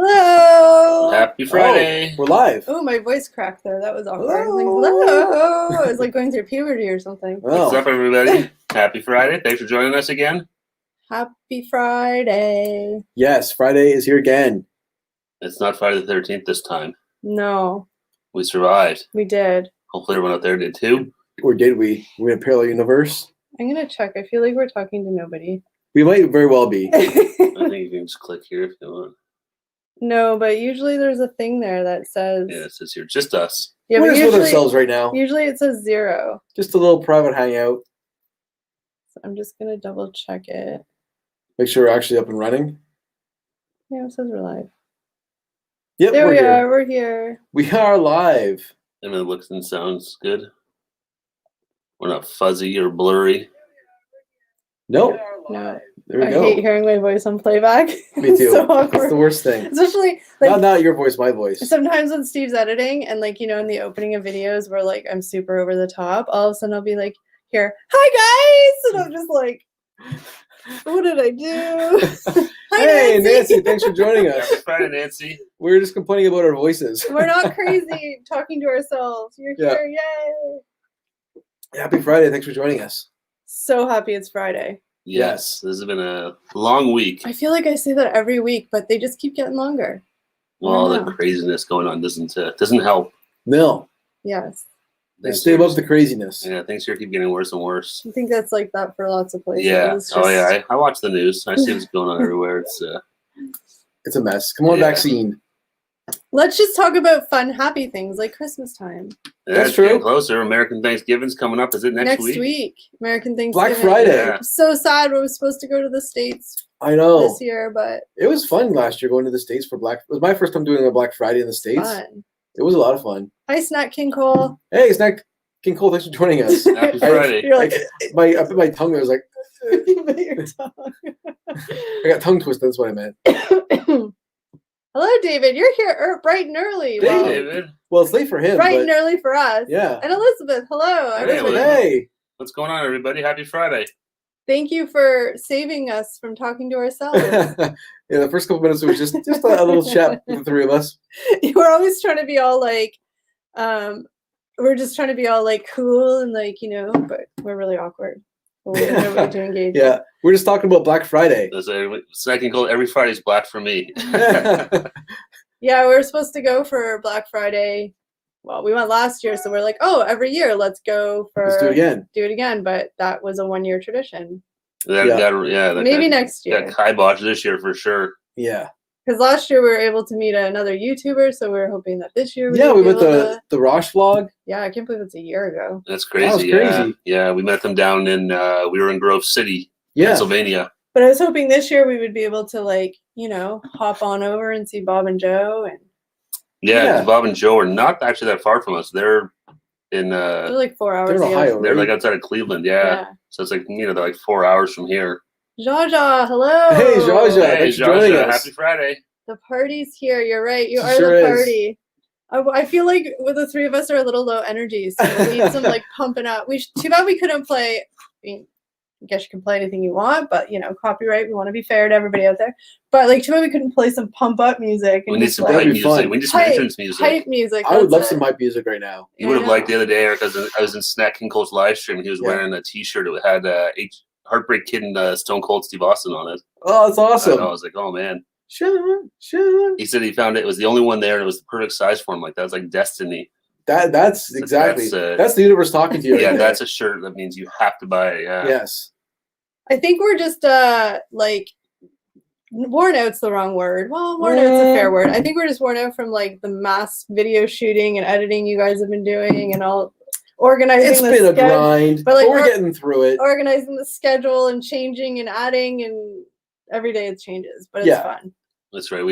Hello. Happy Friday. Oh, we're live. Oh, my voice cracked there. That was awkward. I was like, Hello. hello. I was like going through puberty or something. What's up, everybody? Happy Friday. Thanks for joining us again. Happy Friday. Yes, Friday is here again. It's not Friday the 13th this time. No, We survived. we did. Hopefully everyone out there did too. Or did we? We're in a parallel universe. I'm going to check. I feel like we're talking to nobody. We might very well be. I think you can just click here if you want. No, but usually there's a thing there that says. Yeah, it says here, just us. Yeah, We're but just with usually, ourselves right now. usually it says 0. Just a little private hangout. So I'm just going to double check it. Make sure we're actually up and running. Yeah, it says we're live. Yep, There we're we here. are. We're here. We are live. And it looks and sounds good. We're not fuzzy or blurry. Nope. No, There we I go. hate hearing my voice on playback. Me too. So It's awkward. the worst thing. Especially like Not your voice, my voice. sometimes when Steve's editing and like, in the opening of videos where like I'm super over the top, all of a sudden I'll be like, here, hi guys, and I'm just like, what did I do? Hi, Hey, Nancy, thanks for joining us. Happy Friday, Nancy. We were just complaining about our voices. We're not crazy talking to ourselves. You're Yeah. here, yay! Happy Friday. Thanks for joining us. So happy it's Friday. Yes, this has been a long week. I feel like I say that every week, but they just keep getting longer. Well, all I the know. craziness going on doesn't help. No. Yes. Stay above the craziness. Yeah, things here keep getting worse and worse. I think that's like that for lots of places. Yeah. It's Oh, yeah. just- I watch the news. I see what's going on everywhere. It's It's a mess. Come on, Yeah. vaccine. Let's just talk about fun, happy things like Christmas time. That's it's getting true. closer. American Thanksgiving's coming up. Is it next week. American Thanksgiving. Black Friday. Yeah. So sad. We were supposed to go to the States I know. this year, but It was fun last year going to the States for Black. It was my first time doing a Black Friday in the States. fun. It was a lot of fun. Hi, Snack King Cole. Hey, Snack King Cole, thanks for joining us. Happy Friday. You're like, I put my tongue there. I was like, you bit your tongue. I got tongue twisted. That's what I meant. Hello, David. You're here bright and early. Hey, Well, David. Well, it's late for him. bright but and early for us. yeah. And Elizabeth, hello. Hey, Elizabeth, Elizabeth. hey. What's going on, everybody? Happy Friday. Thank you for saving us from talking to ourselves. Yeah, the first couple minutes it was just a little chat with the three of us. We're always trying to be all like, we're just trying to be all like cool and like, but we're really awkward. We have nobody to engage. Yeah, we're just talking about Black Friday. So I can call every Friday's black for me. Yeah, we were supposed to go for Black Friday. Well, we went last year, so we're like, oh, every year, let's go for Let's do it again. Do it again, but that was a 1-year tradition. That Maybe next year. got kiboshed this year for sure. Yeah. Because last year we were able to meet another YouTuber, so we were hoping that this year Yeah, would we be went able to the Rosh vlog. Yeah, I can't believe it's a year ago. That's crazy. was Yeah. crazy. Yeah, we met them down in we were in Grove City, Yeah. Pennsylvania. But I was hoping this year we would be able to like, hop on over and see Bob and Joe, and Yeah, 'cause Yeah. Bob and Joe are not actually that far from us. They're in they're like 4 hours. They're in away. Ohio. they're like outside of Cleveland. Yeah. So it's like they're like 4 hours from here. Jaja, hello. Hey, Jaja. Hey, thanks for joining Joshua, us. happy Friday. The party's here. You're right. You She are sure the is. party. I feel like with the three of us are a little low energy, so we need some like pumping up. Too bad we couldn't play. I guess you can play anything you want, but copyright. We want to be fair to everybody out there. But like, too bad we couldn't play some pump up music. And We need just, some like, hype That'd be music. fun. We need some Hype- entrance music. hype music. I would that's love it. some hype music right now. You would have I liked know. the other day, because I was in Snack King Cole's live stream and he was Yeah. wearing a T-shirt. It had Heartbreak Kid and Stone Cold Steve Austin on it. Oh, that's I awesome. know, I was like, oh man. Sean. He said he found it was the only one there and it was the perfect size for him. Like that was like destiny. That's So exactly. that's, That's the universe talking to you. Yeah, right there. that's a shirt that means you have to buy it. Yeah. Yes. I think we're just like worn out's the wrong word. Well, worn out's a fair word. I think we're just worn out from like the mass video shooting and editing you guys have been doing and all organizing. It's the been a sched- grind, but, but like, we're getting through it. organizing the schedule and changing and adding, and every day it changes, but it's Yeah. fun. That's right.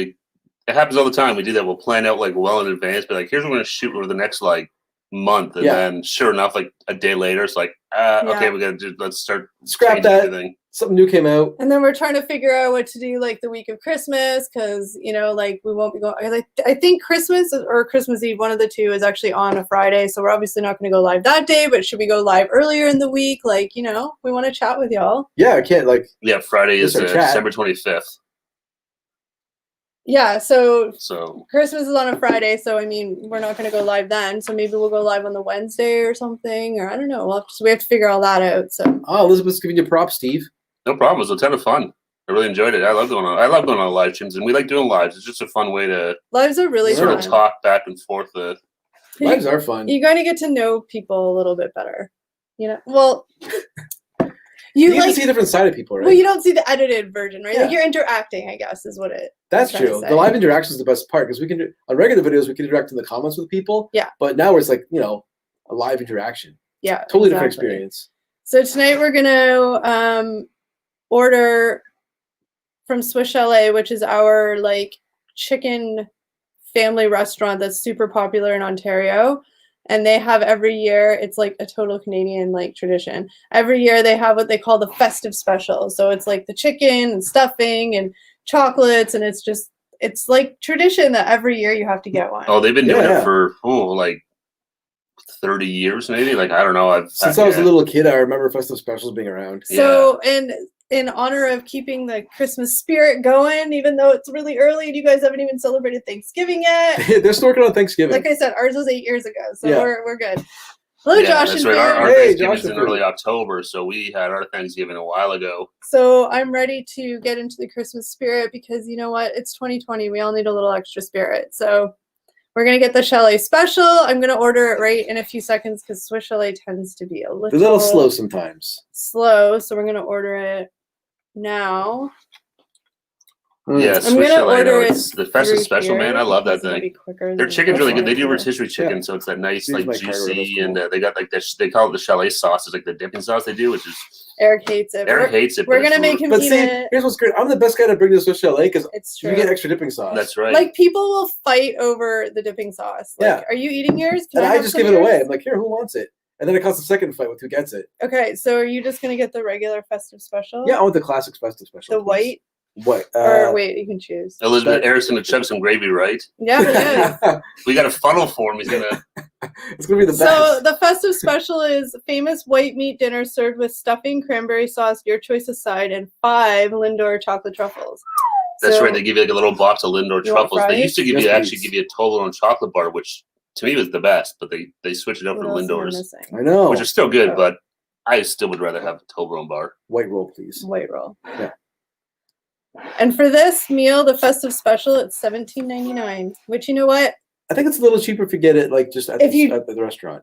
It happens all the time. We do that. We'll plan out like well in advance, but like here's what we're gonna shoot over the next like month, and Yeah. then sure enough, like a day later, it's like okay, we gotta let's start Scrap changing that. everything. Something new came out. And then we're trying to figure out what to do like the week of Christmas, because like we won't be going. I think Christmas or Christmas Eve, one of the two, is actually on a Friday, so we're obviously not going to go live that day. But should we go live earlier in the week? Like, we want to chat with y'all. Yeah, I can't like. Yeah, Friday is Just our chat. December 25th. Yeah, so So Christmas is on a Friday, so I mean, we're not going to go live then. So maybe we'll go live on the Wednesday or something, or I don't know. We have to figure all that out. So Oh, Elizabeth's giving you props, Steve. no problem. It was a ton of fun. I really enjoyed it. I love going on live streams, and we like doing lives. It's just a fun way to lives are really sort fun. of talk back and forth. Lives are fun. You're going to get to know people a little bit better. Well, you get to see a different side of people, right? Well, you don't see the edited version, right? Yeah. Like you're interacting, I guess, is what it. That's true. The live interaction is the best part because we can on regular videos we can interact in the comments with people. Yeah. But now it's like a live interaction. Yeah. Totally different experience. So tonight we're gonna order from Swiss Chalet, which is our chicken family restaurant that's super popular in Ontario. And they have every year, it's like a total Canadian tradition. Every year they have what they call the festive special. So it's like the chicken and stuffing and chocolates, and it's like tradition that every year you have to get one. Oh, they've been doing it for 30 years maybe. I don't know. Since I was a little kid, I remember festive specials being around. So and in honor of keeping the Christmas spirit going, even though it's really early and you guys haven't even celebrated Thanksgiving yet. They're still working on Thanksgiving. Like I said, ours was 8 years ago, so we're good. Hello, yeah, Josh that's and right. Our Hey, Thanksgiving's Josh in early October, so we had our Thanksgiving a while ago. So I'm ready to get into the Christmas spirit because you know what? It's 2020. We all need a little extra spirit. So we're going to get the Chalet special. I'm going to order it right in a few seconds because Swiss Chalet tends to be a little slow sometimes. So we're going to order it now. Yeah, Swiss Chalet. It's the festive special, man. I love that thing. Their chicken's really good. They do rotisserie chicken, so it's that nice, juicy, and they got they call it the Chalet sauce. It's like the dipping sauce they do, which is Eric hates it. Eric hates it. We're gonna make him eat it. Here's what's great. I'm the best guy to bring to Swiss Chalet because you get extra dipping sauce. That's right. Like people will fight over the dipping sauce. Are you eating yours? And I just give it away. I'm like, here, who wants it? And then it costs a second fight with who gets it. Okay, so are you just gonna get the regular festive special? Yeah, I want the classic festive special. The white. What? Or wait, you can choose. Elizabeth Eric's gonna chug some gravy, right? Yeah. We got a funnel for him. He's gonna. It's gonna be the best. So the festive special is famous white meat dinner served with stuffing, cranberry sauce, your choice of side, and 5 Lindor chocolate truffles. That's right. They give you a little box of Lindor truffles. They used to give you a Toblerone chocolate bar, which to me was the best, but they switched it up for Lindors. I know, which is still good, but I still would rather have a Toblerone bar. White roll, please. White roll. Yeah. And for this meal, the festive special, it's $17.99. Which you know what? I think it's a little cheaper if you get it just at the restaurant.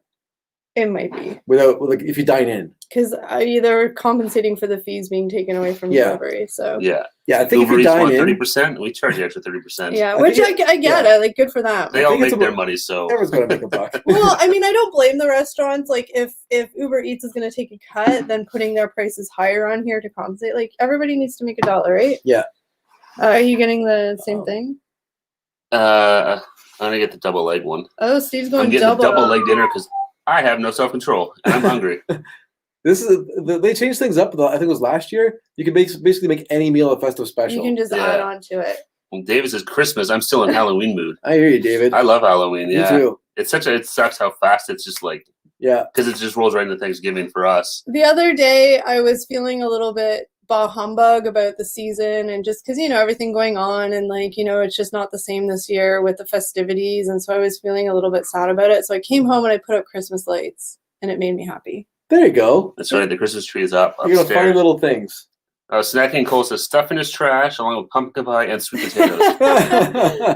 It might be if you dine in, because they're compensating for the fees being taken away from delivery. So yeah. I think Uber if you dine in, 30%, we charge you extra 30%. Yeah, which I get it. Like, good for them. They all make their money, so everyone's gonna make a buck. Well, I mean, I don't blame the restaurants. Like, if Uber Eats is going to take a cut, then putting their prices higher on here to compensate. Like, everybody needs to make $1, right? Yeah. Are you getting the same thing? I'm gonna get the double leg one. Oh, Steve's going. I'm getting the double leg dinner because I have no self control and I'm hungry. They changed things up. I think it was last year. You can basically make any meal a festive special. You can just add on to it. When David says Christmas, I'm still in Halloween mood. I hear you, David. I love Halloween. Yeah, me too. It sucks how fast it's just because it just rolls right into Thanksgiving for us. The other day, I was feeling a little bit bah humbug about the season, and just because everything going on, and it's just not the same this year with the festivities, and so I was feeling a little bit sad about it. So I came home and I put up Christmas lights, and it made me happy. There you go. That's right. The Christmas tree is up. You're gonna find little things. Snacking Cole says stuffing is trash, along with pumpkin pie and sweet potatoes.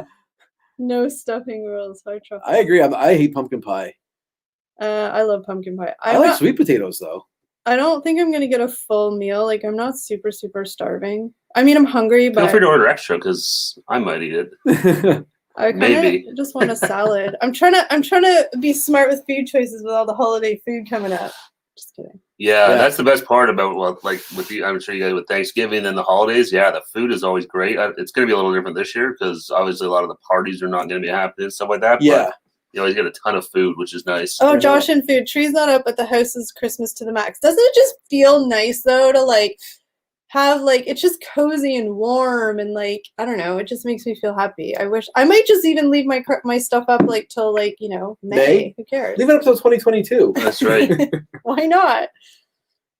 No stuffing rules. Hard truffles. I agree. I hate pumpkin pie. I love pumpkin pie. I like sweet potatoes though. I don't think I'm gonna get a full meal. Like, I'm not super starving. I mean, I'm hungry, but feel free to order extra because I might eat it. I kind of just want a salad. I'm trying to be smart with food choices with all the holiday food coming up. Just kidding. Yeah, that's the best part about with you. I'm sure you guys with Thanksgiving and the holidays. Yeah, the food is always great. It's going to be a little different this year because obviously a lot of the parties are not going to be happening and stuff like that. Yeah. But you always get a ton of food, which is nice. Oh, Josh and food. Tree's not up, but the house is Christmas to the max. Doesn't it just feel nice though to have it's just cozy and warm and I don't know, it just makes me feel happy. I wish I might just even leave my stuff up till May. Who cares? Leave it up till 2022. That's right. Why not?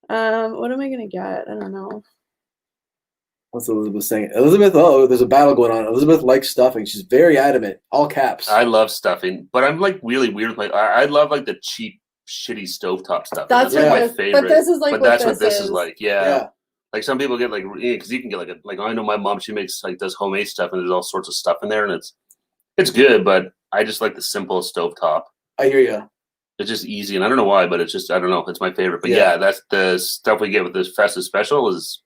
What am I gonna get? I don't know. What's Elizabeth saying? Elizabeth, there's a battle going on. Elizabeth likes stuffing. She's very adamant. All caps. I love stuffing, but I'm like really weird with I love like the cheap, shitty stovetop stuff. That's like my favorite. But this is like that's what this is like. Yeah. Like some people get like because you can get like I know my mom, she makes like does homemade stuff and there's all sorts of stuff in there and it's good, but I just like the simple stovetop. I hear you. It's just easy and I don't know why, but it's just I don't know. It's my favorite. But yeah, that's the stuff we get with this festive special is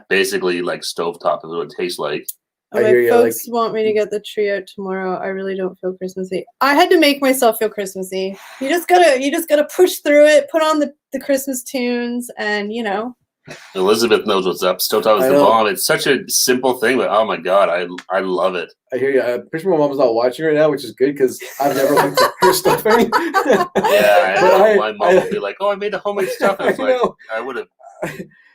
basically like stovetop is what it tastes like. I hear you. Folks want me to get the tree out tomorrow. I really don't feel Christmassy. I had to make myself feel Christmassy. You just gotta push through it, put on the Christmas tunes, and you know. Elizabeth knows what's up. Stovetop is the bomb. It's such a simple thing, but oh my god, I love it. I hear you. I'm pretty sure my mom's not watching right now, which is good because I've never liked her stuffing. My mom would be like, "Oh, I made the homemade stuff." I was like, I would have.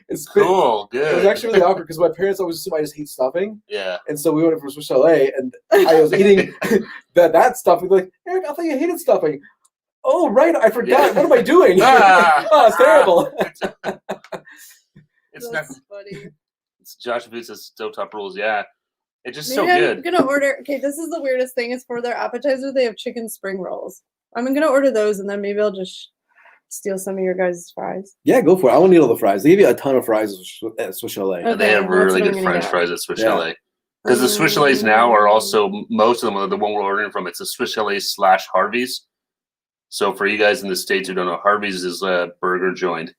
It's cool, good. It was actually really awkward because my parents always assume I just hate stuffing. Yeah. And so we went for Swiss Chalet, and I was eating that stuffing. Like, Eric, I thought you hated stuffing. Oh, right, I forgot. What am I doing? It's terrible. It's not funny. It's Josh Boots' stovetop rules. Yeah, it's just Maybe so good. I'm gonna order. Okay, this is the weirdest thing. Is for their appetizer they have chicken spring rolls. I'm gonna order those, and then maybe I'll just steal some of your guys' fries. Yeah, go for it. I won't need all the fries. They give you a ton of fries at Swiss Chalet. Okay, they have really good French fries at Swiss Chalet. Because the Swiss Chalets now are also, most of them are the one we're ordering from. It's a Swiss Chalet / Harvey's. So for you guys in the States who don't know, Harvey's is a burger joint.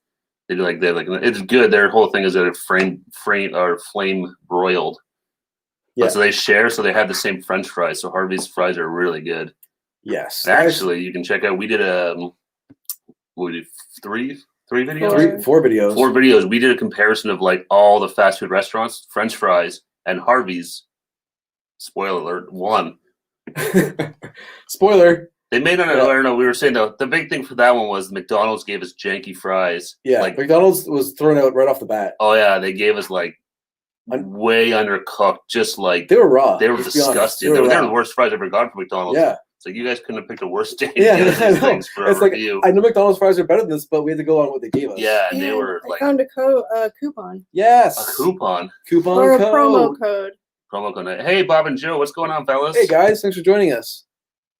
They do like it's good. Their whole thing is that it's flame broiled. Yeah. But so they share, so they have the same French fries. So Harvey's fries are really good. Yes. Actually, you can check out. We did three videos? Four videos. 4 videos. We did a comparison of like all the fast food restaurants, French fries, and Harvey's. Spoiler alert, one. Spoiler. They made I don't know. We were saying the big thing for that one was McDonald's gave us janky fries. Yeah, like McDonald's was thrown out right off the bat. Oh yeah, they gave us like way undercooked, just like they were raw. They were disgusting. They were the worst fries I've ever gotten from McDonald's. Yeah. So you guys couldn't have picked a worse day. Things for a review. I know McDonald's fries are better than this, but we had to go on what they gave us. Yeah, and they were I found a coupon. Yes. A coupon. Or a promo code. Promo code. Hey, Bob and Joe, what's going on, fellas? Hey, guys. Thanks for joining us.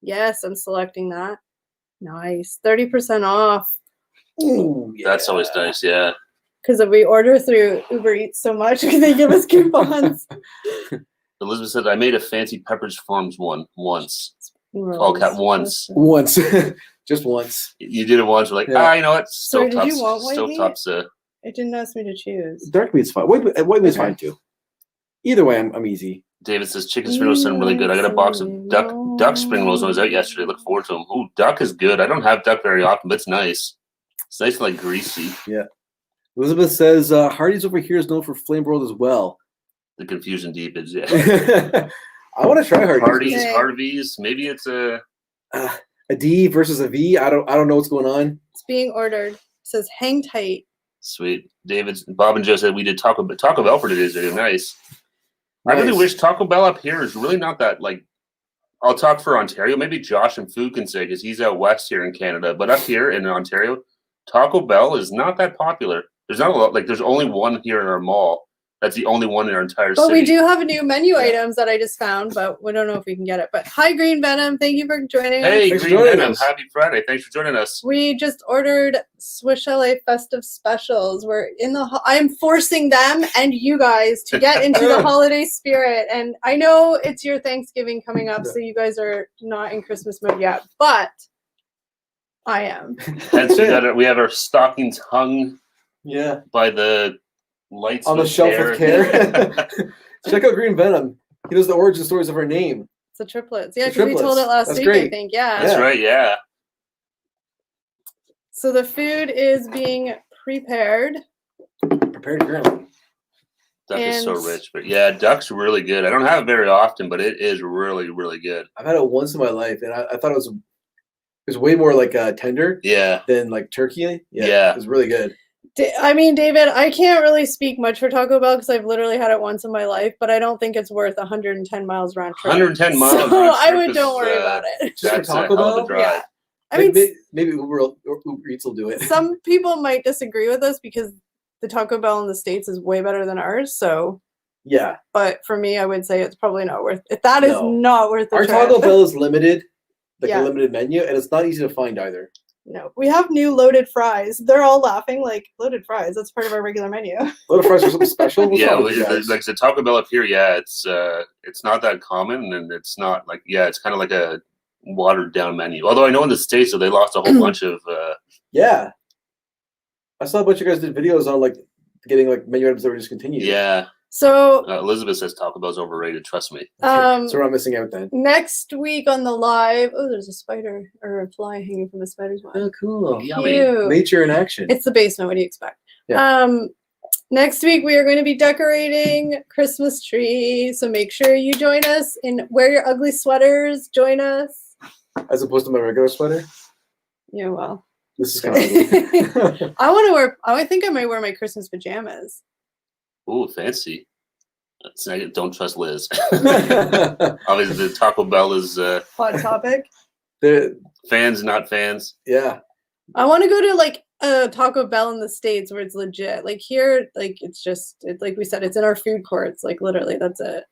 Yes, I'm selecting that. Nice. 30% off. Ooh, yeah. That's always nice, yeah. Because if we order through Uber Eats so much, they give us coupons. Elizabeth said, I made a fancy Pepperidge Farms one once. Rolls. Once. Once. Just once. You did it once. We're like, you know what? Sorry, did you want white meat? Stovetop's It didn't ask me to choose. Dark meat's fine. White meat's fine too. Either way, I'm easy. David says chicken spring rolls sound really good. I got a box of duck spring rolls. I was out yesterday. Look forward to them. Ooh, duck is good. I don't have duck very often, but it's nice. It's nice and like greasy. Yeah. Elizabeth says Hardee's over here is known for flame broiled as well. The confusion deepens. Yeah. I want to try Hardee's. Harvey's. Maybe it's a D versus a V. I don't know what's going on. It's being ordered. It says hang tight. Sweet. Bob and Joe said we did Taco Bell for today's video. Nice. I really wish Taco Bell up here is really not that like. I'll talk for Ontario. Maybe Josh and Fu can say because he's out west here in Canada. But up here in Ontario, Taco Bell is not that popular. There's not a lot. Like there's only one here in our mall. That's the only one in our entire city. But we do have new menu items that I just found, but we don't know if we can get it. But hi, Green Venom. Thank you for joining us. Hey, Green Venom. Happy Friday. Thanks for joining us. We just ordered Swiss Chalet Festive Specials. I am forcing them and you guys to get into the holiday spirit. And I know it's your Thanksgiving coming up, so you guys are not in Christmas mode yet, but I am. And we have our stockings hung by the lights on the shelf with care. Check out Green Venom. He knows the origin stories of her name. It's the triplets. Yeah, because we told it last week, I think. Yeah. That's right, yeah. So the food is being prepared. Prepared to grill. Duck is so rich. But yeah, duck's really good. I don't have it very often, but it is really, really good. I've had it once in my life, and I thought it was way more like tender than like turkey. Yeah. It was really good. I mean, David, I can't really speak much for Taco Bell because I've literally had it once in my life, but I don't think it's worth 110 miles round trip. 110 miles. So don't worry about it. Just for Taco Bell? Yeah. I mean, maybe Uber Eats will do it. Some people might disagree with us because the Taco Bell in the States is way better than ours. So Yeah. But for me, I would say it's probably not worth it. That is not worth the Our trip. Taco Bell is limited, like a limited menu, and it's not easy to find either. No, we have new loaded fries. They're all laughing like loaded fries. That's part of our regular menu. Loaded fries are something special. Like the Taco Bell up here. Yeah, it's not that common, and it's not like it's kind of like a watered down menu. Although I know in the States, so they lost a whole bunch of. Yeah, I saw a bunch of guys did videos on like getting like menu items that were discontinued. Yeah. So Elizabeth says Taco Bell's overrated. Trust me. So we're not missing out then. Next week on the live, there's a spider or a fly hanging from a spider's web. Oh, cool! Cute. Nature in action. It's the basement. What do you expect? Yeah. Next week we are going to be decorating Christmas tree. So make sure you join us and wear your ugly sweaters. Join us. As opposed to my regular sweater. Yeah, well. This is kind of. I want to wear. I think I might wear my Christmas pajamas. Ooh, fancy. Don't trust Liz. Obviously, the Taco Bell is hot topic. Fans, not fans. Yeah. I want to go to like a Taco Bell in the States where it's legit. Like here, like it's like we said, it's in our food courts. Like literally, that's it.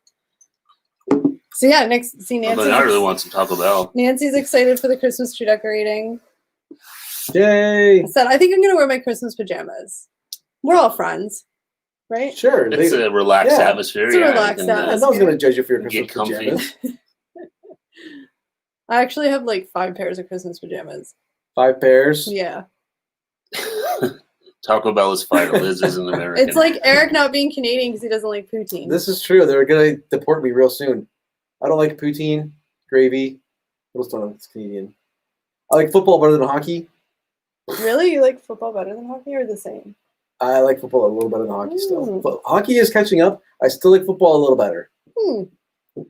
So yeah, Nancy. I really want some Taco Bell. Nancy's excited for the Christmas tree decorating. Yay! I said I think I'm gonna wear my Christmas pajamas. We're all friends. Right? Sure. It's a relaxed atmosphere. It's a relaxed atmosphere. I'm not going to judge you for your Christmas pajamas. I actually have like 5 pairs of Christmas pajamas. 5 pairs? Yeah. Taco Bell is fine. Liz is an American. It's like Eric not being Canadian because he doesn't like poutine. This is true. They're going to deport me real soon. I don't like poutine, gravy. What else don't I like? It's Canadian. I like football better than hockey. Really? You like football better than hockey or the same? I like football a little better than hockey still. But hockey is catching up. I still like football a little better.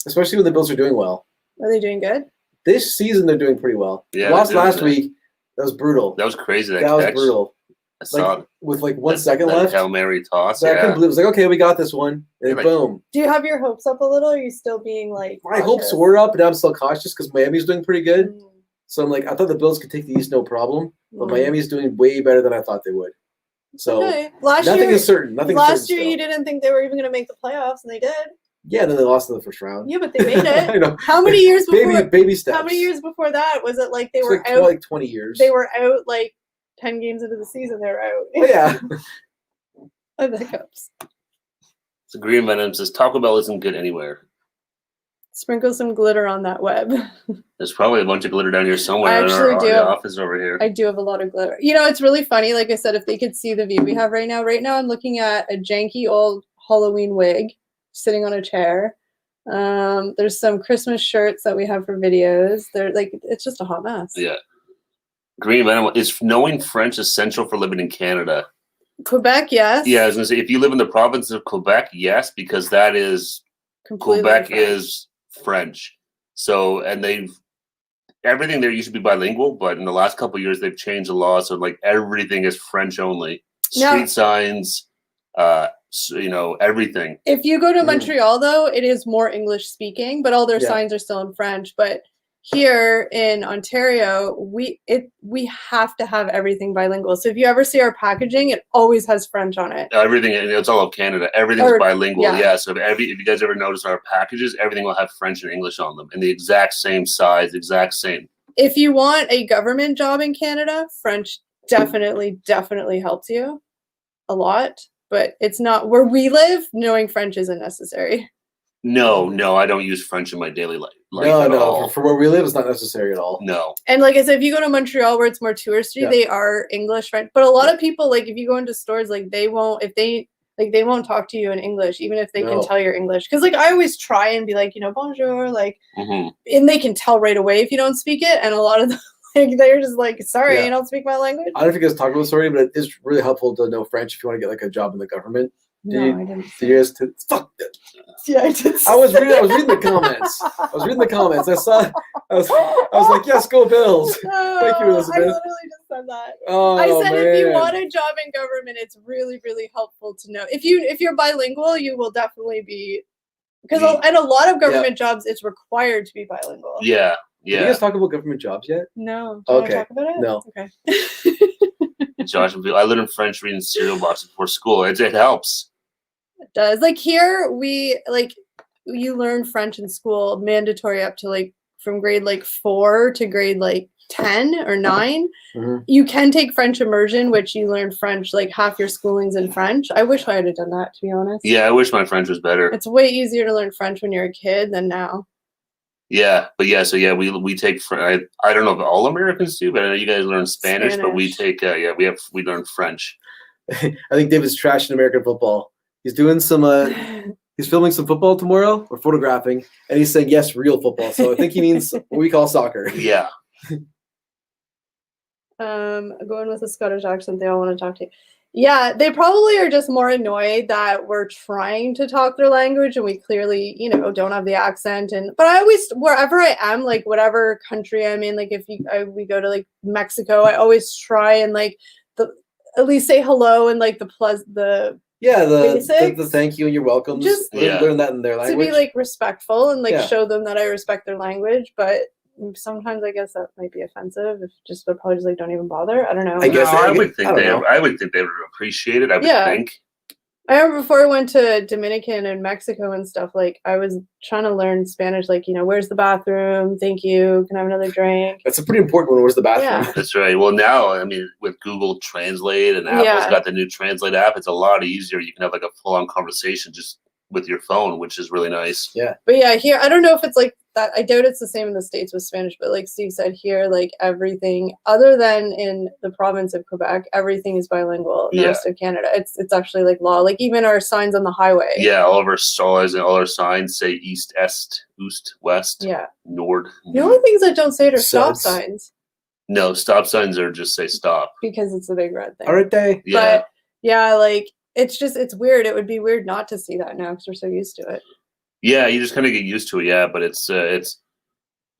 Especially when the Bills are doing well. Are they doing good? This season, they're doing pretty well. Yeah, lost last week. That was brutal. That was crazy. That was brutal. I saw with like 1 second left. Hail Mary toss. I couldn't believe it. Was like, okay, we got this one. And boom. Do you have your hopes up a little? Or are you still being like My hopes were up, and I'm still cautious because Miami's doing pretty good. So I'm like, I thought the Bills could take the East no problem. But Miami's doing way better than I thought they would. So nothing is certain. Last year you didn't think they were even going to make the playoffs, and they did. Yeah, and then they lost in the first round. Yeah, but they made it. I know. How many years before? Baby steps. How many years before that was it? Like they were out like 20 years. They were out like 10 games into the season. They were out. Oh, yeah. Of the hiccups. So Green Venom says Taco Bell isn't good anywhere. Sprinkle some glitter on that web. There's probably a bunch of glitter down here somewhere. I actually do. In our office over here. I do have a lot of glitter. You know, it's really funny. Like I said, if they could see the view we have right now. Right now, I'm looking at a janky old Halloween wig sitting on a chair. There's some Christmas shirts that we have for videos. They're like, it's just a hot mess. Yeah. Green Venom, is knowing French essential for living in Canada? Quebec, yes. Yeah, I was gonna say if you live in the province of Quebec, yes, because that is Quebec is French. So, and everything there used to be bilingual, but in the last couple of years they've changed the law, so like everything is French only. Street signs, everything. If you go to Montreal, though, it is more English speaking, but all their signs are still in French. But here in Ontario, we have to have everything bilingual. So if you ever see our packaging, it always has French on it. Everything, it's all of Canada. Everything's bilingual. Yeah. So if you guys ever notice our packages, everything will have French and English on them in the exact same size, exact same. If you want a government job in Canada, French definitely helps you a lot. But it's not where we live. Knowing French isn't necessary. No, I don't use French in my daily life. No. For where we live, it's not necessary at all. No. And like I said, if you go to Montreal where it's more touristy, they are English, French. But a lot of people, like if you go into stores, like they won't talk to you in English, even if they can tell you're English. Because like I always try and be like, bonjour, like, and they can tell right away if you don't speak it. And a lot of them, like they're just like, sorry, I don't speak my language. I don't know if you guys talked about this already, but it is really helpful to know French if you want to get like a job in the government. I didn't. Did you guys? Fuck it. Yeah, I did. I was reading the comments. I was like, yes, go Bills. Thank you, Elizabeth. I literally just said that. I said if you want a job in government, it's really, really helpful to know. If you're bilingual, you will definitely be, because in a lot of government jobs, it's required to be bilingual. Yeah. Did you guys talk about government jobs yet? No. Do you want to talk about it? No. Okay. Josh, I learned French reading cereal boxes before school. It helps. It does. Like here, you learn French in school, mandatory up to like from grade like 4 to grade like 10 or 9. Mm-hmm. You can take French immersion, which you learn French, like half your schooling's in French. I wish I had done that, to be honest. Yeah, I wish my French was better. It's way easier to learn French when you're a kid than now. Yeah, but yeah, so yeah, we take I don't know if all Americans do, but I know you guys learn Spanish. But we take we learn French. I think David's trashing American football. He's doing some he's filming some football tomorrow or photographing, and he's saying yes, real football. So I think he means what we call soccer. Yeah. Going with a Scottish accent, they all want to talk to you. Yeah, they probably are just more annoyed that we're trying to talk their language and we clearly, don't have the accent. But I always, wherever I am, like whatever country I'm in, like if we go to like Mexico, I always try and like at least say hello and like the thank you and you're welcome. Just learn that in their language. To be like respectful and like show them that I respect their language, but sometimes I guess that might be offensive. If they'll probably just like don't even bother. I don't know. I would think they would appreciate it. I would think. I remember before I went to Dominican and Mexico and stuff, like I was trying to learn Spanish, like, where's the bathroom? Thank you. Can I have another drink? That's a pretty important one. Where's the bathroom? Yeah. That's right. Well, now, I mean, with Google Translate and Apple's got the new Translate app, it's a lot easier. You can have like a full-on conversation just with your phone, which is really nice. Yeah. But yeah, here, I don't know if it's like that. I doubt it's the same in the States with Spanish, but like Steve said here, like everything other than in the province of Quebec, everything is bilingual in the rest of Canada. It's actually like law. Like even our signs on the highway. Yeah, all our signs say east, est, oost, west, nord. The only things that don't say it are stop signs. No, stop signs are just say stop. Because it's a big red thing. All right, day. Yeah. But yeah, like it's weird. It would be weird not to see that now because we're so used to it. Yeah, you just kind of get used to it. Yeah, but it's if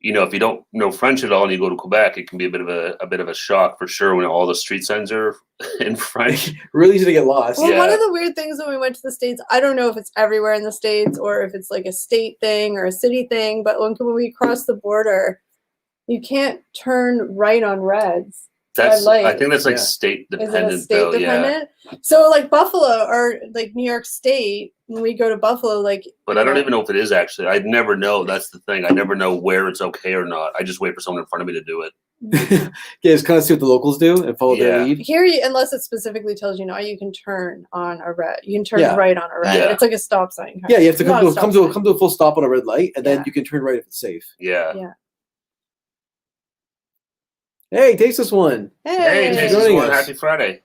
you don't know French at all and you go to Quebec, it can be a bit of a shock for sure when all the street signs are in French. Really easy to get lost. Well, one of the weird things when we went to the States, I don't know if it's everywhere in the States or if it's like a state thing or a city thing, but when we cross the border, you can't turn right on reds. I think that's like state dependent. Is it state dependent? Yeah. So like Buffalo or like New York State, when we go to Buffalo, like. But I don't even know if it is actually. I never know. That's the thing. I never know where it's okay or not. I just wait for someone in front of me to do it. Just kind of see what the locals do and follow their lead. Here, unless it specifically tells you, you can turn on a red. You can turn right on a red. Yeah. It's like a stop sign. Yeah, you have to come to a full stop on a red light, and then you can turn right if it's safe. Yeah. Yeah. Hey, taste this one. Hey, taste this one. Happy Friday.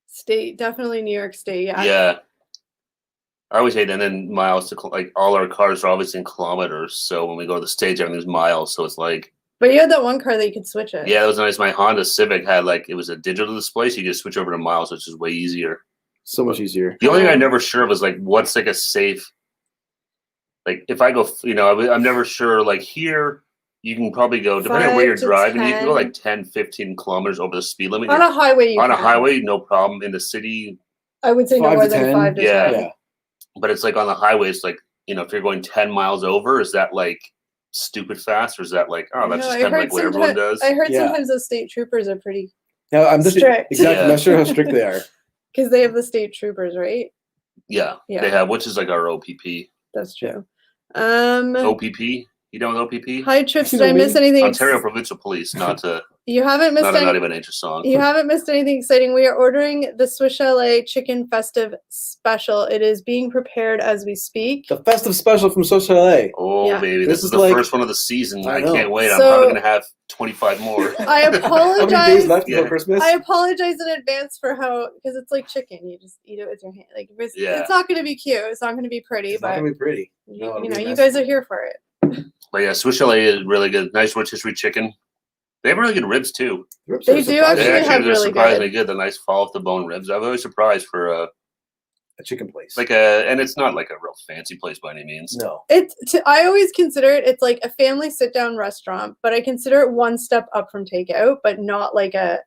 State, definitely New York State. Yeah. Yeah. I always hate that. And then miles to like all our cars are obviously in kilometers. So when we go to the States, everything's miles. So it's like. But you had that one car that you could switch it. Yeah, it was nice. My Honda Civic had it was a digital display, so you just switch over to miles, which is way easier. So much easier. The only thing I'm never sure of is what's like a safe. Like if I go, I'm never sure. Like here. You can probably go, depending on where you're driving, 10. You can go 10, 15 kilometers over the speed limit. On a highway, a highway, no problem. In the city, I would say no more than 5 to 10. Yeah. But it's on the highway, it's if you're going 10 miles over, is that stupid fast? Or is that that's just kind of what everyone does? I heard sometimes the state troopers are pretty strict. Exactly. I'm not sure how strict they are. Because they have the state troopers, right? Yeah. They have, which is our OPP. That's true. OPP? You know what OPP? Hi, Trips. Did I miss anything? Ontario Provincial Police, not to. You haven't missed not even an song. You haven't missed anything exciting. We are ordering the Swiss Chalet Chicken Festive Special. It is being prepared as we speak. The Festive Special from Swiss Chalet. Oh, baby. This is the first one of the season. I can't wait. I'm probably going to have 25 more. I apologize. How many days left before Christmas? I apologize in advance for because it's like chicken. You just eat it with your hand. It's not going to be cute. It's not going to be pretty. It's not going to be pretty. No, you guys are here for it. But yeah, Swiss Chalet is really good. Nice rotisserie chicken. They have really good ribs too. They do actually have really surprisingly good. The nice fall off the bone ribs. I'm always surprised for a chicken place. And it's not like a real fancy place by any means. No. I always consider it's like a family sit down restaurant, but I consider it one step up from takeout, but not like a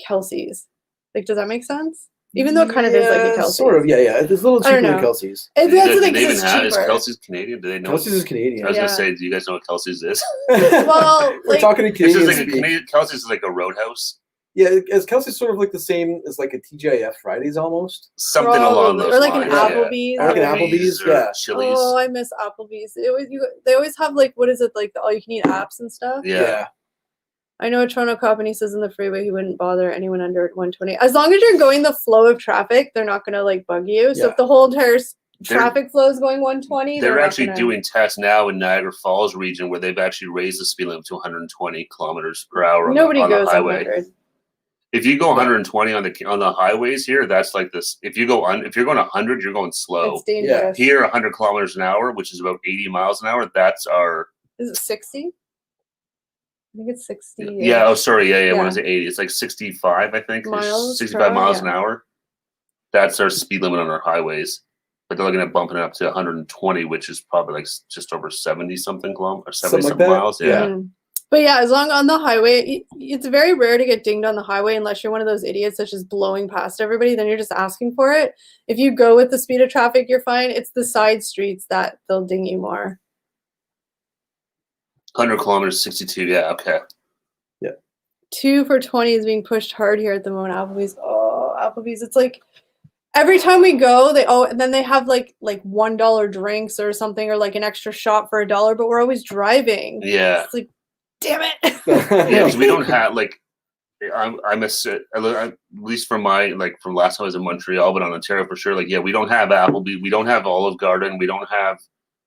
Kelsey's. Does that make sense? Even though it kind of is like a Kelsey's. Sort of, yeah. It's a little cheaper than Kelsey's. That's the thing, is Kelsey's Canadian? Do they know? Kelsey's is Canadian. I was going to say, do you guys know what Kelsey's is? Well, we're talking to Canadians. Kelsey's is like a roadhouse. Yeah, is Kelsey sort of like the same as like a TGIF Fridays almost? Something along those lines. Or like lines. an Applebee's. Or like an Applebee's, yeah. Chili's. Oh, I miss Applebee's. They always have like, what is it, like the all-you-can-eat apps and stuff? Yeah. I know a Toronto cop, and he says in the freeway he wouldn't bother anyone under 120. As long as you're going the flow of traffic, they're not going to like bug you. So if the whole entire traffic flow is going 120, they're actually doing tests now in Niagara Falls region where they've actually raised the speed limit to 120 kilometers per hour on the highway. 100. If you go 120 on the highways here, that's like this. If you're going 100, you're going slow. It's dangerous. Here, 100 kilometers an hour, which is about 80 miles an hour. That's our. Is it 60? I think it's 60. Yeah. Oh, sorry. Yeah. When is it 80? It's like 65, I think. Miles. 65 miles an hour. That's our speed limit on our highways. But they're looking at bumping it up to 120, which is probably like just over 70 something kilometers, 70 something miles. Yeah. Mm-hmm. But yeah, as long on the highway, it's very rare to get dinged on the highway unless you're one of those idiots that's just blowing past everybody. Then you're just asking for it. If you go with the speed of traffic, you're fine. It's the side streets that they'll ding you more. 100 kilometers, 62. Yeah. Okay. Yeah. 2 for $20 is being pushed hard here at the moment. Applebee's. It's like every time we go, and then they have like $1 drinks or something, or like an extra shot for $1. But we're always driving. Yeah. It's like, damn it. Yeah, because we don't have like. I miss it, at least from from last time I was in Montreal, but on Ontario for sure. Like, yeah, we don't have Applebee's, we don't have Olive Garden, we don't have.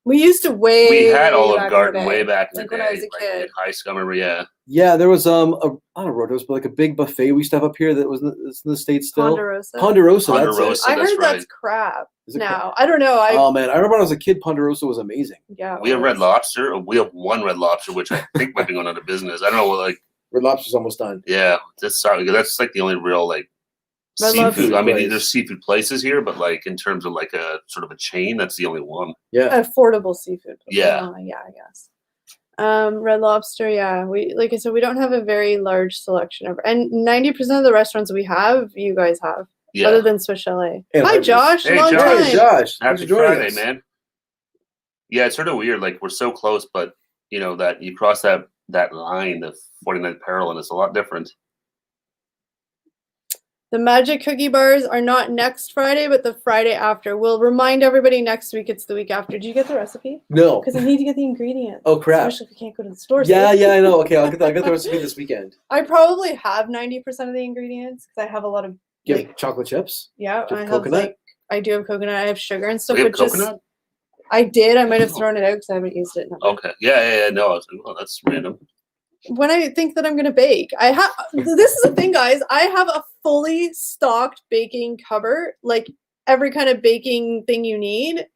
We used to We had Olive Garden way back in the day, when I was a kid. In high school, yeah. Yeah, there was not a Rotos, but like a big buffet we used to have up here that was in the States still. Ponderosa. I heard that's crap. Now I don't know. Oh man, I remember when I was a kid, Ponderosa was amazing. Yeah, we have Red Lobster. We have one Red Lobster, which I think might be going out of business. I don't know, Red Lobster's almost done. Yeah, that's like the only real seafood. I mean, there's seafood places here, but in terms of a sort of a chain, that's the only one. Yeah, affordable seafood. Yeah, yeah, I guess. Red Lobster. Yeah, we like I said, we don't have a very large selection of, and 90% of the restaurants we have, you guys have. Yeah. Other than Swiss Chalet. Hi, Josh. Hey, long Josh. time. Hey, Josh. Happy Friday, man. Yeah, it's sort of weird. We're so close, but that you cross that line, the 49th parallel, and it's a lot different. The magic cookie bars are not next Friday, but the Friday after. We'll remind everybody next week. It's the week after. Did you get the recipe? No. Because I need to get the ingredients. Oh, crap. Especially if we can't go to the store. Yeah, I know. Okay, I'll get the recipe this weekend. I probably have 90% of the ingredients because I have a lot of. You have chocolate chips? Yeah, I have coconut. I do have coconut. I have sugar and stuff. You have coconut? I did. I might have thrown it out because I haven't used it. Okay. Yeah. No, I was like, well, that's random. When I think that I'm gonna bake, this is the thing, guys. I have a fully stocked baking cupboard, every kind of baking thing you need,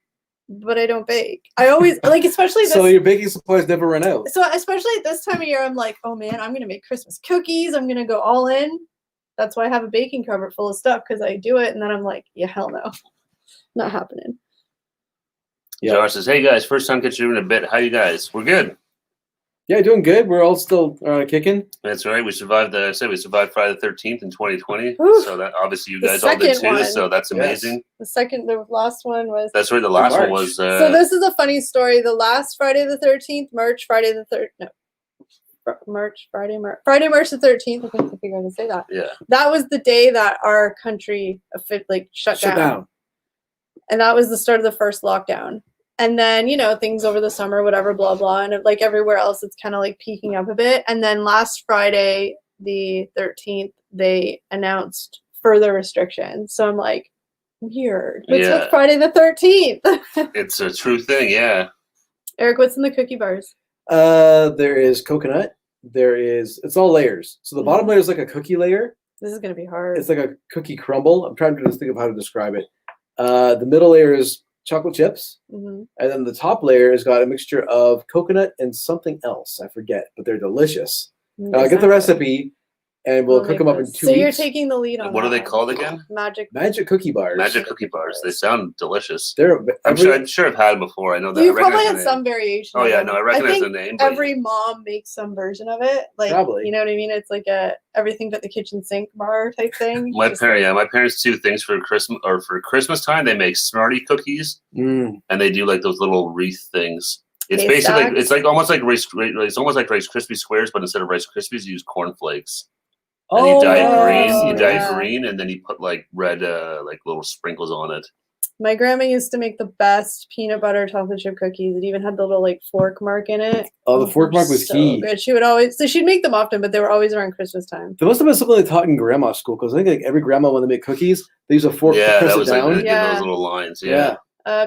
but I don't bake. I always especially this. So your baking supplies never run out. So especially at this time of year, I'm like, oh man, I'm gonna make Christmas cookies. I'm gonna go all in. That's why I have a baking cupboard full of stuff because I do it, and then I'm like, yeah, hell no, not happening. Yeah. Josh says, "Hey guys, first time catching you in a bit. How you guys? We're good. Yeah, doing good. We're all still kicking. That's right. We survived Friday the 13th in 2020. Oof. So that obviously you guys all did too. One. So that's amazing. Yes. The last one was. That's right. The last one was. So this is a funny story. The last Friday the 13th, March Friday the 13th. I think I figured out to say that. Yeah. That was the day that our country shut down. And that was the start of the first lockdown. And then, things over the summer, whatever, blah, blah. And everywhere else, it's kind of peaking up a bit. And then last Friday, the 13th, they announced further restrictions. So I'm like, weird. What's Friday the 13th? It's a true thing, yeah. Eric, what's in the cookie bars? There is coconut. It's all layers. So the bottom layer is like a cookie layer. This is going to be hard. It's like a cookie crumble. I'm trying to just think of how to describe it. The middle layer is chocolate chips. Mm-hmm. And then the top layer has got a mixture of coconut and something else. I forget, but they're delicious. I'll get the recipe and we'll cook them up in 2 weeks. So you're taking the lead on What are they called again? Magic cookie bars. Magic cookie bars. They sound delicious. I'm sure I've had them before. I know that. You probably had some variation. Oh yeah, no, I recognize the name. Every mom makes some version of it. Probably. You know what I mean? It's like a everything but the kitchen sink bar type thing. My parents do things for Christmas time. They make Smartie cookies, and they do those little wreath things. It's basically almost like Rice Krispie squares, but instead of Rice Krispies, you use cornflakes. And Oh, you dye it green. yeah. You dye it green, and then you put like red, like little sprinkles on it. My grandma used to make the best peanut butter chocolate chip cookies. It even had the little like fork mark in it. Oh, the fork mark was so key. good. She would always, so she'd make them often, but they were always around Christmas time. There must have been something they taught in grandma's school because I think like every grandma when they make cookies, they use a fork to press that it was down. like those little lines. Yeah.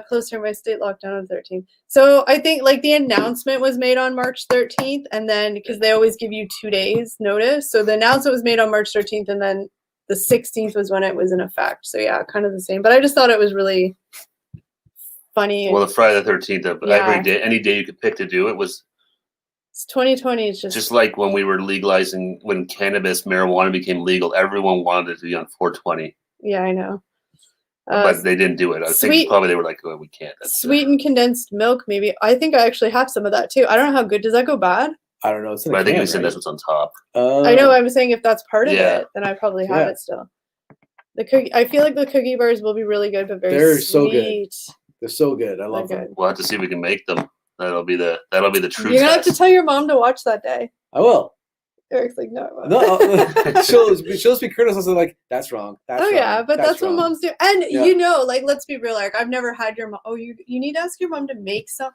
Close to my state lockdown on the 13th. So I think like the announcement was made on March 13th, and then because they always give you 2 days notice, so the announcement was made on March 13th, and then the 16th was when it was in effect. So yeah, kind of the same. But I just thought it was really funny. Well, the Friday the 13th of every day, any day you could pick to do it was. It's 2020. It's just like when we were legalizing, when marijuana became legal, everyone wanted it to be on 420. Yeah, I know. But they didn't do it. I think probably they were like, "Oh, we can't." Sweetened condensed milk, maybe. I think I actually have some of that too. I don't know how good. Does that go bad? I don't know. It's but I think they said that's what's on top. I know. I'm saying if that's part of it, then I probably have it still. The cookie. I feel like the cookie bars will be really good, but they're sweet. So good. They're so good. I love them. We'll have to see if we can make them. That'll be the true. You're gonna have to tell your mom to watch that day. I will. Eric's like, no. she'll speak criticizing like, that's wrong. That's wrong. Yeah, but that's what moms do. And you know, like, let's be real, Eric. I've never had your mom. Oh, you need to ask your mom to make some.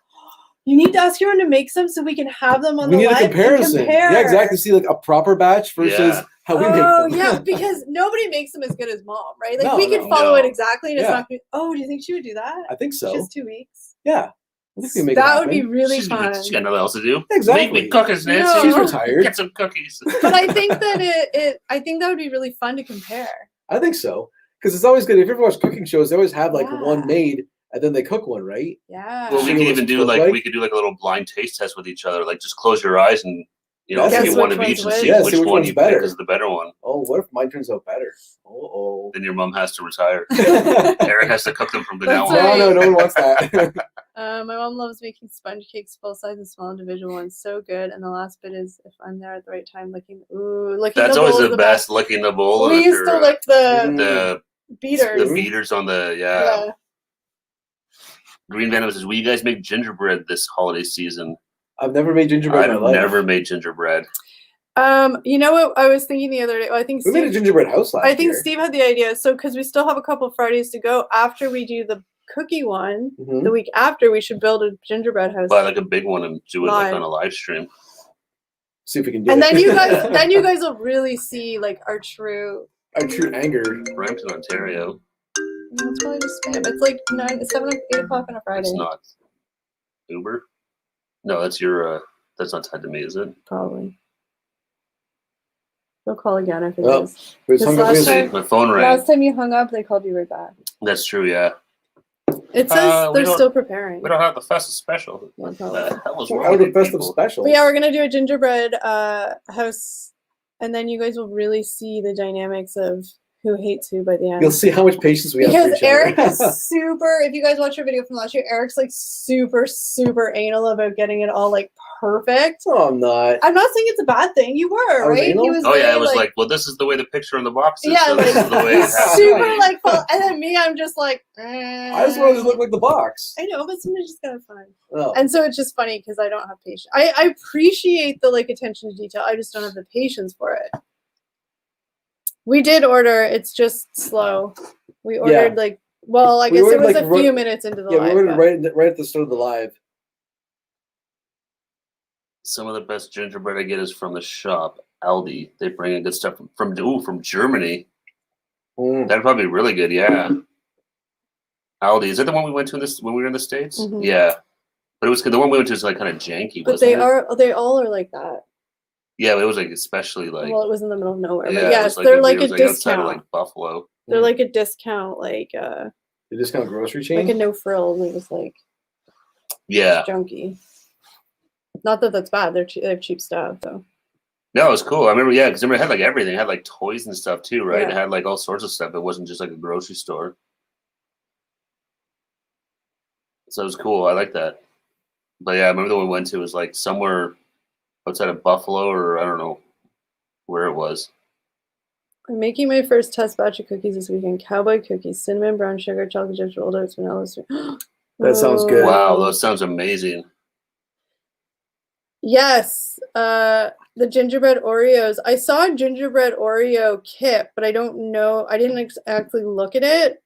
You need to ask your mom to make some so we can have them on the live. We need a comparison. Yeah, exactly. See like a proper batch versus how we make them. Oh, yeah, because nobody makes them as good as mom, right? Like we could follow it exactly. And it's not good. Oh, do you think she would do that? I think so. Just 2 weeks. Yeah. That would be really fun. She got nothing else to do. Exactly. Make me cookies, Nancy. No. She's retired. Get some cookies. But I think that I think that would be really fun to compare. I think so. Because it's always good. If you ever watch cooking shows, they always have like one made and then they cook one, right? Yeah. Well, we could even do we could do like a little blind taste test with each other. Like just close your eyes and give one of each and see which one you pick is the better one. Oh, what if mine turns out better? Oh. Then your mom has to retire. Eric has to cook them from now on. No one wants that. My mom loves making sponge cakes, full size and small individual ones. So good. And the last bit is if I'm there at the right time, licking. That's always the best. Licking the bowl. We used to lick the beaters. The beaters on the Green Venom says, "Will you guys make gingerbread this holiday season?" I've never made gingerbread in my life. I've never made gingerbread. You know what I was thinking the other day? I think we made a gingerbread house last year. I think Steve had the idea. So because we still have a couple of Fridays to go after we do the cookie one, the week after we should build a gingerbread house. Buy like a big one and do it like on a live stream. See if we can do it. And then you guys will really see like our true anger. Brampton, Ontario. It's probably just spam. It's like 8 o'clock on a Friday. It's not Uber. No, that's your. That's not tied to me, is it? Probably. They'll call again if it is. My phone rang. Last time you hung up, they called you right back. That's true. Yeah. It says they're still preparing. We don't have the festive special. What the hell is wrong with the festive special? But yeah, we're gonna do a gingerbread house, and then you guys will really see the dynamics of who hates who by the end. You'll see how much patience we have. Because Eric is super. If you guys watch our video from last year, Eric's like super anal about getting it all like perfect. Oh, I'm not. I'm not saying it's a bad thing. You were, right? He was it was like, well, this is the way the picture on the box is. Yeah, so like this is the way it super like full. And then me, I'm just like. I just wanted to look like the box. I know, but sometimes just gotta find. Oh. And so it's just funny because I don't have patience. I appreciate the like attention to detail. I just don't have the patience for it. We did order. It's just slow. We ordered I guess it was a few minutes into the live. Yeah, we ordered right at the start of the live. Some of the best gingerbread I get is from the shop, Aldi. They bring in good stuff from Germany. That'd probably be really good, yeah. Aldi, is that the one we went to when we were in the States? Mm-hmm. Yeah, but it was the one we went to was like kind of janky. But they all are like that. Yeah, but it was like especially like. Well, it was in the middle of nowhere. Yeah, but yes, they're like a discount. Outside of like Buffalo. They're like a discount, like the discount grocery chain. Like a no frills. It was like. Yeah. Junky. Not that that's bad. They have cheap stuff though. No, it was cool. I remember, because it had like everything. It had like toys and stuff too, right? Yeah. It had like all sorts of stuff. It wasn't just like a grocery store. So it was cool. I like that. But yeah, I remember the one we went to was like somewhere outside of Buffalo, or I don't know where it was. I'm making my first test batch of cookies this weekend. Cowboy cookies, cinnamon, brown sugar, chocolate chips, rolled oats, vanilla. That sounds good. Wow, that sounds amazing. Yes, the gingerbread Oreos. I saw a gingerbread Oreo kit, but I don't know. I didn't actually look at it,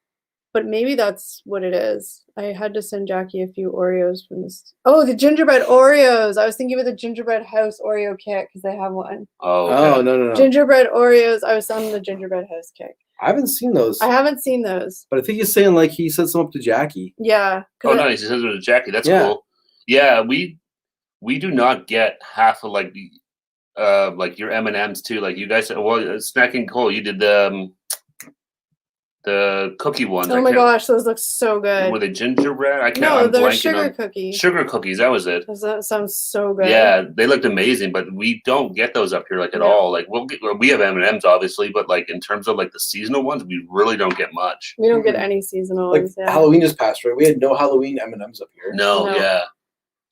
but maybe that's what it is. I had to send Jackie a few Oreos from this. Oh, the gingerbread Oreos. I was thinking of the gingerbread house Oreo kit because they have one. Oh, okay. No. Gingerbread Oreos. I was on the gingerbread house kit. I haven't seen those. I haven't seen those. But I think he's saying like he sent some up to Jackie. Yeah. Oh, nice. He sent them to Jackie. That's cool. Yeah, we do not get half of like your M&Ms too. Like you guys, Snacking Cole, you did the cookie ones. Oh my gosh, those look so good. Were they gingerbread? I can't. No, they're sugar cookies. Sugar cookies. That was it. That sounds so good. Yeah, they looked amazing, but we don't get those up here like at all. Like we have M&Ms obviously, but like in terms of like the seasonal ones, we really don't get much. We don't get any seasonal ones. Yeah. Halloween just passed, right? We had no Halloween M&Ms up here. No.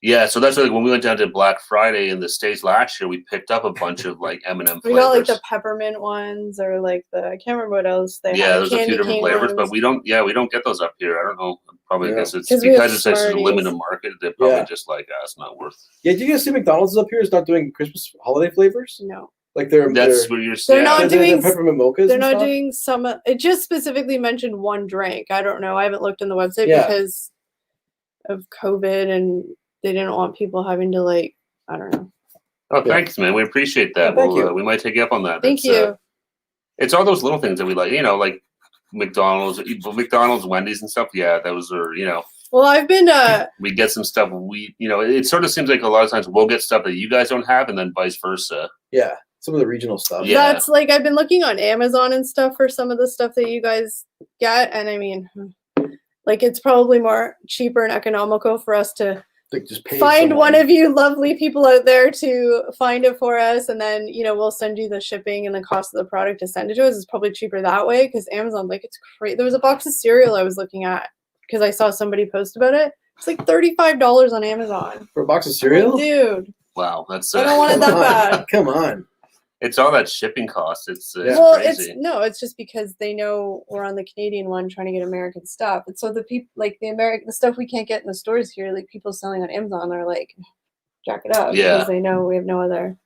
Yeah, so that's like when we went down to Black Friday in the States last year, we picked up a bunch of like M&M flavors. We got like the peppermint ones or like I can't remember what else they have. Yeah, there's a few different flavors, but we don't get those up here. I don't know. Probably because it's because it's such a limited market. They're probably just like, it's not worth. Yeah, do you guys see McDonald's up here is not doing Christmas holiday flavors? No. Like that's what you're saying. They're not doing peppermint mochas. They're not doing some. It just specifically mentioned one drink. I don't know. I haven't looked on the website because of COVID and they didn't want people having to like, I don't know. Oh, thanks, man. We appreciate that. Thank you. We might take you up on that. Thank you. It's all those little things that we like, like McDonald's, Wendys and stuff. Yeah, those are, Well, I've been. We get some stuff. It sort of seems like a lot of times we'll get stuff that you guys don't have, and then vice versa. Yeah, some of the regional stuff. Yeah. That's like I've been looking on Amazon and stuff for some of the stuff that you guys get, and I mean, like it's probably more cheaper and economical for us to. Like just pay find one of you lovely people out there to find it for us, and then we'll send you the shipping and the cost of the product to send it to us. It's probably cheaper that way because Amazon, like, it's great. There was a box of cereal I was looking at because I saw somebody post about it. It's like $35 on Amazon for a box of cereal, dude. Wow, that's. I don't want it that bad. Come on. It's all that shipping cost. It's crazy. It's just because they know we're on the Canadian one trying to get American stuff. And so the people like the stuff we can't get in the stores here, like people selling on Amazon are like, jack it up because they know we have no other.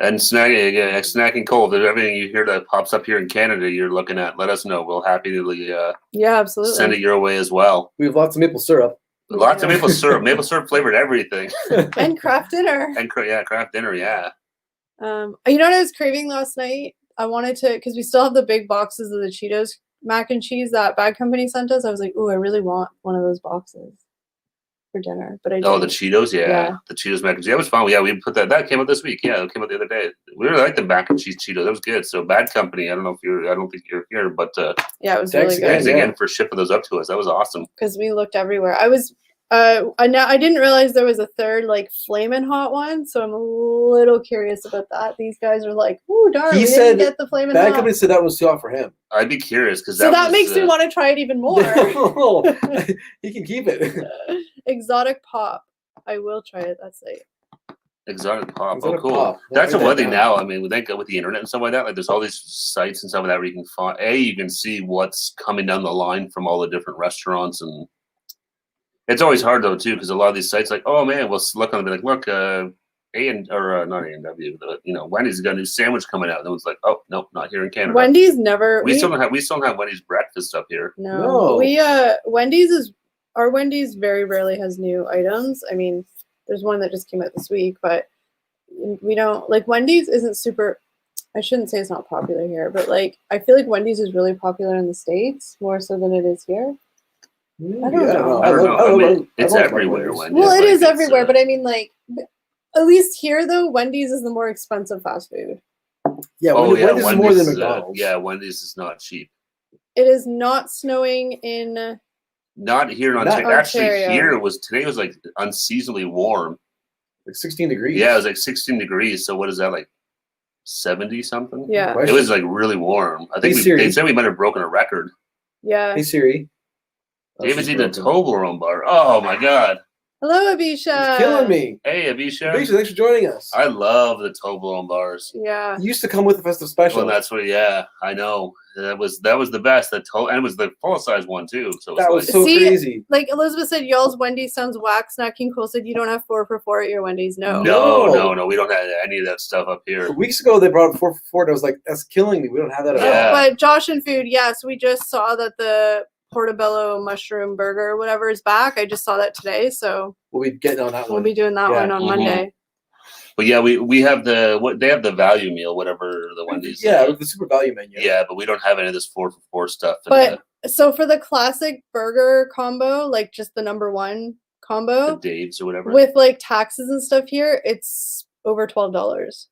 And Snacking Cold, if there's everything you hear that pops up here in Canada you're looking at, let us know. We'll happily absolutely send it your way as well. We have lots of maple syrup. Lots of maple syrup flavored everything. And craft dinner. Craft dinner, yeah. You know what I was craving last night? I wanted to, because we still have the big boxes of the Cheetos mac and cheese that Bad Company sent us. I was like, ooh, I really want one of those boxes for dinner. But I didn't. The Cheetos, yeah. The Cheetos mac and cheese. That was fun. Yeah, we put that came out this week. Yeah, it came out the other day. We really like the mac and cheese Cheetos. That was good. So Bad Company, I don't think you're here, but it was really good. Thanks again for shipping those up to us. That was awesome. Because we looked everywhere. I didn't realize there was a third like flamin' hot one, so I'm a little curious about that. These guys are like, "Ooh, darn, we didn't get the flamin' hot." Bad Company said that was too hot for him. I'd be curious because that makes me want to try it even more. He can keep it. Exotic Pop. I will try it. That's it. Exotic Pop. Exotic cool. Pop. That's one thing now. I mean, with the internet and stuff like that, like there's all these sites and stuff like that where you can find. You can see what's coming down the line from all the different restaurants and. It's always hard though too, because a lot of these sites, like, oh man, we'll look on and be like, look, not A&W, but Wendy's got a new sandwich coming out. And it was like, oh no, not here in Canada. Wendy's never. We still don't have Wendy's breakfast up here. No. Wendy's very rarely has new items. I mean, there's one that just came out this week, but we don't like Wendy's isn't super. I shouldn't say it's not popular here, but like I feel like Wendy's is really popular in the States more so than it is here. I don't know. I don't know. I mean, it's everywhere. Wendy's. Well, it is everywhere, but I mean, like, at least here, though, Wendy's is the more expensive fast food. Yeah, Wendy's is more than McDonald's. Wendy's is not cheap. It is not snowing in. Not here in Ontario. Actually, today was like unseasonably warm. Like 16 degrees. Yeah, it was like 16 degrees. So what is that, like 70 something? Yeah. It was like really warm. I think they said we might have broken a record. Yeah. Hey Siri. David's eating a Toblerone bar. Oh my god. Hello, Abisha. It's killing me. Hey, Abisha. Abisha, thanks for joining us. I love the Toblerone bars. Yeah. You used to come with the festive special. Well, that's what. Yeah, I know. That was the best. And it was the full size one too. So that was so crazy. Like Elizabeth said, y'all's Wendy's sounds whack. Snacking Cole said you don't have 4 for $4 at your Wendy's. No. No. We don't have any of that stuff up here. Weeks ago they brought 4 for $4. And I was like, that's killing me. We don't have that at all. But Josh and Food, yes, we just saw that the portobello mushroom burger or whatever is back. I just saw that today, so we'll be getting on that one. We'll be doing that one on Monday. But yeah, we have they have the value meal, whatever the Wendy's. Yeah, the super value menu. Yeah, but we don't have any of this 4 for $4 stuff. But so for the classic burger combo, like just the #1 combo, the Dave's or whatever, with like taxes and stuff here, it's over $12.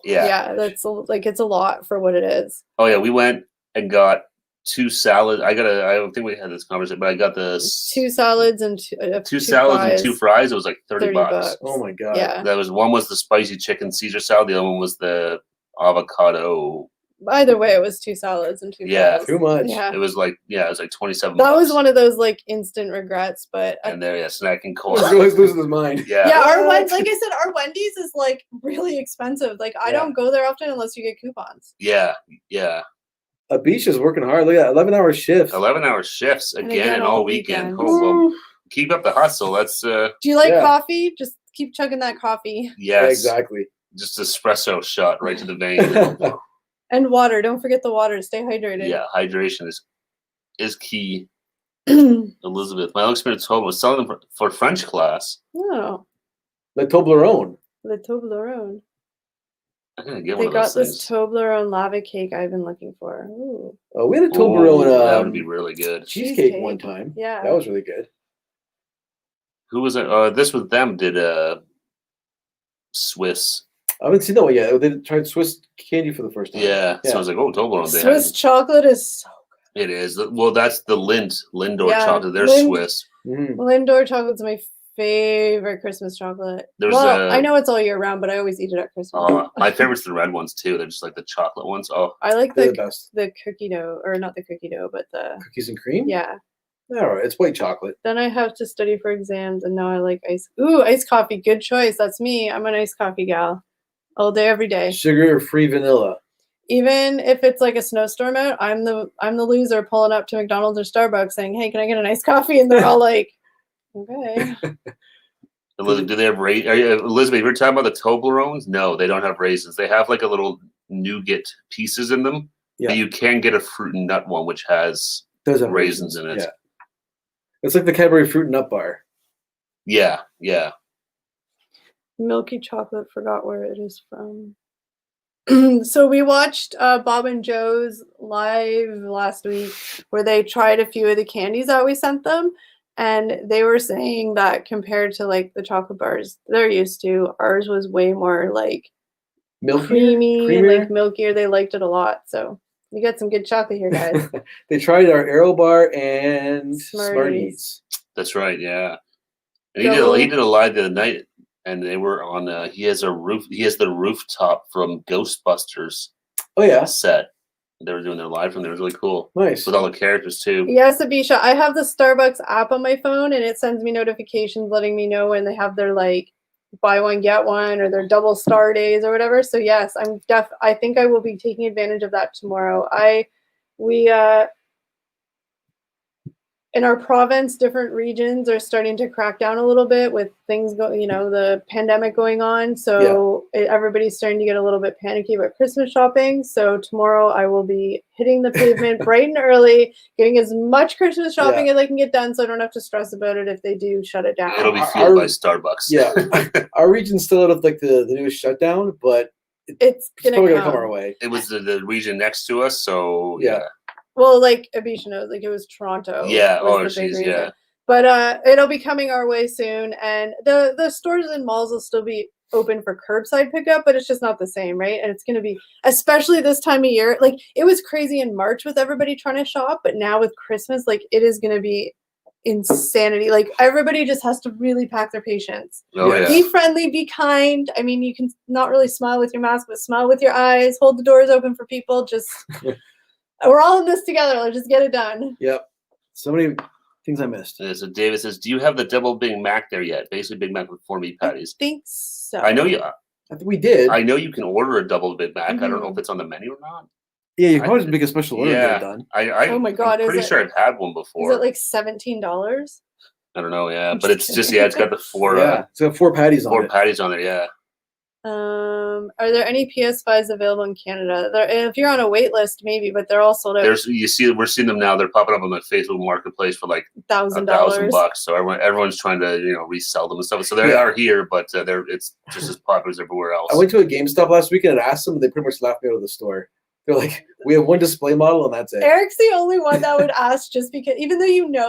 Yeah, that's it's a lot for what it is. Oh yeah, we went and got 2 salads. I don't think we had this conversation, but I got the 2 salads and 2 salads fries. and 2 fries. It was like $30. Oh my god! Yeah, one was the spicy chicken Caesar salad. The other one was the avocado. Either way, it was 2 salads and 2 fries. Too much. Yeah, it was like $27. That was one of those like instant regrets, but and there, snacking cold. He's always losing his mind. Yeah, like I said, our Wendy's is like really expensive. Like I don't go there often unless you get coupons. Yeah. Abisha's working hard. Look at that, 11-hour shifts. 11-hour shifts again and all weekend. Oh, well, keep up the hustle. That's. Do you like coffee? Just keep chugging that coffee. Yes, yeah, exactly. Just espresso shot right to the vein. And water. Don't forget the water. Stay hydrated. Yeah, hydration is key. Elizabeth, my experience home was selling them for French class. Oh. Le Toblerone. Le Toblerone. I'm gonna get they one of got those this Toblerone lava cake I've been looking for. Ooh. Oh, we had a Toblerone. That would be really good. Cheesecake one time. Yeah, that was really good. Who was it? This with them did Swiss. I haven't seen that one yet. They tried Swiss candy for the first time. Yeah. So I was like, oh, Toblerone. Swiss chocolate is so good. It is. Well, that's the Lindt Lindor chocolate. They're Swiss. Lindor chocolate's my favorite Christmas chocolate. I know it's all year round, but I always eat it at Christmas. My favorite's the red ones too. They're just like the chocolate ones. Oh, I like the cookie dough, or not the cookie dough, but the cookies and cream. Yeah. All right, it's white chocolate. Then I have to study for exams, and now I like iced coffee. Good choice. That's me. I'm an iced coffee gal, all day, every day. Sugar-free vanilla. Even if it's like a snowstorm out, I'm the loser pulling up to McDonald's or Starbucks saying, "Hey, can I get an iced coffee?" And they're all like, "Okay." Elizabeth, do they have raisins? Elizabeth, you're talking about the Toblerones? No, they don't have raisins. They have like a little nougat pieces in them. Yeah. But you can get a fruit and nut one, which has raisins in it. Yeah. It's like the Cadbury fruit and nut bar. Yeah. Milky chocolate, forgot where it is from. So we watched Bob and Joe's live last week where they tried a few of the candies that we sent them. And they were saying that compared to like the chocolate bars they're used to, ours was way more like creamy, like milkier. They liked it a lot. So we got some good chocolate here, guys. They tried our Aero Bar and Smarties. That's right, yeah. And he did a live the other night, and they were on. He has the rooftop from Ghostbusters. Oh yeah, set. They were doing their live from there. It was really cool. Nice. With all the characters too. Yes, Abisha. I have the Starbucks app on my phone, and it sends me notifications letting me know when they have their like buy one get one or their double star days or whatever. So yes, I think I will be taking advantage of that tomorrow. We in our province, different regions are starting to crack down a little bit with things the pandemic going on. So everybody's starting to get a little bit panicky about Christmas shopping. So tomorrow I will be hitting the pavement bright and early, getting as much Christmas shopping as I can get done so I don't have to stress about it if they do shut it down. It'll be fueled by Starbucks. Yeah. Our region's still out of like the newest shutdown, but it's probably going to come our way. It was the region next to us, so yeah. Well, like Abisha knows, like it was Toronto. Yeah. Oh, geez, yeah. But it'll be coming our way soon, and the stores and malls will still be open for curbside pickup, but it's just not the same, right? And it's going to be, especially this time of year, like it was crazy in March with everybody trying to shop, but now with Christmas, like it is going to be insanity. Like everybody just has to really pack their patience. Be friendly, be kind. I mean, you can not really smile with your mask, but smile with your eyes. Hold the doors open for people. Just. We're all in this together. Let's just get it done. Yep. Somebody Things I missed. So David says, "Do you have the double Big Mac there yet? Basically, Big Mac with 4 meat patties." I think so. I know you. I think we did. I know you can order a double Big Mac. I don't know if it's on the menu or not. Yeah, you can always make a special order and get it done. Oh my God! I'm pretty sure I've had one before. Is it like $17? I don't know. Yeah, but it's just it's got the 4. Yeah, it's got 4 patties on it. 4 patties on there. Yeah. Are there any PS5s available in Canada? If you're on a wait list, maybe, but they're all sold out. We're seeing them now. They're popping up on the Facebook Marketplace for like $1,000. So everyone's trying to resell them and stuff. So they are here, but it's just as popular as everywhere else. I went to a GameStop last weekend and asked them, and they pretty much laughed me out of the store. They're like, "We have one display model, and that's it." Eric's the only one that would ask, just because, even though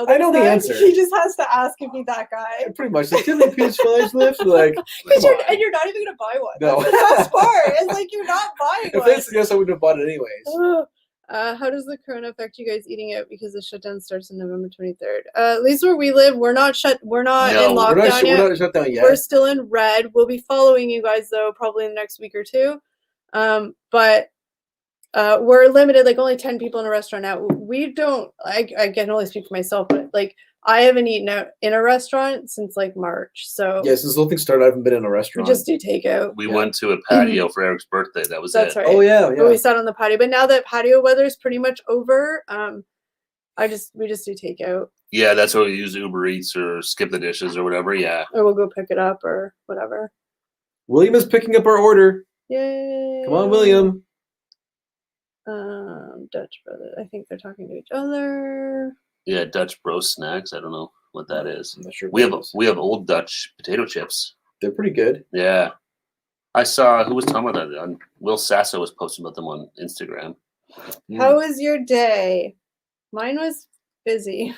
I know the answer. He just has to ask if he's that guy. Pretty much. Like, do they PS5s lift? Like, and you're not even gonna buy one. No. That's the best part. It's like you're not buying one. If they suggest, I wouldn't have bought it anyways. How does the corona affect you guys eating out? Because the shutdown starts on November 23rd. At least where we live, we're not in lockdown yet. We're not shut down yet. We're still in red. We'll be following you guys though, probably in the next week or two. But we're limited, like only 10 people in a restaurant now. We don't. I can only speak for myself, but like I haven't eaten out in a restaurant since like March. So yeah, since this whole thing started, I haven't been in a restaurant. We just do takeout. We went to a patio for Eric's birthday. That was That's it. right. Oh yeah. But we sat on the patio. But now that patio weather is pretty much over, we just do takeout. Yeah, that's what we use, Uber Eats or Skip the Dishes or whatever. Yeah. Or we'll go pick it up or whatever. William is picking up our order. Yay! Come on, William. Dutch Brothers. I think they're talking to each other. Yeah, Dutch Bro Snacks. I don't know what that is. I'm not sure. We have Old Dutch potato chips. They're pretty good. Yeah, I saw who was talking about that. Will Sasso was posting about them on Instagram. How was your day? Mine was busy.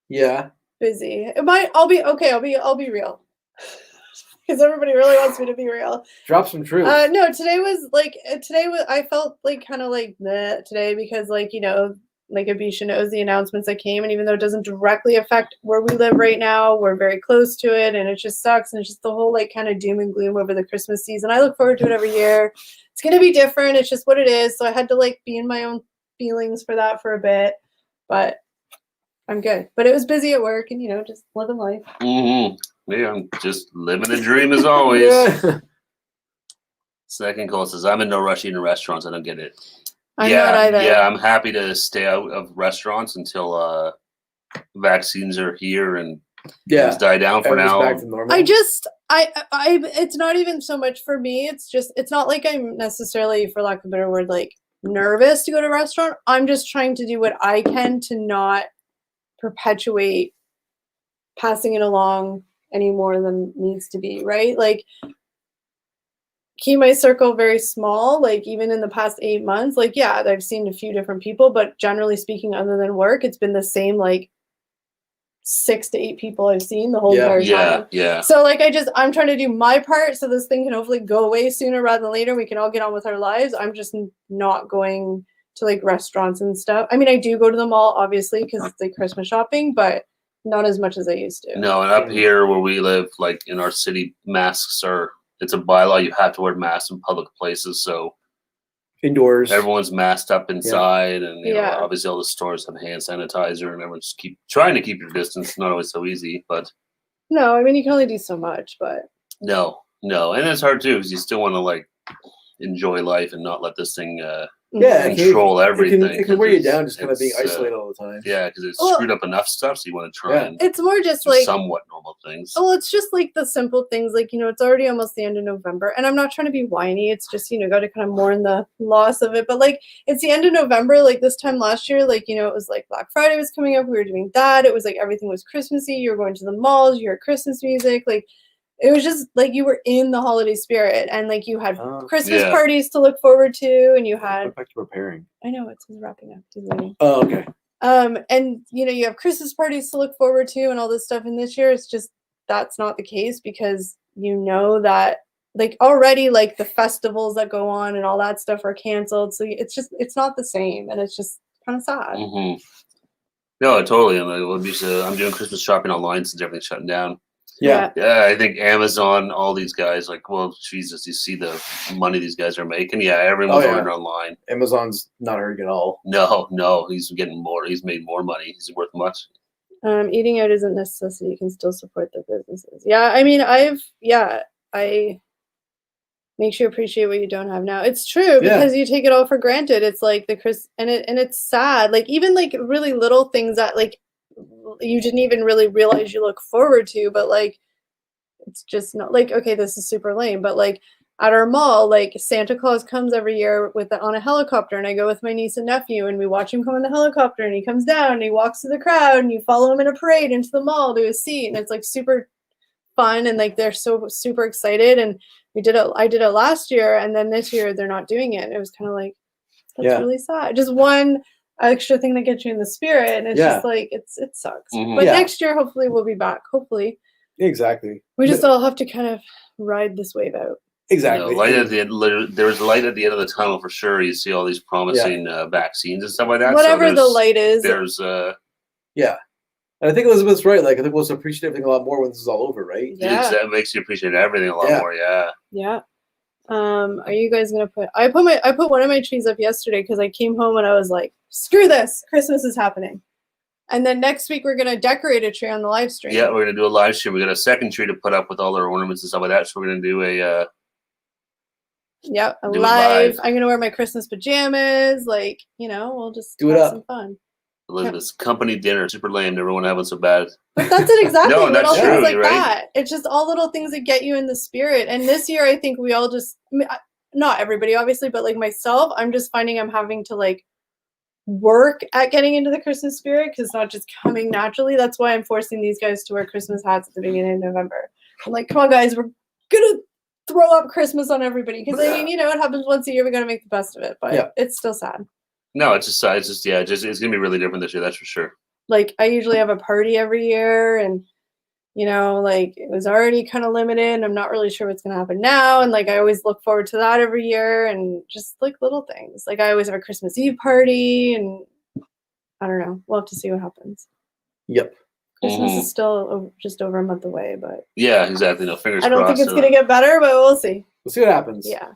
Yeah. Busy. I'll be real. Because everybody really wants me to be real. Drop some truth. No, I felt like kind of like today because like Abisha knows the announcements that came, and even though it doesn't directly affect where we live right now, we're very close to it, and it just sucks, and it's just the whole like kind of doom and gloom over the Christmas season. I look forward to it every year. It's gonna be different. It's just what it is. So I had to like be in my own feelings for that for a bit, but I'm good. But it was busy at work, and just living life. Mm-hmm. Yeah, I'm just living the dream as always. Yeah. Second call says, "I'm in no rush eating restaurants. I don't get it." I'm not either. Yeah, I'm happy to stay out of restaurants until vaccines are here and things die down for now. Back to normal. It's not even so much for me. It's not like I'm necessarily, for lack of a better word, like nervous to go to a restaurant. I'm just trying to do what I can to not perpetuate passing it along any more than needs to be, right? Like, keep my circle very small. Like, even in the past 8 months, like, yeah, I've seen a few different people, but generally speaking, other than work, it's been the same, like 6 to 8 people I've seen the whole entire time. Yeah. So like, I'm trying to do my part so this thing can hopefully go away sooner rather than later. We can all get on with our lives. I'm just not going to like restaurants and stuff. I mean, I do go to the mall, obviously, because it's like Christmas shopping, but not as much as I used to. No, and up here where we live, like in our city, it's a bylaw. You have to wear masks in public places. So indoors, everyone's masked up inside, and obviously all the stores have hand sanitizer, and everyone's trying to keep your distance. Not always so easy, but no, I mean you can only do so much. But no, and it's hard too because you still want to like enjoy life and not let this thing control everything. It can wear you down, just kind of being isolated all the time. Yeah, because it's screwed up enough stuff, so you want to try and it's more just like somewhat normal things. Well, it's just like the simple things, like it's already almost the end of November, and I'm not trying to be whiny. It's just got to kind of mourn the loss of it. But like it's the end of November, like this time last year, like it was like Black Friday was coming up. We were doing that. It was like everything was Christmassy. You were going to the malls. You heard Christmas music, like. It was just like you were in the holiday spirit, and like you had Christmas parties to look forward to, and you had. Back to preparing. I know it's wrapping up. He's waiting. Oh, okay. And you have Christmas parties to look forward to, and all this stuff. And this year, it's just that's not the case because that like already like the festivals that go on and all that stuff are canceled. So it's not the same, and it's just kind of sad. Mm-hmm. No, totally. And I'm doing Christmas shopping online since everything's shutting down. Yeah, I think Amazon, all these guys, like, well, Jesus, you see the money these guys are making. Yeah, everyone's ordering online. Amazon's not hurting at all. No, he's getting more. He's made more money. He's worth much. Eating out isn't necessity. You can still support the businesses. Yeah, I mean, I makes you appreciate what you don't have now. It's true because you take it all for granted. It's like and it's sad. Like even like really little things that like you didn't even really realize you look forward to, but like it's just not like, okay, this is super lame, but like at our mall, like Santa Claus comes every year on a helicopter, and I go with my niece and nephew, and we watch him come in the helicopter, and he comes down, and he walks through the crowd, and you follow him in a parade into the mall to his seat, and it's like super fun, and like they're so super excited. And I did it last year, and then this year they're not doing it. It was kind of like, that's really sad. Just one extra thing that gets you in the spirit, and it's just like it sucks. But next year, hopefully, we'll be back. Hopefully, exactly. We just all have to kind of ride this wave out. Exactly. Light at the end. There's light at the end of the tunnel for sure. You see all these promising vaccines and stuff like that. Whatever the light is, there's And I think Elizabeth's right. Like I think we'll appreciate everything a lot more when this is all over, right? Yeah, that makes you appreciate everything a lot more. Yeah. Yeah. Are you guys gonna put? I put one of my trees up yesterday because I came home and I was like, screw this, Christmas is happening. And then next week we're gonna decorate a tree on the live stream. Yeah, we're gonna do a live stream. We got a second tree to put up with all our ornaments and stuff like that. So we're gonna do a. Live. I'm gonna wear my Christmas pajamas. Like we'll just have some fun. Elizabeth's company dinner, super lame. Everyone having so bad. But that's it exactly. No, that's true. Things like right. that. It's just all little things that get you in the spirit. And this year, I think we all just, not everybody, obviously, but like myself, I'm just finding I'm having to like work at getting into the Christmas spirit because it's not just coming naturally. That's why I'm forcing these guys to wear Christmas hats at the beginning of November. I'm like, come on, guys, we're gonna throw up Christmas on everybody because I mean, it happens once a year. We gotta make the best of it, but it's still sad. No, it's just it's gonna be really different this year. That's for sure. Like I usually have a party every year, and like it was already kind of limited. And I'm not really sure what's gonna happen now, and like I always look forward to that every year, and just like little things. Like I always have a Christmas Eve party, and I don't know. We'll have to see what happens. Yep. Christmas is still just over a month away, but yeah, exactly. No, fingers crossed. I don't think it's gonna get better, but we'll see. We'll see what happens. Yeah.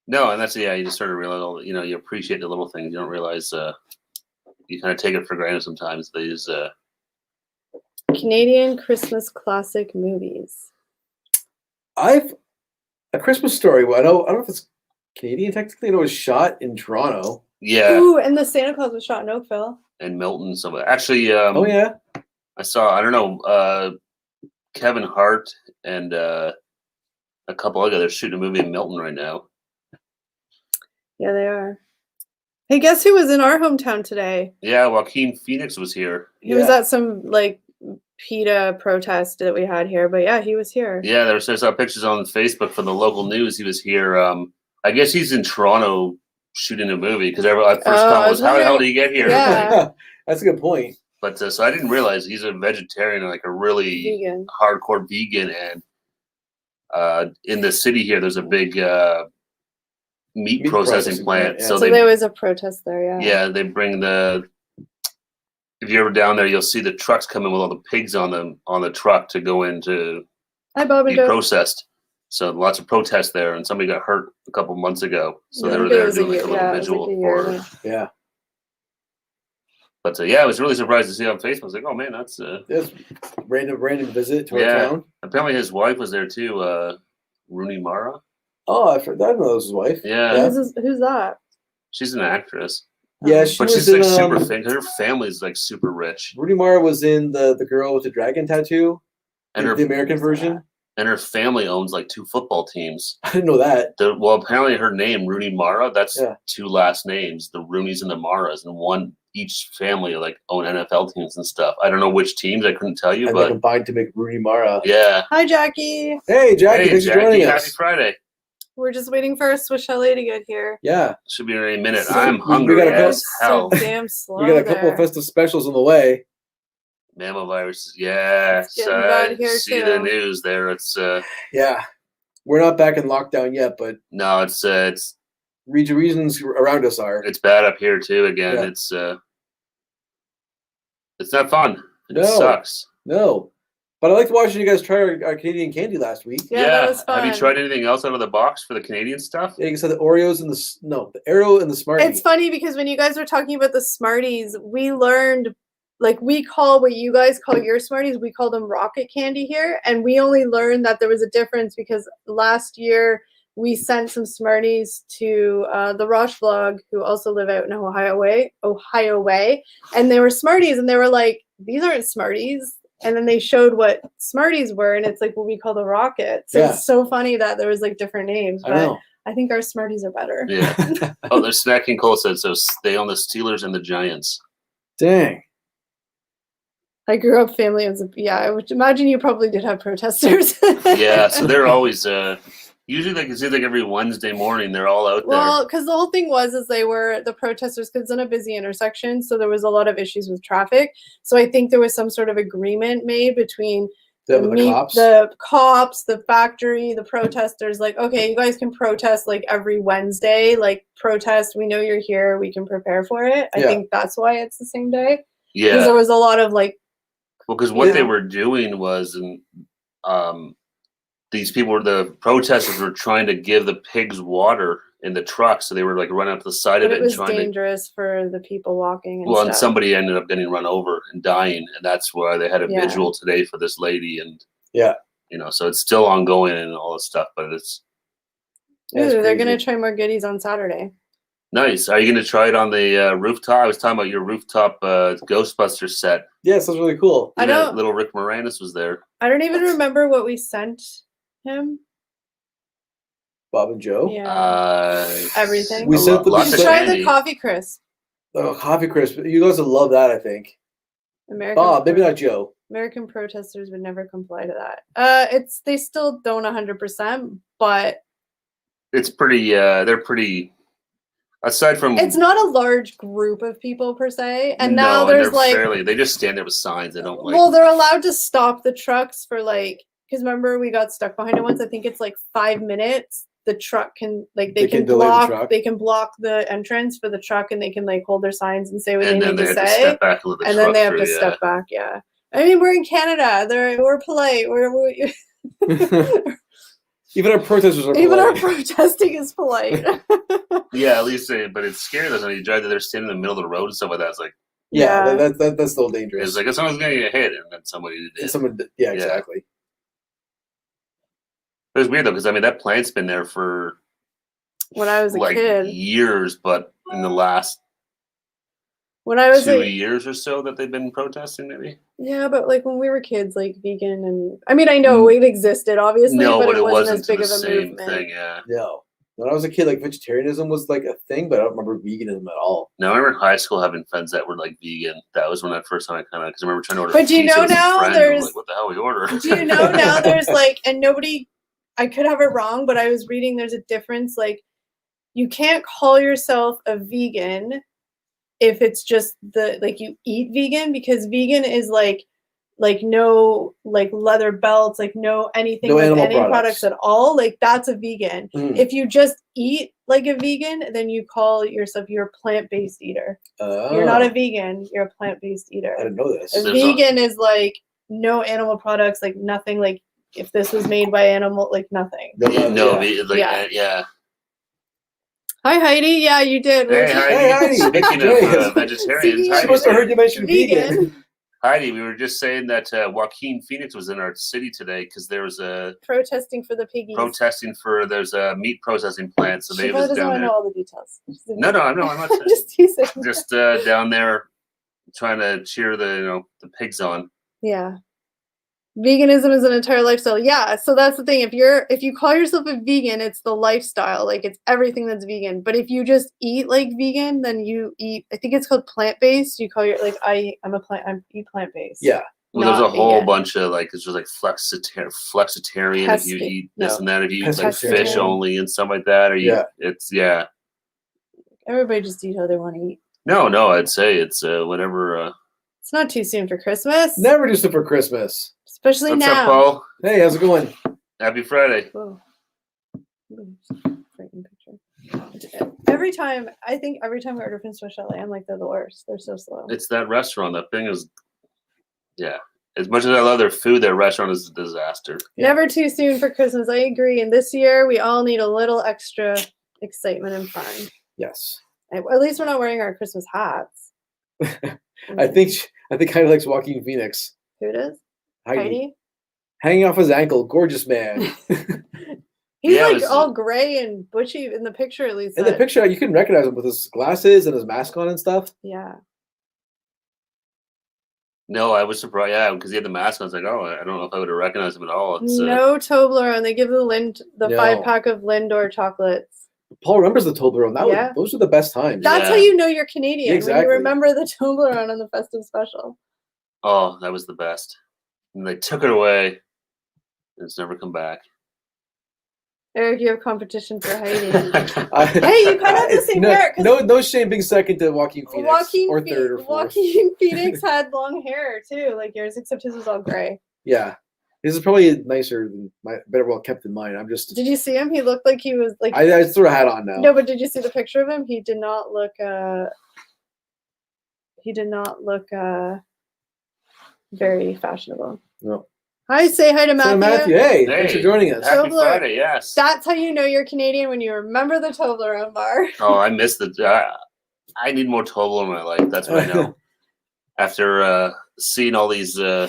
No, and that's you just sort of realize, you appreciate the little things. You don't realize you kind of take it for granted sometimes. These Canadian Christmas classic movies. A Christmas Story. Well, I don't know if it's Canadian technically. I know it was shot in Toronto. Yeah. Ooh, and the Santa Claus was shot in Oakville. And Milton. Actually. Oh yeah. I saw. I don't know. Kevin Hart and a couple other. They're shooting a movie in Milton right now. Yeah, they are. Hey, guess who was in our hometown today? Yeah, Joaquin Phoenix was here. He was at some like PETA protest that we had here, but yeah, he was here. Yeah, I saw pictures on Facebook from the local news. He was here. I guess he's in Toronto shooting a movie because first comment was, "How the hell did he get here?" Yeah. That's a good point. But so I didn't realize he's a vegetarian, like a really hardcore vegan, and in the city here, there's a big meat processing plant. Yeah. So there was a protest there, yeah. Yeah, they bring if you're ever down there, you'll see the trucks coming with all the pigs on them on the truck to go in to be processed. So lots of protests there, and somebody got hurt a couple months ago. So they were there doing a little vigil for. Yeah. But I was really surprised to see on Facebook. I was like, "Oh man, that's random visit to our town." Apparently, his wife was there too, Rooney Mara. Oh, I didn't know that was his wife. Yeah. Who's that? She's an actress. Yeah, but she's like super famous. Her family's like super rich. Rooney Mara was in the girl with the dragon tattoo, and the American version. And her family owns like 2 football teams. I didn't know that. Well, apparently her name, Rooney Mara, that's 2 last names, the Rooneys and the Maras, and each family like own NFL teams and stuff. I don't know which teams, I couldn't tell you, and but they combined to make Rooney Mara. Yeah. Hi, Jackie. Hey, Jackie. Thanks for joining us. Happy Friday. We're just waiting for our Swiss Chalet to get here. Yeah. Should be in a minute. I'm hungry as hell. So damn slow. We got a couple of festive specials on the way. Mammal viruses, yeah. See the news there. It's yeah. We're not back in lockdown yet, but no, it's reasons around us are. It's bad up here too. Again, it's not fun. It sucks. No. But I liked watching you guys try our Canadian candy last week. Yeah, that was fun. Have you tried anything else out of the box for the Canadian stuff? Yeah, you said the Oreos and the Aero and the Smarties. It's funny because when you guys were talking about the Smarties, we learned like we call what you guys call your Smarties, we call them rocket candy here. And we only learned that there was a difference because last year we sent some Smarties to the Roche vlog, who also live out in Ohio way. And they were Smarties, and they were like, these aren't Smarties. And then they showed what Smarties were, and it's like what we call the rockets. So it's so funny that there was like different names. But I think our Smarties are better. Yeah. Oh, their snacking Cole said so. They own the Steelers and the Giants. Dang. I grew up family of I would imagine you probably did have protesters. Yeah, so they're always usually like it's like every Wednesday morning they're all out there. Well, because the whole thing was they were the protesters because it's in a busy intersection, so there was a lot of issues with traffic. So I think there was some sort of agreement made between the cops, the factory, the protesters. Like, okay, you guys can protest like every Wednesday. Like protest, we know you're here. We can prepare for it. I think that's why it's the same day. Yeah, because there was a lot of like. Well, because what they were doing was, these people the protesters were trying to give the pigs water in the truck, so they were like running up the side of it. It was dangerous for the people walking. And somebody ended up getting run over and dying, and that's why they had a vigil today for this lady. And so it's still ongoing and all this stuff, but they're gonna try more goodies on Saturday. Nice. Are you going to try it on the rooftop? I was talking about your rooftop Ghostbusters set. Yes, that's really cool. I know. Little Rick Moranis was there. I don't even remember what we sent him. Bob and Joe? Yeah. Everything. We sent them. Try the coffee crisp. Oh, coffee crisp. You guys would love that, I think. Bob, maybe not Joe. American protesters would never comply to that. They still don't 100%, but it's pretty. They're pretty. Aside from, it's not a large group of people per se, and now there's like they just stand there with signs. They don't like. Well, they're allowed to stop the trucks for like, because remember we got stuck behind it once. I think it's like 5 minutes. The truck can they can block the entrance for the truck, and they can like hold their signs and say what they need to say, and then they have to step back. Yeah, I mean we're in Canada. We're polite. We're Even our protesters are polite. Even our protesting is polite. Yeah, at least but it's scary though when you drive there standing in the middle of the road and stuff like that. It's like that's still dangerous. It's like someone's gonna get hit and then somebody did. Exactly. It was weird though, because I mean that plant's been there for when I was a kid years, but in the last when I was 2 years or so that they've been protesting, maybe. Yeah, but like when we were kids, like vegan and I mean I know it existed obviously, but it wasn't as big of a movement. Thing, yeah. No. When I was a kid, like vegetarianism was like a thing, but I don't remember veganism at all. No, I remember in high school having friends that were like vegan. That was when first time I kind of because I remember trying to order. But do you know now there's like, what the hell we order? Do you know now there's like and nobody. I could have it wrong, but I was reading there's a difference. Like, you can't call yourself a vegan if it's just you eat vegan, because vegan is like no like leather belts, like no anything with any products at all. Like that's a vegan. If you just eat like a vegan, then you call yourself you're a plant-based eater. You're not a vegan. You're a plant-based eater. I didn't know this. A vegan is like no animal products, like nothing like. If this was made by animal, like nothing. Yeah. Hi Heidi. Yeah, you did. Hey Heidi. Speaking of vegetarians, I must have heard you mention vegan. Heidi, we were just saying that Joaquin Phoenix was in our city today because there was a protesting for the piggies. There's a meat processing plant, so they was down want to there. know all the details. No, I'm not saying. Just teasing. Just down there, trying to cheer the pigs on. Yeah. Veganism is an entire lifestyle. Yeah, so that's the thing. If you call yourself a vegan, it's the lifestyle. Like it's everything that's vegan. But if you just eat like vegan, then you eat. I think it's called plant-based. You call your like I eat plant-based. Yeah. Well, there's a whole bunch of like it's just like flexitarian. If you eat this and that, if you eat like fish only and stuff like that, Everybody just eat how they want to eat. No, I'd say it's whatever. It's not too soon for Christmas. Never too soon for Christmas. Especially What's now. Up, Paul? Hey, how's it going? Happy Friday. Every time we order from Swiss Chalet, I'm like, they're the worst. They're so slow. It's that restaurant. That thing is, as much as I love their food, their restaurant is a disaster. Never too soon for Christmas. I agree. And this year, we all need a little extra excitement and fun. Yes. At least we're not wearing our Christmas hats. I think I think Heidi likes Joaquin Phoenix. Who does? Heidi. Hanging off his ankle, gorgeous man. He's like all gray and bushy in the picture, at least. In the picture, you can recognize him with his glasses and his mask on and stuff. Yeah. No, I was surprised. Yeah, because he had the mask on. I was like, oh, I don't know if I would have recognized him at all. It's, no Toblerone. They give the 5-pack of Lindor chocolates. Paul remembers the Toblerone. Those are the best times. That's how you know you're Canadian. Exactly. When you remember the Toblerone on the festive special. Oh, that was the best. And they took it away. And it's never come back. Eric, you have competition for Heidi. Hey, you kind of have the same hair. No shame being second to Joaquin Phoenix or third or fourth. Joaquin Phoenix had long hair too, like yours, except his was all gray. Yeah, his is probably nicer than better well kept than mine. Did you see him? He looked like he was like. I threw a hat on now. No, but did you see the picture of him? He did not look. He did not look very fashionable. No. Hi, say hi to Matthew. Matthew, hey, thanks for joining us. Happy Friday, yes. That's how you know you're Canadian, when you remember the Toblerone bar. Oh, I miss I need more Toblerone in my life. That's what I know. After seeing all these, I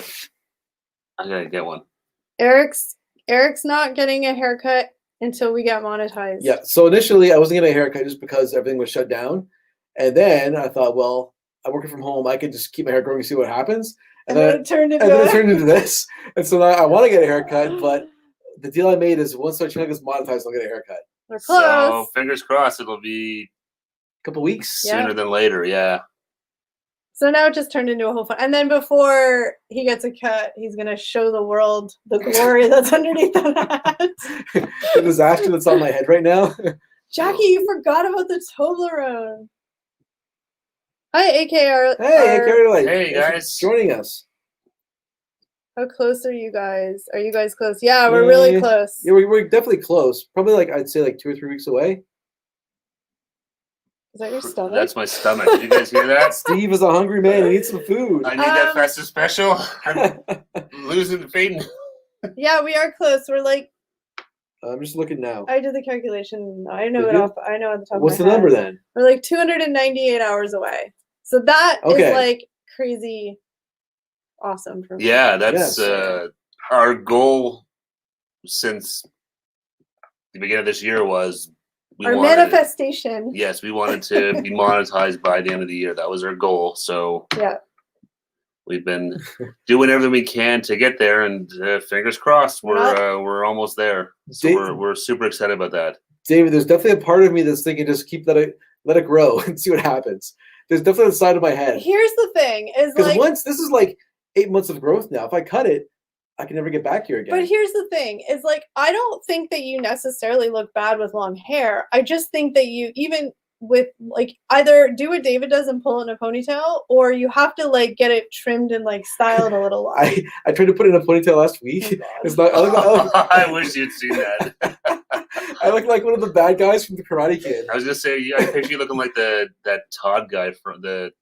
gotta get one. Eric's not getting a haircut until we get monetized. Yeah. So initially, I wasn't getting a haircut just because everything was shut down, and then I thought, well, I'm working from home. I could just keep my hair growing and see what happens. And then it turned into this. And so now I want to get a haircut, but the deal I made is once our channel gets monetized, I'll get a haircut. We're close. So fingers crossed it'll be a couple weeks sooner than later. Yeah. So now it just turned into a whole fun. And then before he gets a cut, he's going to show the world the glory that's underneath that hat. The disaster that's on my head right now. Jackie, you forgot about the Toblerone. Hi, AKR. Hey, hey guys, joining us. How close are you guys? Are you guys close? Yeah, we're really close. Yeah, we're definitely close. Probably I'd say 2 or 3 weeks away. Is that your stomach? That's my stomach. Did you guys hear that? Steve is a hungry man. He needs some food. I need that festive special. I'm losing fading. Yeah, we are close. We're I'm just looking now. I did the calculation. I know it off. I know at the top of my head. What's the number then? We're 298 hours away. So that is crazy awesome for me. Yeah, that's our goal since the beginning of this year was manifestation. Yes, we wanted to be monetized by the end of the year. That was our goal. So yeah, we've been doing everything we can to get there, and fingers crossed, we're almost there. So we're super excited about that. David, there's definitely a part of me that's thinking just let it grow and see what happens. There's definitely the side of my head. Here's the thing: is because once this is 8 months of growth now. If I cut it, I can never get back here again. But here's the thing: is I don't think that you necessarily look bad with long hair. I just think that you even with either do what David does and pull it in a ponytail, or you have to get it trimmed and styled a little long. I tried to put it in a ponytail last week. It's not. I wish you'd seen that. I look like one of the bad guys from the Karate Kid. I was gonna say, I picture you looking like that Todd guy from the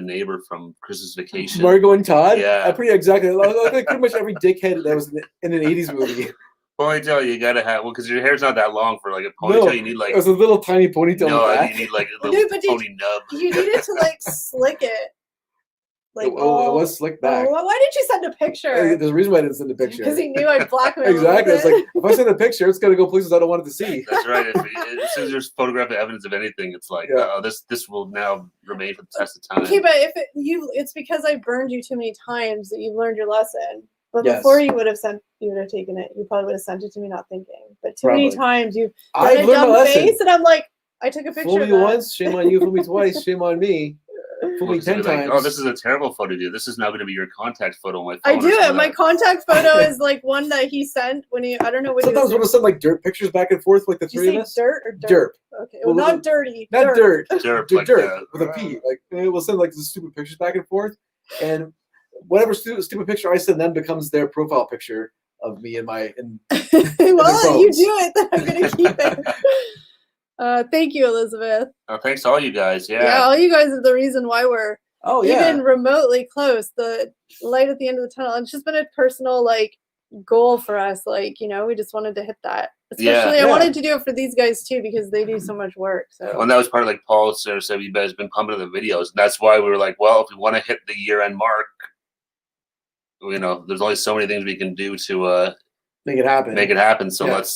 neighbor from Christmas Vacation. Margot and Todd. Yeah, I pretty exactly. I look like pretty much every dickhead that was in an '80s movie. Ponytail, you gotta have because your hair's not that long for a ponytail. No, you need it was a little tiny ponytail. No, you need a little pony nub. You needed to slick it. It was slicked back. Why did you send a picture? There's a reason why I didn't send a picture. Because he knew I'd blackmail. Exactly. It's if I send a picture, it's gonna go places I don't want it to see. That's right. As soon as there's photographic evidence of anything, it's this will now remain for the test of time. Okay, but if it's because I burned you too many times that you've learned your lesson. But before you would have taken it, you probably would have sent it to me not thinking. But too many times you've done a dumb face, and I'm I took a picture fool of me once, shame on you. Fool me twice, shame on me. Fool me 10 times. Oh, this is a terrible photo, dude. This is now going to be your contact photo on my phone. I do it. My contact photo is one that he sent when I don't know what. Sometimes we'll send dirt pictures back and forth, the three of us. Dirt or dirt? Derp. Okay, well, not dirty. Not dirt. Derp. Dirt with a P. We'll send the stupid pictures back and forth, and whatever stupid picture I send them becomes their profile picture of me and my. Well, you do it, then I'm gonna keep it. Thank you, Elizabeth. Thanks to all you guys. Yeah, all you guys are the reason why we're even remotely close. The light at the end of the tunnel. It's just been a personal goal for us. We just wanted to hit that. Especially, I wanted to do it for these guys too because they do so much work. So, and that was part of like Paul said, you guys been pumping the videos. And that's why we were like, well, if we want to hit the year-end mark, there's only so many things we can do to make it happen. So let's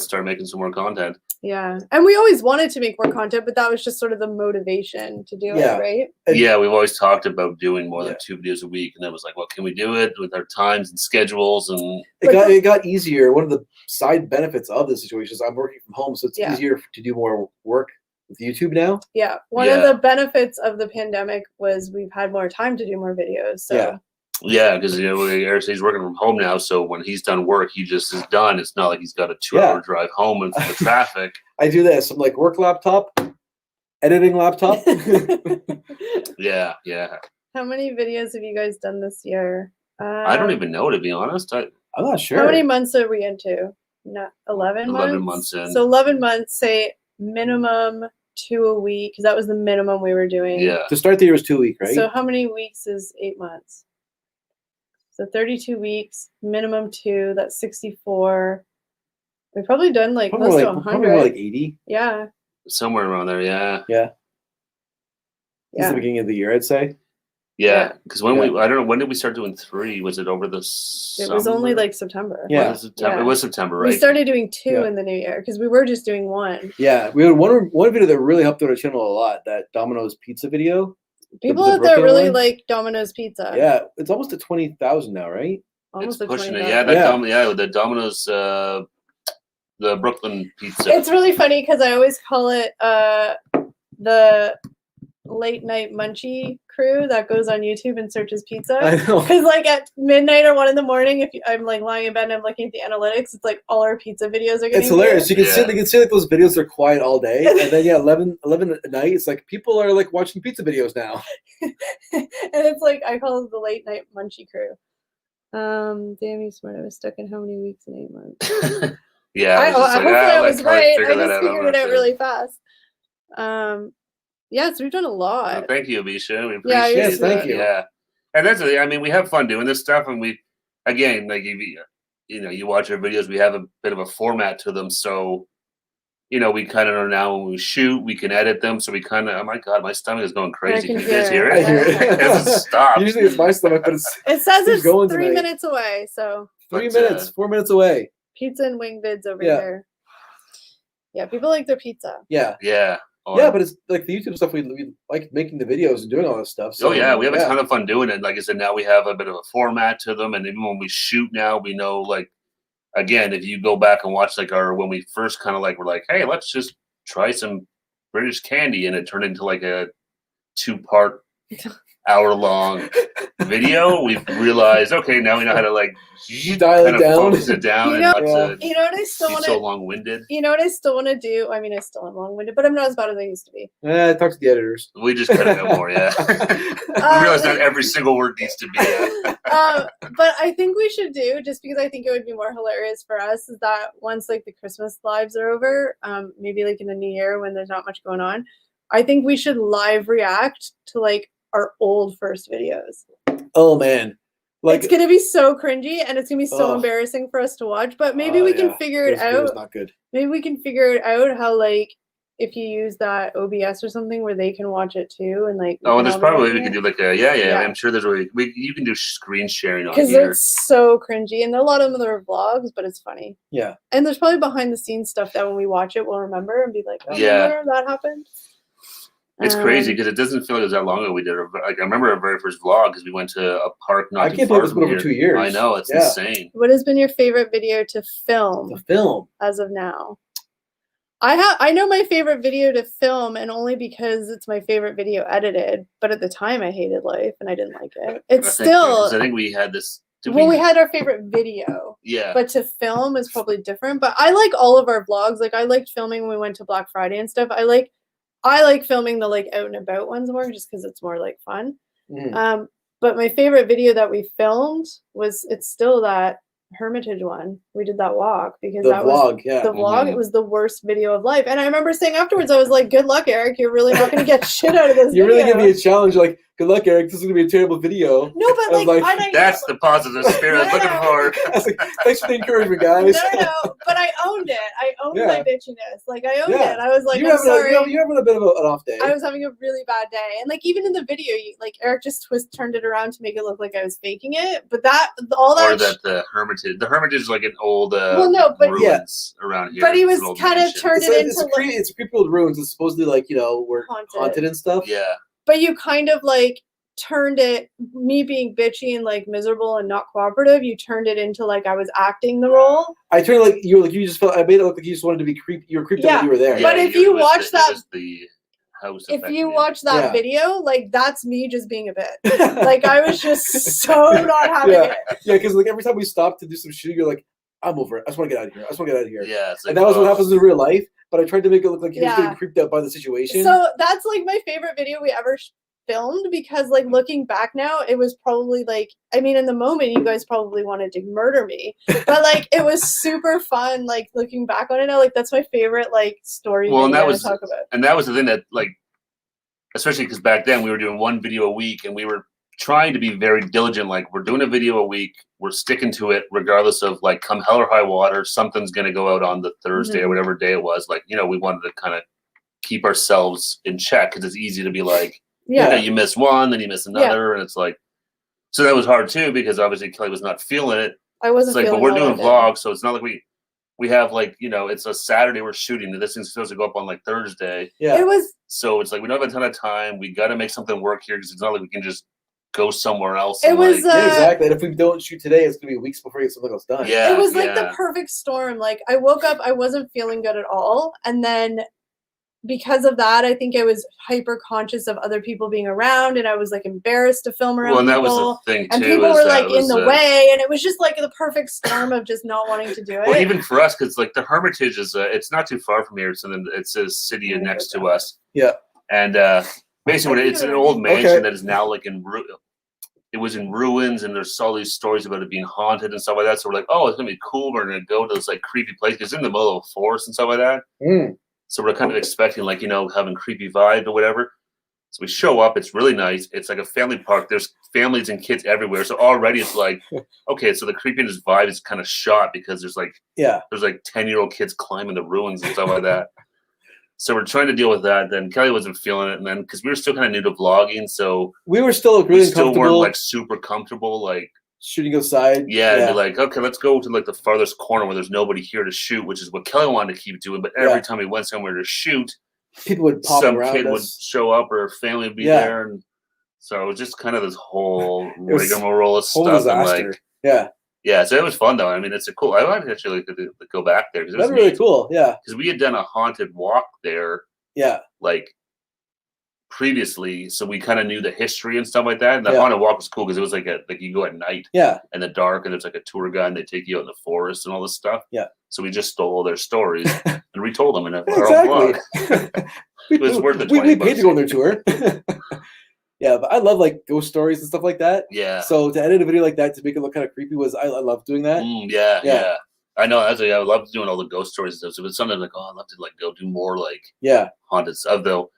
start making some more content. Yeah, and we always wanted to make more content, but that was just sort of the motivation to do it, right? Yeah, we've always talked about doing more than 2 videos a week, and then was like, well, can we do it with our times and schedules? And it got easier. One of the side benefits of this situation is I'm working from home, so it's easier to do more work with YouTube now. Yeah, one of the benefits of the pandemic was we've had more time to do more videos. So. Yeah, because he's working from home now, so when he's done work, he just is done. It's not like he's got a 2-hour drive home and the traffic. I do this. I'm like work laptop, editing laptop. Yeah. How many videos have you guys done this year? I don't even know, to be honest. I'm not sure. How many months are we into? Not 11 months. 11 months in. So 11 months. Say minimum 2 a week, because that was the minimum we were doing. Yeah. To start the year was 2 weeks, right? So how many weeks is 8 months? So 32 weeks, minimum 2, that's 64. We've probably done like close to 100. Probably more like 80. Yeah. Somewhere around there, yeah. Yeah. It's the beginning of the year, I'd say. Yeah, because I don't know, when did we start doing 3? Was it over the summer? It was only like September. Yeah. It was September, right? We started doing 2 in the new year because we were just doing 1. Yeah, we had one video that really helped out our channel a lot, that Domino's pizza video. People out there really like Domino's pizza. Yeah, it's almost at 20,000 now, right? Almost it's pushing 20,000. it. The Domino's, the Brooklyn pizza. It's really funny because I always call it the late night munchie crew that goes on YouTube and searches pizza. I know. Because like at midnight or 1 a.m, I'm like lying in bed and I'm looking at the analytics, it's like all our pizza videos are getting It's hilarious. viewed. You can see like those videos are quiet all day, and then 11 at night, it's like people are like watching pizza videos now. And it's like I call it the late night munchie crew. Damn, you smart. I was stuck in how many weeks in 8 months? Yeah, hopefully I was right. I just figured it out really fast. Yeah, so we've done a lot. Well, thank you, Abisha. We appreciate it. Thank you. Yeah, and that's it. I mean, we have fun doing this stuff, and we, again, like you watch our videos, we have a bit of a format to them, so we kind of know now when we shoot, we can edit them, so we kind of. Oh my God, my stomach is going crazy. Can you guys hear it? I hear it. It doesn't stop. Usually it's my stomach, but it says it's going 3 minutes away. So 3 minutes, 4 minutes away. Pizza and wing vids over here. Yeah, people like their pizza. Yeah. Yeah, but it's like the YouTube stuff. We like making the videos and doing all this stuff. So, we have a ton of fun doing it. Like I said, now we have a bit of a format to them, and even when we shoot now, we know, like, again, if you go back and watch like when we first kind of like we're like, hey, let's just try some British candy, and it turned into like a 2-part hour-long video. We've realized, okay, now we know how to like dial it down, focus it down, you know what I still want to so long-winded. You know what I still want to do? I mean, I still am long-winded, but I'm not as bad as I used to be. Talk to the editors. We just cut it out more, yeah. We realize not every single word needs to be. But I think we should do, just because I think it would be more hilarious for us, is that once like the Christmas lives are over, maybe like in the new year when there's not much going on, I think we should live react to like our old first videos. Oh man, like it's gonna be so cringy and it's gonna be so embarrassing for us to watch. But maybe we can figure it out. It's not good. Maybe we can figure it out how, like, if you use that OBS or something where they can watch it too, and like. Oh, there's probably we can do like a I'm sure there's a way you can do screen sharing on here. Because it's so cringy, and a lot of them are vlogs, but it's funny. Yeah. And there's probably behind the scenes stuff that when we watch it, we'll remember and be like, oh, remember that happened. It's crazy because it doesn't feel like it was that long ago we did. Like I remember our very first vlog because we went to a park not too far from here. Over 2 years. I know, it's insane. What has been your favorite video to film? As of now. I know my favorite video to film, and only because it's my favorite video edited. But at the time, I hated life and I didn't like it. I think we had this. We had our favorite video. Yeah. But to film is probably different. But I like all of our vlogs. Like I liked filming when we went to Black Friday and stuff. I like filming the like out and about ones more, just because it's more like fun. But my favorite video that we filmed it's still that Hermitage one. We did that walk because the vlog. It was the worst video of life. And I remember saying afterwards, I was like, good luck, Eric. You're really not going to get shit out of this You're video. really giving me a challenge. Like, good luck, Eric. This is gonna be a terrible video. No, but that's the positive spirit I'm looking for. Thanks for the encouragement, guys. No, but I owned it. I owned my bitchiness. Like I owned it. I was like, I'm sorry. You're having a bit of an off day. I was having a really bad day, and like even in the video, Eric just turned it around to make it look like I was faking it. But the Hermitage is like an old ruins around here. But he was kind of turned it into it's creepy old ruins. It's supposedly we're haunted and stuff. Yeah. But you kind of turned it, me being bitchy and miserable and not cooperative, you turned it into I was acting the role. I turned you just felt, I made it look like you just wanted to be creepy. You were creeped out that you were there. But if you watch that, house if you watch that video, that's me just being a bit. I was just so not having it. Yeah, because every time we stopped to do some shooting, you're like, I'm over it. I just want to get out of here. I just want to get out of here. Yeah, and that was what happens in real life. But I tried to make it look like he was getting creeped out by the situation. So that's my favorite video we ever filmed, because looking back now, it was probably in the moment you guys probably wanted to murder me, but it was super fun. Looking back on it now, that's my favorite story. Well, and that was talk about. And that was the thing that especially because back then we were doing one video a week, and we were trying to be very diligent. We're doing a video a week, we're sticking to it regardless of come hell or high water, something's going to go out on the Thursday or whatever day it was. We wanted to kind of keep ourselves in check, because it's easy to be you miss one, then you miss another, and it's so that was hard too, because obviously Kelly was not feeling it. I wasn't feeling it. But we're doing vlogs, so it's not like we have it's a Saturday we're shooting, and this thing's supposed to go up on Thursday. Yeah. It was. So it's we don't have a ton of time. We got to make something work here, because it's not like we can just go somewhere else. It was exactly. And if we don't shoot today, it's gonna be weeks before we get something else done. Yeah. It was the perfect storm. I woke up, I wasn't feeling good at all, and then because of that, I think I was hyper conscious of other people being around, and I was embarrassed to film around people. And that was the thing too. And people were in the way, and it was just the perfect storm of just not wanting to do it. Well, even for us, because the Hermitage is it's not too far from here. It's a city next to us. Yeah. And basically, it's an old mansion that is now in it was in ruins, and there's all these stories about it being haunted and stuff like that. So we're oh, it's gonna be cool. We're gonna go to this creepy place, because it's in the middle of a forest and stuff like that. So we're kind of expecting having creepy vibe or whatever. So we show up. It's really nice. It's a family park. There's families and kids everywhere. So already it's okay. So the creepiness vibe is kind of shot, because there's there's 10-year-old kids climbing the ruins and stuff like that. So we're trying to deal with that. Then Kelly wasn't feeling it, and then because we were still kind of new to vlogging, so we were still really uncomfortable. Weren't super comfortable, shooting outside. Yeah, and be okay, let's go to the farthest corner where there's nobody here to shoot, which is what Kelly wanted to keep doing. But every time we went somewhere to shoot, people would pop around us. Some kid would show up, or a family would be there, and so it was just kind of this whole rigmarole of stuff. And yeah, so it was fun though. I mean, it's a cool. I would actually like to go back there, because it was really cool. Yeah, because we had done a haunted walk there. Yeah, previously, so we kind of knew the history and stuff like that. And the haunted walk was cool, because it was you go at night, in the dark, and there's a tour guide, and they take you out in the forest and all this stuff. Yeah. So we just stole all their stories and retold them in our own vlog. It was worth the $20. We paid to go on their tour. Yeah, but I love ghost stories and stuff like that. Yeah. So to edit a video like that to make it look kind of creepy I love doing that. Yeah. I know. I love doing all the ghost stories and stuff. So it's something I'd love to go do more haunted stuff, though.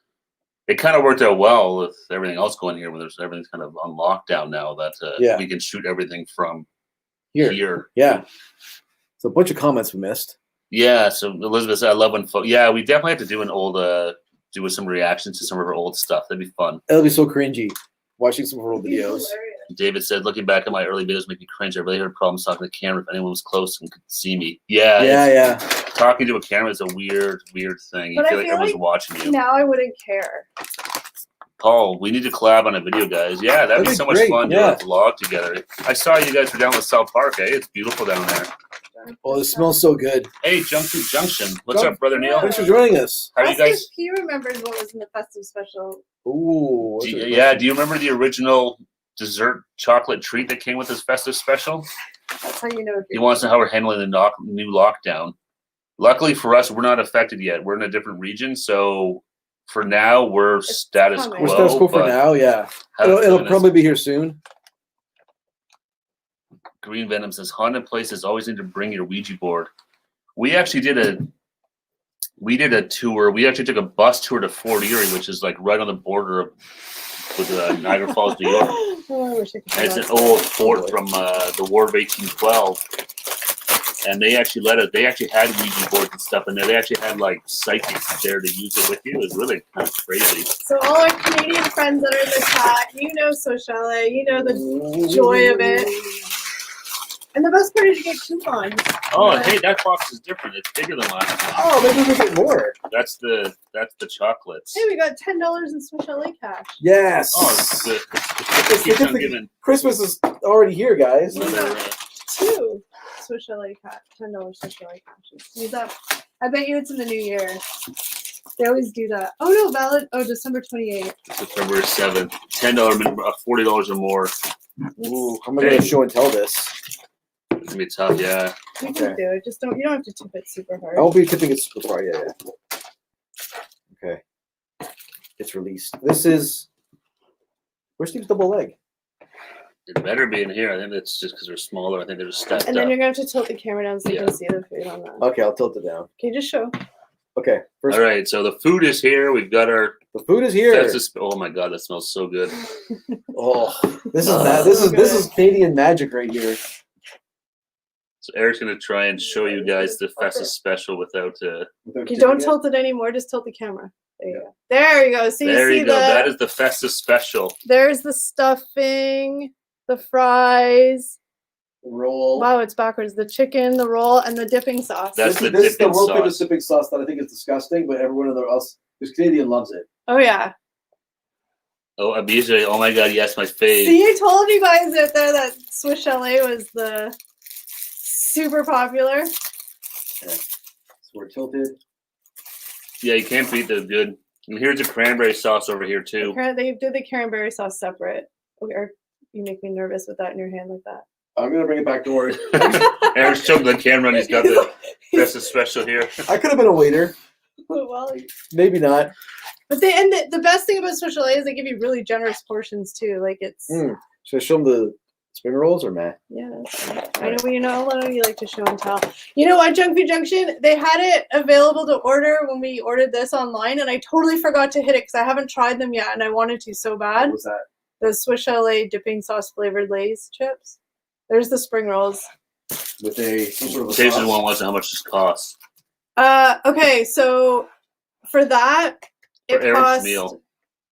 It kind of worked out well with everything else going here, where everything's kind of on lockdown now, that we can shoot everything from here. Yeah. So a bunch of comments we missed. Yeah. So Elizabeth said, I love when we definitely have to do an old do some reactions to some of her old stuff. That'd be fun. It'll be so cringy watching some of her old videos. David said, looking back at my early videos make me cringe. I really had problems talking to the camera if anyone was close and could see me. Yeah. Talking to a camera is a weird thing. You feel like everyone's watching you. Now I wouldn't care. Paul, we need to collab on a video, guys. Yeah, that'd be so much fun doing a vlog together. I saw you guys were down with South Park, eh? It's beautiful down there. Oh, it smells so good. Hey, Junction. What's up, brother Neil? Thanks for joining us. How are you guys? He remembers what was in the festive special. Ooh. Do you remember the original dessert chocolate treat that came with this festive special? That's how you know. He wants to know how we're handling the new lockdown. Luckily for us, we're not affected yet. We're in a different region, so for now we're status quo. We're status quo for now, yeah. It'll probably be here soon. Green Venom says, haunted places always need to bring your Ouija board. We actually did a tour. We actually took a bus tour to Fort Erie, which is right on the border of with Niagara Falls, New York. Oh, I wish I could. And it's an old fort from the War of 1812. And they actually they actually had Ouija boards and stuff in there. They actually had like psychics there to use it with you. It was really kind of crazy. So all our Canadian friends that are in the chat, you know Swiss Chalet, you know the joy of it. And the best part is you get coupons. Oh, hey, that box is different. It's bigger than last time. Oh, maybe we get more. That's the chocolates. Hey, we got $10 in Swiss Chalet cash. Yes. Oh, Christmas is already here, guys. Two Swiss Chalet cash, $10 Swiss Chalet cash. Use that. I bet you it's in the new year. They always do that. Oh no, valid. Oh, December 28th. September 7th. $10, $40 or more. Ooh, how am I going to show and tell this? It's gonna be tough, yeah. You can do it. Just don't. You don't have to tip it super hard. I won't be tipping it super far. Yeah. Okay. It's released. This is. Where's Steve's double leg? It better be in here. I think it's just because they're smaller. I think they're just stacked And then up. you're gonna have to tilt the camera down so you can see the food on that. Okay, I'll tilt it down. Okay, just show. Okay. All right, so the food is here. We've got our. The food is here. Oh my god, that smells so good. Oh, this is Canadian magic right here. So Eric's gonna try and show you guys the Festive Special without. Okay, don't tilt it anymore. Just tilt the camera. There you go. There you go. So there you you go. see That is the Festive Special. There's the stuffing, the fries. Roll. Wow, it's backwards. The chicken, the roll, and the dipping sauce. That's this is the world famous dipping sauce that I think is disgusting, but everyone else, who's Canadian, loves it. Oh yeah. Oh, Abijay. Oh my god, yes, my fave. See, I told you guys out there that Swiss Chalet was the super popular. Okay. So we're tilted. Yeah, you can't beat the good. And here's the cranberry sauce over here too. They did the cranberry sauce separate. Or you make me nervous with that in your hand like that. I'm gonna bring it back to work. Eric's showing the camera and he's got the Festive Special here. I could have been a waiter. Well, maybe not. But the best thing about Swiss Chalet is they give you really generous portions too. Like it's. Should I show them the spring rolls or meh? Yeah, I know. You know, a lot of you like to show and tell. You know what, Junk Food Junction? They had it available to order when we ordered this online, and I totally forgot to hit it because I haven't tried them yet, and I wanted to so bad. What was that? The Swiss Chalet dipping sauce flavored Lay's chips. There's the spring rolls. With some sort of a Jason sauce. one wants to know how much this costs. Okay, so for that, For it Eric's costs meal.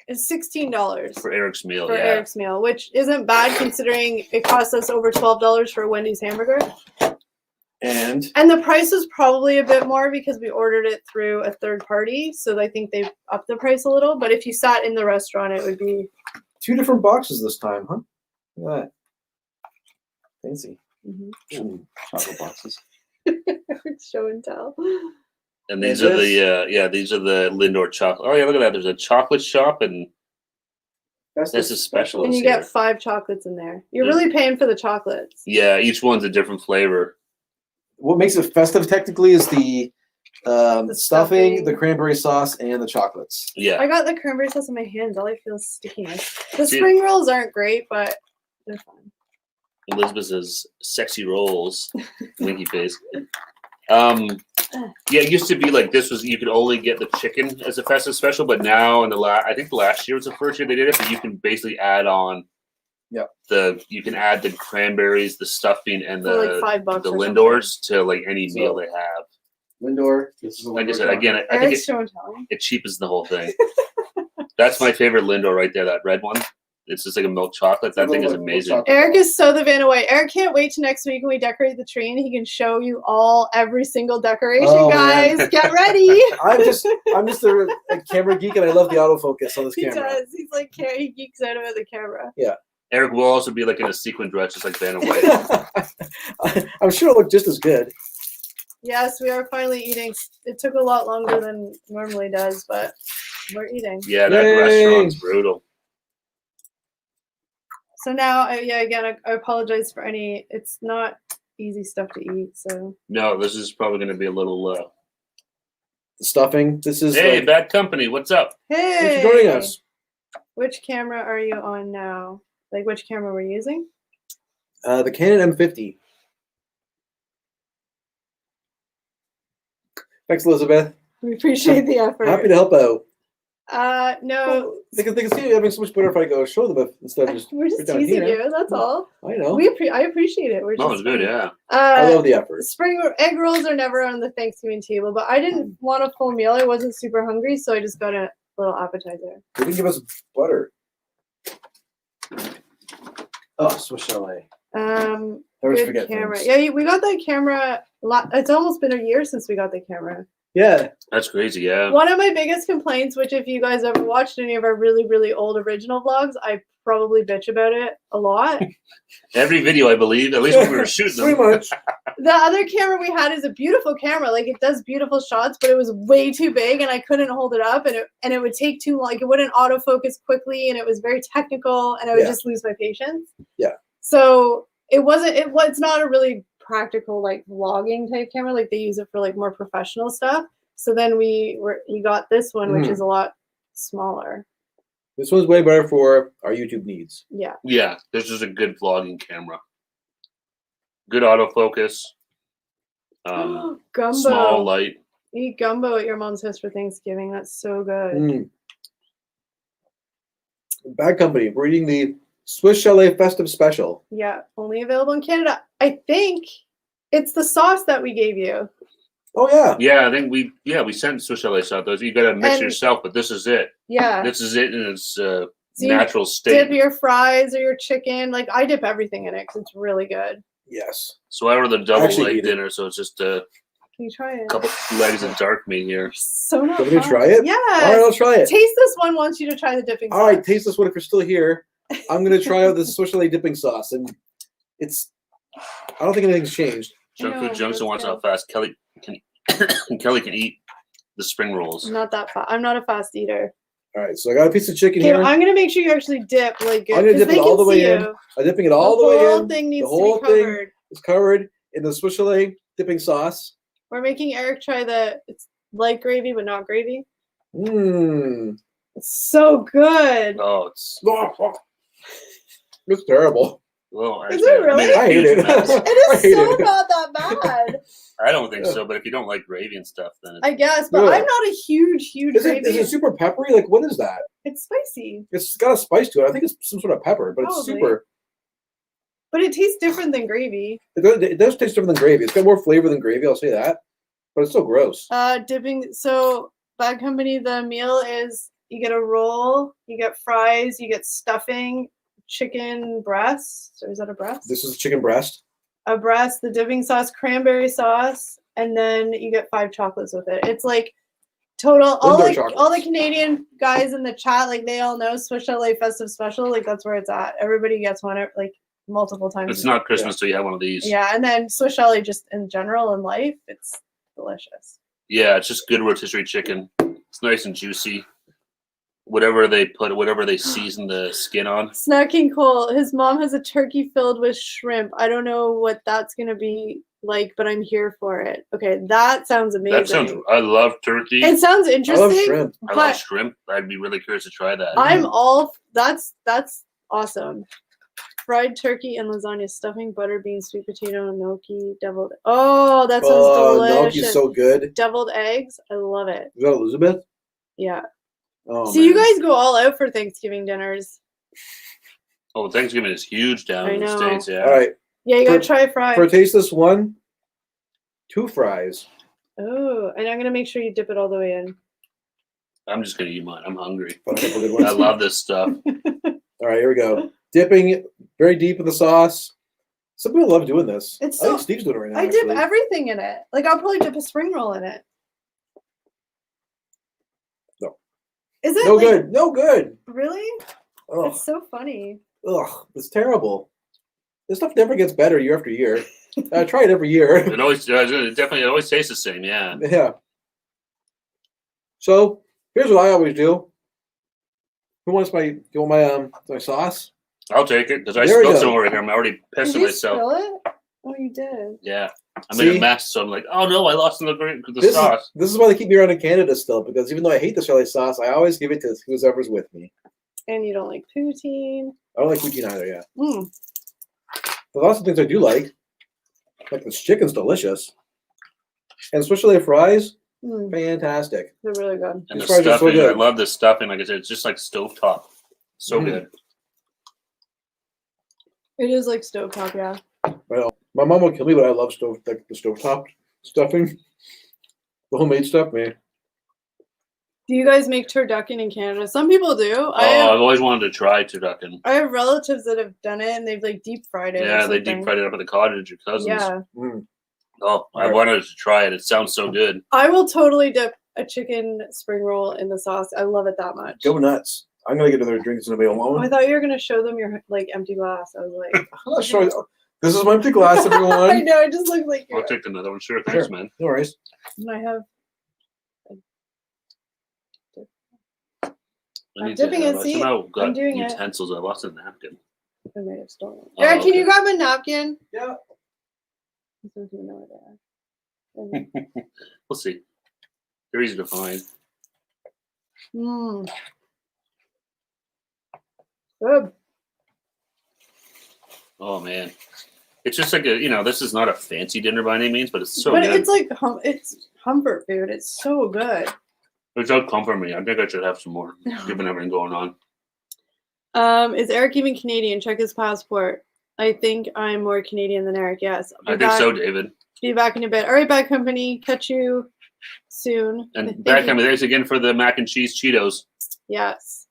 It's $16 For Eric's meal, for yeah. Eric's meal, which isn't bad considering it cost us over $12 for a Wendy's hamburger. And the price was probably a bit more because we ordered it through a third party, so I think they upped the price a little. But if you sat in the restaurant, it would be 2 different boxes this time, huh? Look at that. Fancy. Chocolate boxes. show and tell. And these are these are the Lindor chocolate. Oh yeah, look at that. There's a chocolate shop and this is special. And you get 5 chocolates in there. You're really paying for the chocolates. Yeah, each one's a different flavor. What makes it festive technically is the stuffing, the cranberry sauce, and the chocolates. Yeah. I got the cranberry sauce in my hands. All I feel is stickiness. The spring rolls aren't great, but they're fun. Elizabeth says sexy rolls. Winky face. Yeah, it used to be like this was you could only get the chicken as a festive special, but now in I think the last year was the first year they did it, but you can basically add on you can add the cranberries, the stuffing, and the like $5 the Lindors to like any meal they have. Lindor, this is a like I said again, I think it cheapens the whole thing. That's my favorite Lindor right there, that red one. It's just like a milk chocolate. That thing is amazing. Eric is so the Vanna White. Eric can't wait to next week when we decorate the tree and he can show you every single decoration, guys. Man. Get ready. I'm just a camera geek and I love the autofocus on this camera. He does. He's like, he geeks out about the camera. Yeah. Eric will also be like in a sequin dress, just like Vanna White. I'm sure it'll look just as good. Yes, we are finally eating. It took a lot longer than normally does, but we're eating. Yeah, that restaurant's brutal. So now, again, I apologize for it's not easy stuff to eat, so. No, this is probably going to be a little, stuffing. This is Hey, Bad Company, what's up? Hey! Thanks for joining us. Which camera are you on now? Like, which camera we're using? The Canon M50. Thanks, Elizabeth. We appreciate the effort. Happy to help out. No. They can see you having so much better if I go show them instead of just. We're just down teasing here. you. That's all. I know. I appreciate it. That was good, yeah. I love the effort. Spring egg rolls are never on the Thanksgiving table, but I didn't want a full meal. I wasn't super hungry, so I just got a little appetizer. They didn't give us butter. Oh, Swiss Chalet. Good camera. Things. Yeah, we got that camera. It's almost been a year since we got the camera. Yeah. That's crazy, yeah. One of my biggest complaints, which if you guys ever watched any of our really, really old original vlogs, I probably bitch about it a lot. Every video, I believe, at least when we were shooting them. Pretty much. The other camera we had is a beautiful camera. Like, it does beautiful shots, but it was way too big, and I couldn't hold it up, and it would take too long. Like, it wouldn't autofocus quickly, and it was very technical, and I would just lose my patience. Yeah. So it's not a really practical, like, vlogging type camera. Like, they use it for, like, more professional stuff. So then we got this one, which is a lot smaller. This one's way better for our YouTube needs. Yeah. Yeah, this is a good vlogging camera. Good autofocus. Gumbo. Small light. Eat gumbo at your mom's house for Thanksgiving. That's so good. Bad company. We're eating the Swiss Chalet Festive Special. Yeah, only available in Canada. I think it's the sauce that we gave you. Oh yeah. Yeah, I think we sent Swiss Chalet sauce. Those you gotta mix it yourself, but this is it. Yeah. This is it in its so natural state. Dip your fries or your chicken. Like, I dip everything in it because it's really good. Yes. So I ordered the double leg dinner, so it's just Can you try it? a couple legs of dark meat here. So not Can we try it? Yeah. All right, I'll try it. Taste this one. Wants you to try the dipping sauce. All right, taste this one if you're still here. I'm gonna try out this Swiss Chalet dipping sauce, and I don't think anything's changed. Junk Food Junction wants how fast Kelly can eat the spring rolls. I'm not that fast. I'm not a fast eater. All right, so I got a piece of chicken here. I'm gonna make sure you actually dip like good. I'm gonna dip it all the way in. I'm dipping it all the way in. The whole thing needs to be covered. It's covered in the Swiss Chalet dipping sauce. We're making Eric try it's like gravy but not gravy. Mmm. It's so good. Oh, it's terrible. Well, is it really? I hate it. It is so not that bad. I don't think so, but if you don't like gravy and stuff, then I guess. But I'm not a huge Is it super peppery? Like, what is that? It's spicy. It's got a spice to it. I think it's some sort of pepper, but it's super. But it tastes different than gravy. It does taste different than gravy. It's got more flavor than gravy, I'll say that. But it's so gross. Dipping. So, Bad Company, the meal is you get a roll, you get fries, you get stuffing, chicken breast. Or is that a breast? This is chicken breast. A breast, the dipping sauce, cranberry sauce, and then you get 5 chocolates with it. It's like total all the Canadian guys in the chat, like they all know Swiss Chalet Festive Special. Like that's where it's at. Everybody gets one like multiple times. It's not Christmas till you have one of these. Yeah, and then Swiss Chalet just in general in life, it's delicious. Yeah, it's just good rotisserie chicken. It's nice and juicy. Whatever they season the skin on. Snacking Cole, his mom has a turkey filled with shrimp. I don't know what that's gonna be like, but I'm here for it. Okay, that sounds amazing. I love turkey. It sounds interesting. I love shrimp. I love shrimp. I'd be really curious to try that. That's awesome. Fried turkey and lasagna, stuffing, butter beans, sweet potato, gnocchi, deviled. Oh, that sounds delicious. Gnocchi's so good. Deviled eggs, I love it. Is that Elizabeth? Yeah. Oh, so man. You guys go all out for Thanksgiving dinners. Oh, Thanksgiving is huge down in the States, yeah. All right. Yeah, you gotta try fries. For a tasteless one, 2 fries. Oh, and I'm gonna make sure you dip it all the way in. I'm just gonna eat mine. I'm hungry. I I love this stuff. All right, here we go. Dipping very deep in the sauce. Some people love doing this. I think Steve's doing it right now. I dip everything in it. Like I'll probably dip a spring roll in it. No. Is it no good? No good. Really? Ugh. It's so funny. Ugh, it's terrible. This stuff never gets better year after year. I try it every year. It always tastes the same. Yeah. Yeah. So here's what I always do. Who wants my sauce? I'll take it because I spilled some over here. I'm already pissing myself. Spill it? Oh, you did. Yeah. I made a mess, so I'm like, oh no, I lost the sauce. This is why they keep me around in Canada still, because even though I hate the chalet sauce, I always give it to whoever's with me. And you don't like poutine? I don't like poutine either, yeah. But lots of things I do like this chicken's delicious. And Swiss Chalet fries, Fantastic. They're really good. And the stuffing, I love the stuffing. Like I said, it's just like stovetop. So good. It is like stovetop, yeah. Well, my mom will kill me, but I love the stovetop stuffing. The homemade stuff, man. Do you guys make turducken in Canada? Some people do. I've always wanted to try turducken. I have relatives that have done it, and they've like deep fried it. Yeah, they deep fried it up at the cottage. Your cousins. Yeah. Oh, I wanted to try it. It sounds so good. I will totally dip a chicken spring roll in the sauce. I love it that much. Go nuts. I'm gonna get another drink that's gonna be alone. Oh, I thought you were gonna show them your like empty glass. I was like, I'm not showing. This is my empty glass, everyone. I know. It just looks like. I'll take another one. Sure, thanks, man. No worries. And I have. I'm dipping it. See, I'm doing utensils. I lost a napkin. I may have stolen it. Eric, can you grab a napkin? Yeah. I don't even know where they are. We'll see. They're easy to find. Good. Oh man, it's just like this is not a fancy dinner by any means, but it's so good. But it's like it's comfort food. It's so good. It does comfort me. I think I should have some more, given everything going on. Is Eric even Canadian? Check his passport. I think I'm more Canadian than Eric. Yes. I think so, David. Be back in a bit. All right, Bad Company. Catch you soon. And Bad Company, thanks again for the mac and cheese Cheetos. Yes.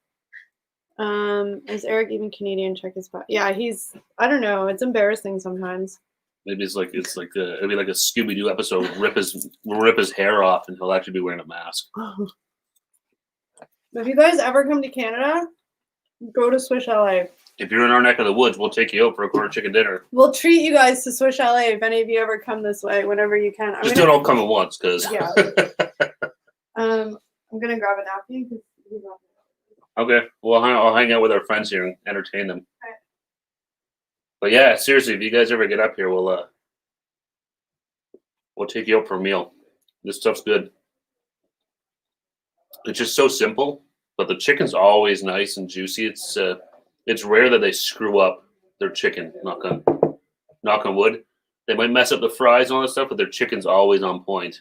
Is Eric even Canadian? Check his passport. Yeah, he's. I don't know. It's embarrassing sometimes. Maybe it'll be like a Scooby-Doo episode. Rip his hair off, and he'll actually be wearing a mask. If you guys ever come to Canada, go to Swiss Chalet. If you're in our neck of the woods, we'll take you out for a quarter chicken dinner. We'll treat you guys to Swiss Chalet if any of you ever come this way, whenever you can. Don't all come at once, because. Yeah. I'm gonna grab a napkin. Okay. Well, I'll hang out with our friends here and entertain them. Okay. But yeah, seriously, if you guys ever get up here, we'll take you out for a meal. This stuff's good. It's just so simple, but the chicken's always nice and juicy. It's rare that they screw up their chicken. Knock on wood. They might mess up the fries and all that stuff, but their chicken's always on point.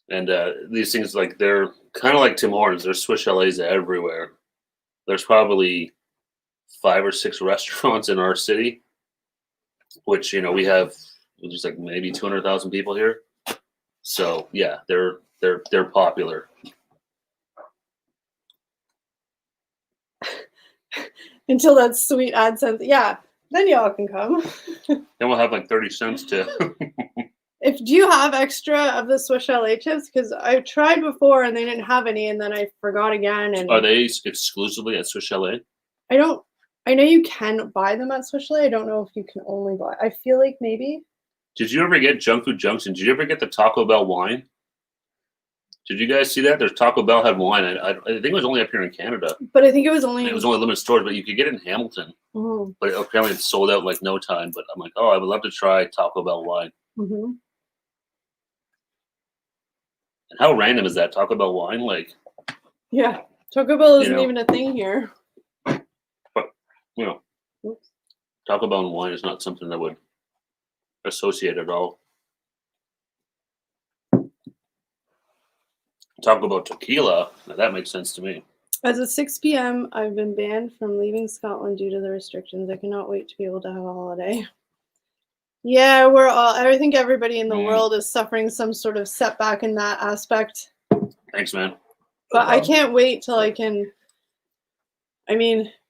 And these things, they're kind of like Tim Hortons. There's Swiss Chalets everywhere. There's probably 5 or 6 restaurants in our city, which we have just like maybe 200,000 people here. So yeah, they're popular. Until that sweet AdSense, yeah. Then y'all can come. Then we'll have like 30 cents to. Do you have extra of the Swiss Chalet chips? Because I tried before and they didn't have any, and then I forgot again. And are they exclusively at Swiss Chalet? I know you can buy them at Swiss Chalet. I don't know if you can only buy. I feel like maybe. Did you ever get Junk Food Junction? Did you ever get the Taco Bell wine? Did you guys see that? There's Taco Bell had wine. I think it was only up here in Canada. But I think it was only limited stores, but you could get it in Hamilton. Mm-hmm. But apparently it's sold out like no time. But I'm like, I would love to try Taco Bell wine. Mm-hmm. And how random is that? Taco Bell wine? Yeah. Taco Bell isn't even a thing here. But, Taco Bell and wine is not something that would associate at all. Talk about tequila. Now that makes sense to me. As of 6 p.m., I've been banned from leaving Scotland due to the restrictions. I cannot wait to be able to have a holiday. Yeah, I think everybody in the world is suffering some sort of setback in that aspect. Thanks, man. But I can't wait till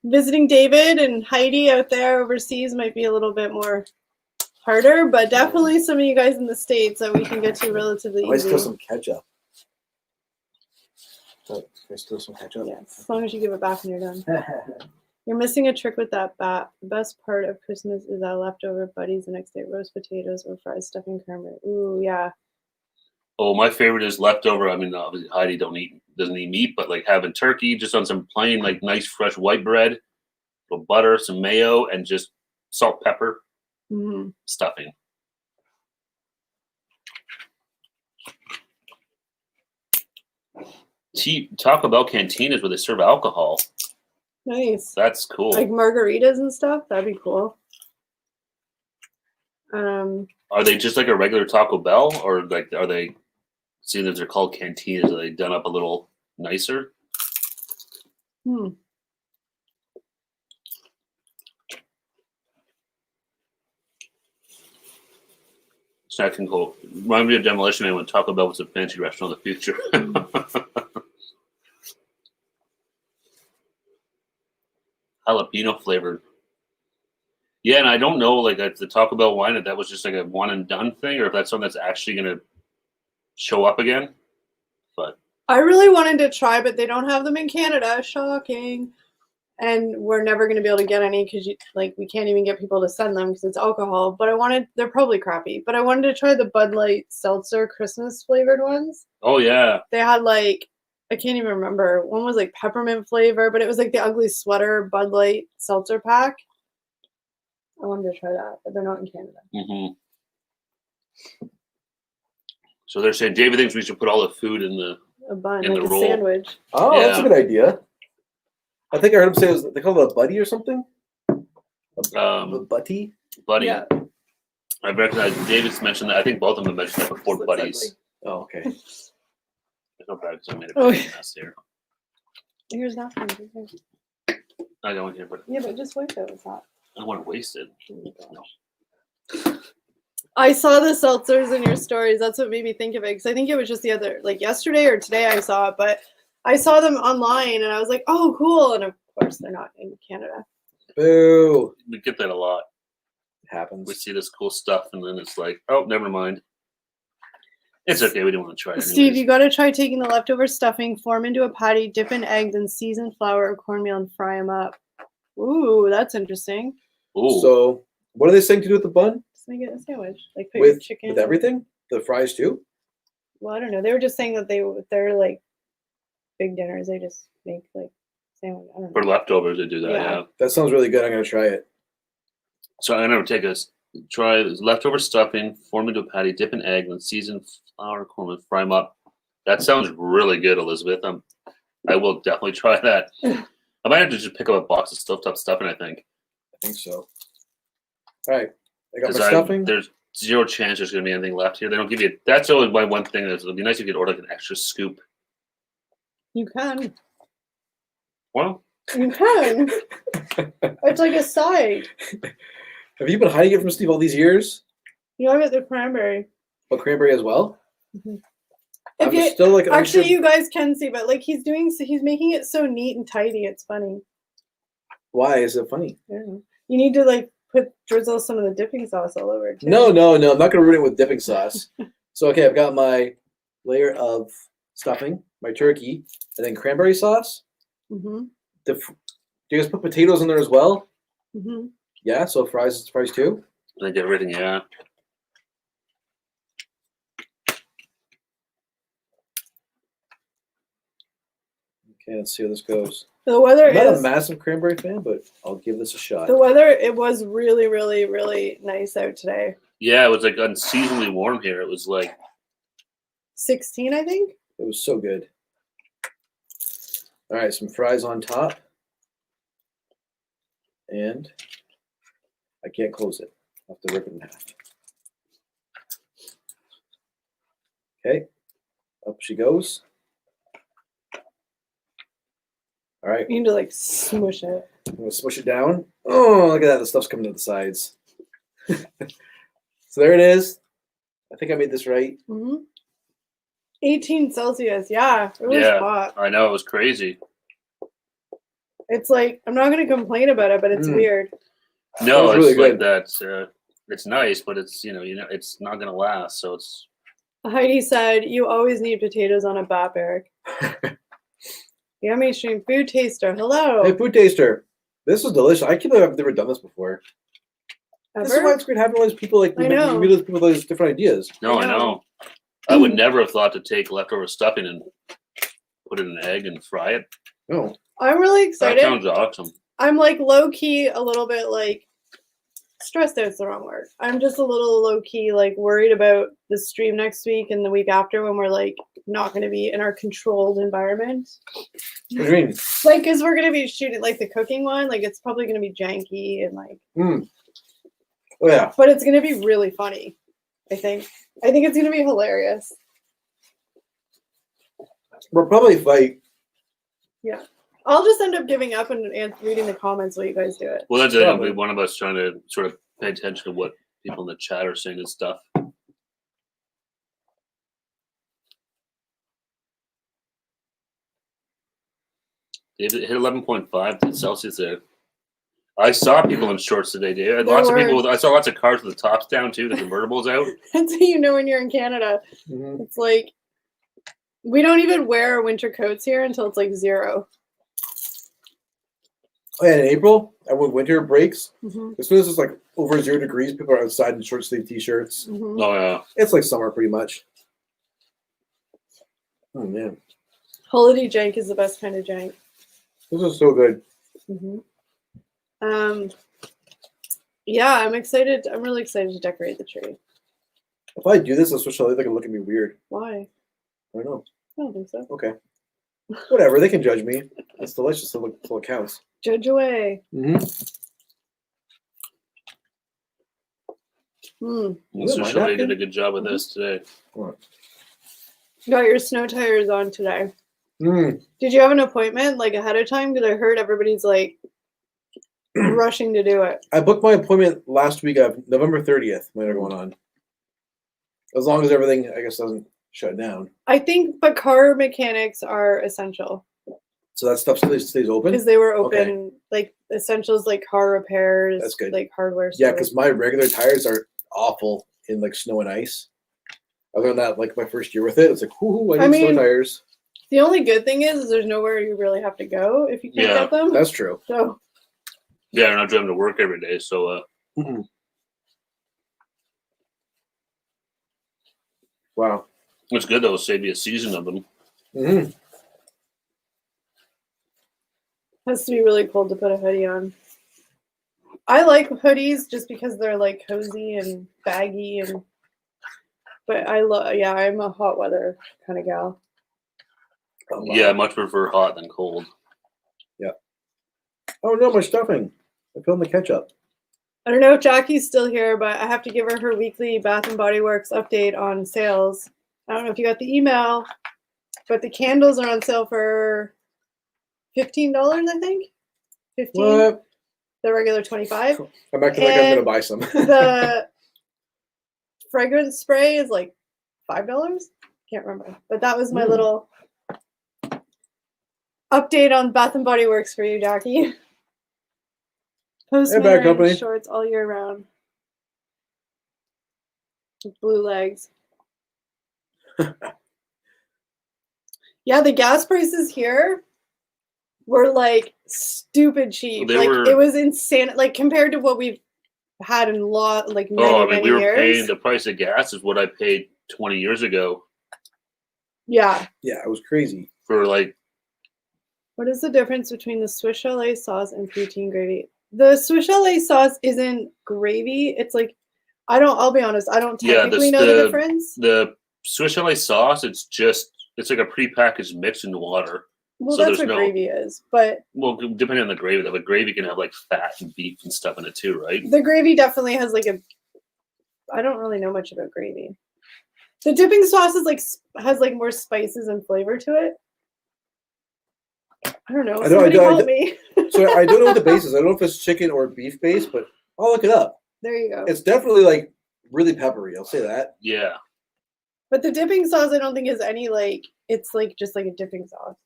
visiting David and Heidi out there overseas might be a little bit more harder, but definitely some of you guys in the States that we can get to relatively easy. I still some ketchup. I still some ketchup. Yes, as long as you give it back when you're done. You're missing a trick with that bat. The best part of Christmas is that leftover buddies the next day, roast potatoes or fries, stuffing cranberry. Ooh, yeah. Oh, my favorite is leftover. Obviously Heidi doesn't eat meat, but having turkey just on some plain, nice fresh white bread, a little butter, some mayo, and just salt, pepper, stuffing. Taco Bell canteen is where they serve alcohol. Nice. That's cool. Like margaritas and stuff. That'd be cool. Are they just like a regular Taco Bell, or like are they? Seeing that they're called cantinas, are they done up a little nicer? Snacking cool. Remind me of Demolition Man when Taco Bell was a fancy restaurant of the future. Jalapeno flavored. Yeah, and I don't know, like if the Taco Bell wine, if that was just like a one and done thing, or if that's something that's actually going to show up again. But I really wanted to try, but they don't have them in Canada. Shocking. And we're never going to be able to get any because we can't even get people to send them because it's alcohol. But they're probably crappy. But I wanted to try the Bud Light Seltzer Christmas flavored ones. Oh yeah. They had I can't even remember. One was like peppermint flavor, but it was like the ugly sweater Bud Light Seltzer pack. I wanted to try that, but they're not in Canada. Mm-hmm. So they're saying David thinks we should put all the food in a bun, in like the a roll. sandwich. Oh, yeah. That's a good idea. I think I heard him say they call it a buddy or something. A buddy. Buddy. Yeah. I recognize David's mentioned that. I think both of them mentioned that before. Buddies. Ugly. Oh, okay. There's no practice. I made a mess here. Here's nothing. I don't want to, but yeah, but just wipe it. It's hot. I don't want to waste it. No. I saw the seltzers in your stories. That's what made me think of it. Because I think it was just yesterday or today I saw it. But I saw them online and I was like, oh, cool. And of course, they're not in Canada. Boo. We get that a lot. It happens. We see this cool stuff and then it's like, oh, never mind. It's okay. We don't want to try it. Steve, you got to try taking the leftover stuffing, form into a patty, dip in egg, then season flour or cornmeal and fry them up. Ooh, that's interesting. Ooh. So, what are they saying to do with the bun? Just make it a sandwich. Like put your chicken with everything? The fries too? Well, I don't know. They were just saying that they're like big dinners. They just make like sandwich. I don't know. For leftovers, they do that. Yeah. That sounds really good. I'm gonna try it. So I'm gonna try this leftover stuffing, form into a patty, dip in egg, then season flour, cornmeal, fry them up. That sounds really good, Elizabeth. I will definitely try that. I might have to just pick up a box of stovetop stuffing. I think so. All right, I got my stuffing. There's zero chance there's going to be anything left here. They don't give you. That's always my one thing. It'll be nice if you could order like an extra scoop. You can. Well, you can. It's like a side. Have you been hiding it from Steve all these years? You know, I got the cranberry. Oh, cranberry as well. Mm-hmm. Actually, you guys can see, but he's making it so neat and tidy. It's funny. Why is it funny? I don't know. You need to drizzle some of the dipping sauce all over it too. No. I'm not going to ruin it with dipping sauce. So, okay, I've got my layer of stuffing, my turkey, and then cranberry sauce. Mm-hmm. Do you guys put potatoes in there as well? Mm-hmm. Yeah, so fries too? I get everything, yeah. Okay, let's see how this goes. The weather I'm not a massive cranberry fan, but I'll give this a shot. The weather, it was really, really, really nice out today. Yeah, it was like unseasonably warm here. It was like 16, I think. It was so good. All right, some fries on top. And I can't close it. I'll have to rip it in half. Okay, up she goes. All right. You need to smush it. I'm gonna smush it down. Oh, look at that. The stuff's coming to the sides. So there it is. I think I made this right. Mm-hmm. 18 Celsius. Yeah, it was hot. I know, it was crazy. It's I'm not going to complain about it, but it's weird. No, it's really like that. It's nice, but it's, it's not going to last. So it's. Heidi said, you always need potatoes on a bap, Eric. Yummy stream food taster. Hello. Hey, food taster. This was delicious. I can't believe I've never done this before. Ever? This is why it's great having all these people meet those people with all these different ideas. No, I know. I would never have thought to take leftover stuffing and put it in an egg and fry it. No. I'm really excited. That sounds awesome. I'm low key a little bit stressed out's the wrong word. I'm just a little low key worried about the stream next week and the week after when we're not going to be in our controlled environment. What do you mean? Because we're going to be shooting the cooking one. It's probably going to be janky and Oh yeah. But it's going to be really funny. I think it's gonna be hilarious. We'll probably fight. Yeah. I'll just end up giving up and reading the comments while you guys do it. Well, that's it. It'll be one of us trying to sort of pay attention to what people in the chat are saying and stuff. It hit 11.5 Celsius there. I saw people in shorts today, dude. I saw lots of cars with the tops down too, the convertibles out. That's how you know when you're in Canada. Mm-hmm. It's like we don't even wear winter coats here until it's like 0. Oh, yeah, in April, and when winter breaks, as soon as it's like over 0 degrees, people are outside in short sleeve t-shirts. Mm-hmm. Oh yeah, it's like summer pretty much. Oh man, holiday jank is the best kind of jank. This is so good. Yeah, I'm excited. I'm really excited to decorate the tree. If I do this, the Swiss Chalet, they can look at me weird. Why? I don't know. I don't think so. Okay. Whatever. They can judge me. It's delicious. So it counts. Judge away. Swiss Chalet did a good job with this today. What? Got your snow tires on today. Did you have an appointment like ahead of time? Because I heard everybody's like rushing to do it. I booked my appointment last week of November 30th when they're going on. As long as everything, I guess, doesn't shut down. I think, but car mechanics are essential. So that stuff stays open? Because they were open, like essentials like car repairs. That's good. Like hardware stuff. Yeah, because my regular tires are awful in like snow and ice. I learned that like my first year with it. It's like, I need snow tires. The only good thing is there's nowhere you really have to go if you can't get them. That's true. So. Yeah, you're not driving to work every day, so. Wow. It's good though. Save you a season of them. Has to be really cold to put a hoodie on. I like hoodies just because they're like cozy and baggy but I'm a hot weather kind of gal. Oh, wow. Yeah, I much prefer hot than cold. Yeah. Oh no, my stuffing. I filmed the ketchup. I don't know if Jackie's still here, but I have to give her weekly Bath and Body Works update on sales. I don't know if you got the email, but the candles are on sale for $15, I think. 15. What? The regular 25. I'm acting like I'm gonna buy some. The fragrance spray is like $5. Can't remember, but that was my little update on Bath and Body Works for you, Jackie. Postman shorts all year round. With blue legs. Yeah, the gas prices here were like stupid cheap. It was insane. Like compared to what we've had in many we were years. Paying the price of gas is what I paid 20 years ago. Yeah. Yeah, it was crazy. For like. What is the difference between the Swiss Chalet sauce and poutine gravy? The Swiss Chalet sauce isn't gravy. It's like, I'll be honest, I don't technically know the difference. The Swiss Chalet sauce, it's like a prepackaged mix in water. Well, so that's what gravy is, but... Well, depending on the gravy, the gravy can have like fat and beef and stuff in it too, right? The gravy definitely has like I don't really know much about gravy. The dipping sauce has like more spices and flavor to it. I don't know. Somebody help me. So I don't know what the base is. I don't know if it's chicken or beef base, but I'll look it up. There you go. It's definitely like really peppery. I'll say that. Yeah. But the dipping sauce, I don't think is any like. It's like just like a dipping sauce.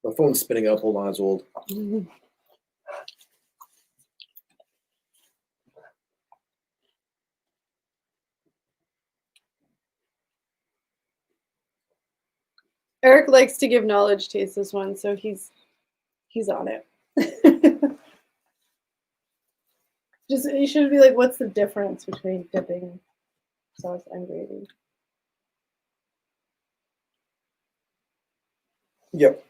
My phone's spinning up. Hold on, it's old. Eric likes to give knowledge taste this one, so he's on it. You should be like, what's the difference between dipping sauce and gravy? Yep.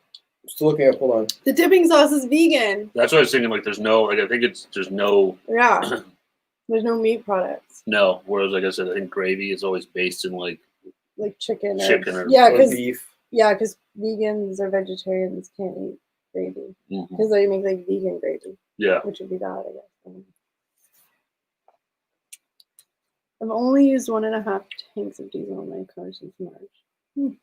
Still looking up. Hold on. The dipping sauce is vegan. That's what I was thinking. Like, there's no. Like, I think there's no. Yeah. There's no meat products. No. Whereas, like I said, I think gravy is always based in like chicken or beef. Yeah, because vegans or vegetarians can't eat gravy because they make like vegan gravy. Yeah. Which would be that, I guess. I've only used 1.5 tanks of diesel on my car since March.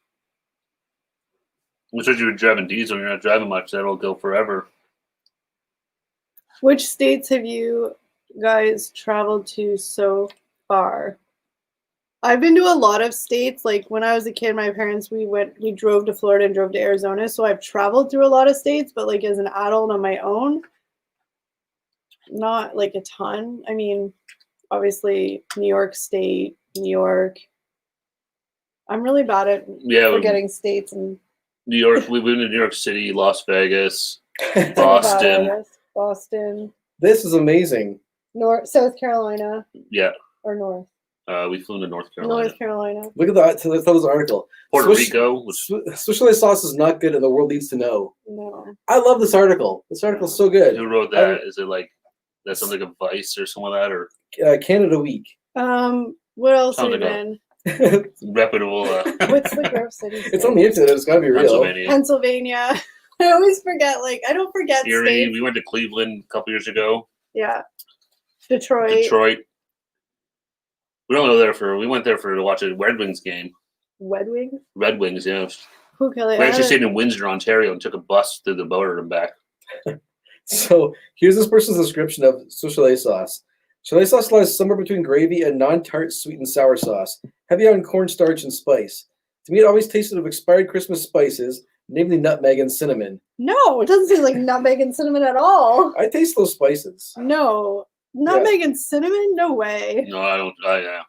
Especially you're driving diesel, you're not driving much. That'll go forever. Which states have you guys traveled to so far? I've been to a lot of states. Like when I was a kid, my parents, we drove to Florida and drove to Arizona. So I've traveled through a lot of states, but like as an adult on my own, not like a ton. I mean, obviously New York State, New York. I'm really bad at forgetting states and New York. We've been to New York City, Las Vegas, Boston. Boston. This is amazing. South Carolina. Yeah. Or North. We flew to North Carolina. North Carolina. Look at that. Tell this article. Puerto Rico. Swiss Chalet sauce is not good, and the world needs to know. No. I love this article. This article's so good. Who wrote that? Is it like that's something like a Vice or something like that, or Canada Week? What else have you been? Reputable. What's the Grove City? It's on the internet. It's gotta be real. Pennsylvania. I always forget. Like I don't forget. Erie. States. We went to Cleveland a couple years ago. Yeah. Detroit. We went there to watch a Red Wings game. Red Wings? Red Wings, yeah. We actually stayed in Windsor, Ontario, and took a bus through the border and back. So here's this person's description of Swiss Chalet sauce. Chalet sauce lies somewhere between gravy and non-tart sweet and sour sauce, heavy on cornstarch and spice. To me, it always tasted of expired Christmas spices, namely nutmeg and cinnamon. No, it doesn't taste like nutmeg and cinnamon at all. I taste those spices. No. Nutmeg and cinnamon? No way. No, I don't. Yeah.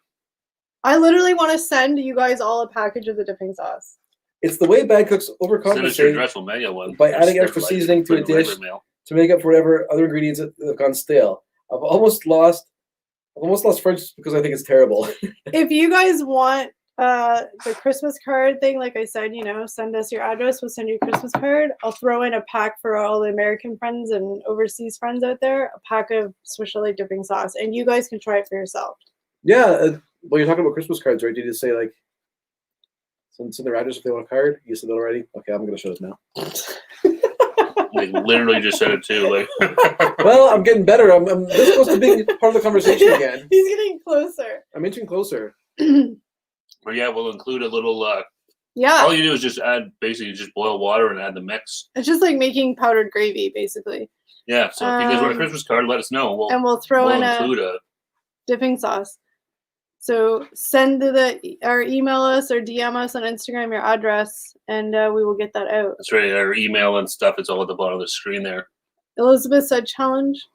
I literally want to send you guys all a package of the dipping sauce. It's the way bad cooks overcompensate by adding extra seasoning to a dish to make up for whatever other ingredients that have gone stale. I've almost lost friends because I think it's terrible. If you guys want the Christmas card thing, like I said, send us your address. We'll send you a Christmas card. I'll throw in a pack for all the American friends and overseas friends out there, a pack of Swiss Chalet dipping sauce, and you guys can try it for yourself. Yeah. Well, you're talking about Christmas cards, right? Did you just say like send their address if they want a card? You said that already? Okay, I'm going to show it now. Like literally just said it too. Like. Well, I'm getting better. This is supposed to be part of the conversation again. He's getting closer. I'm inching closer. But yeah, we'll include a little. Yeah. All you do is just just boil water and add the mix. It's just like making powdered gravy, basically. Yeah. So if you guys want a Christmas card, let us know. We'll throw in a dipping sauce. So send or email us or DM us on Instagram your address, and we will get that out. That's right. Our email and stuff. It's all at the bottom of the screen there. Elizabeth said, challenge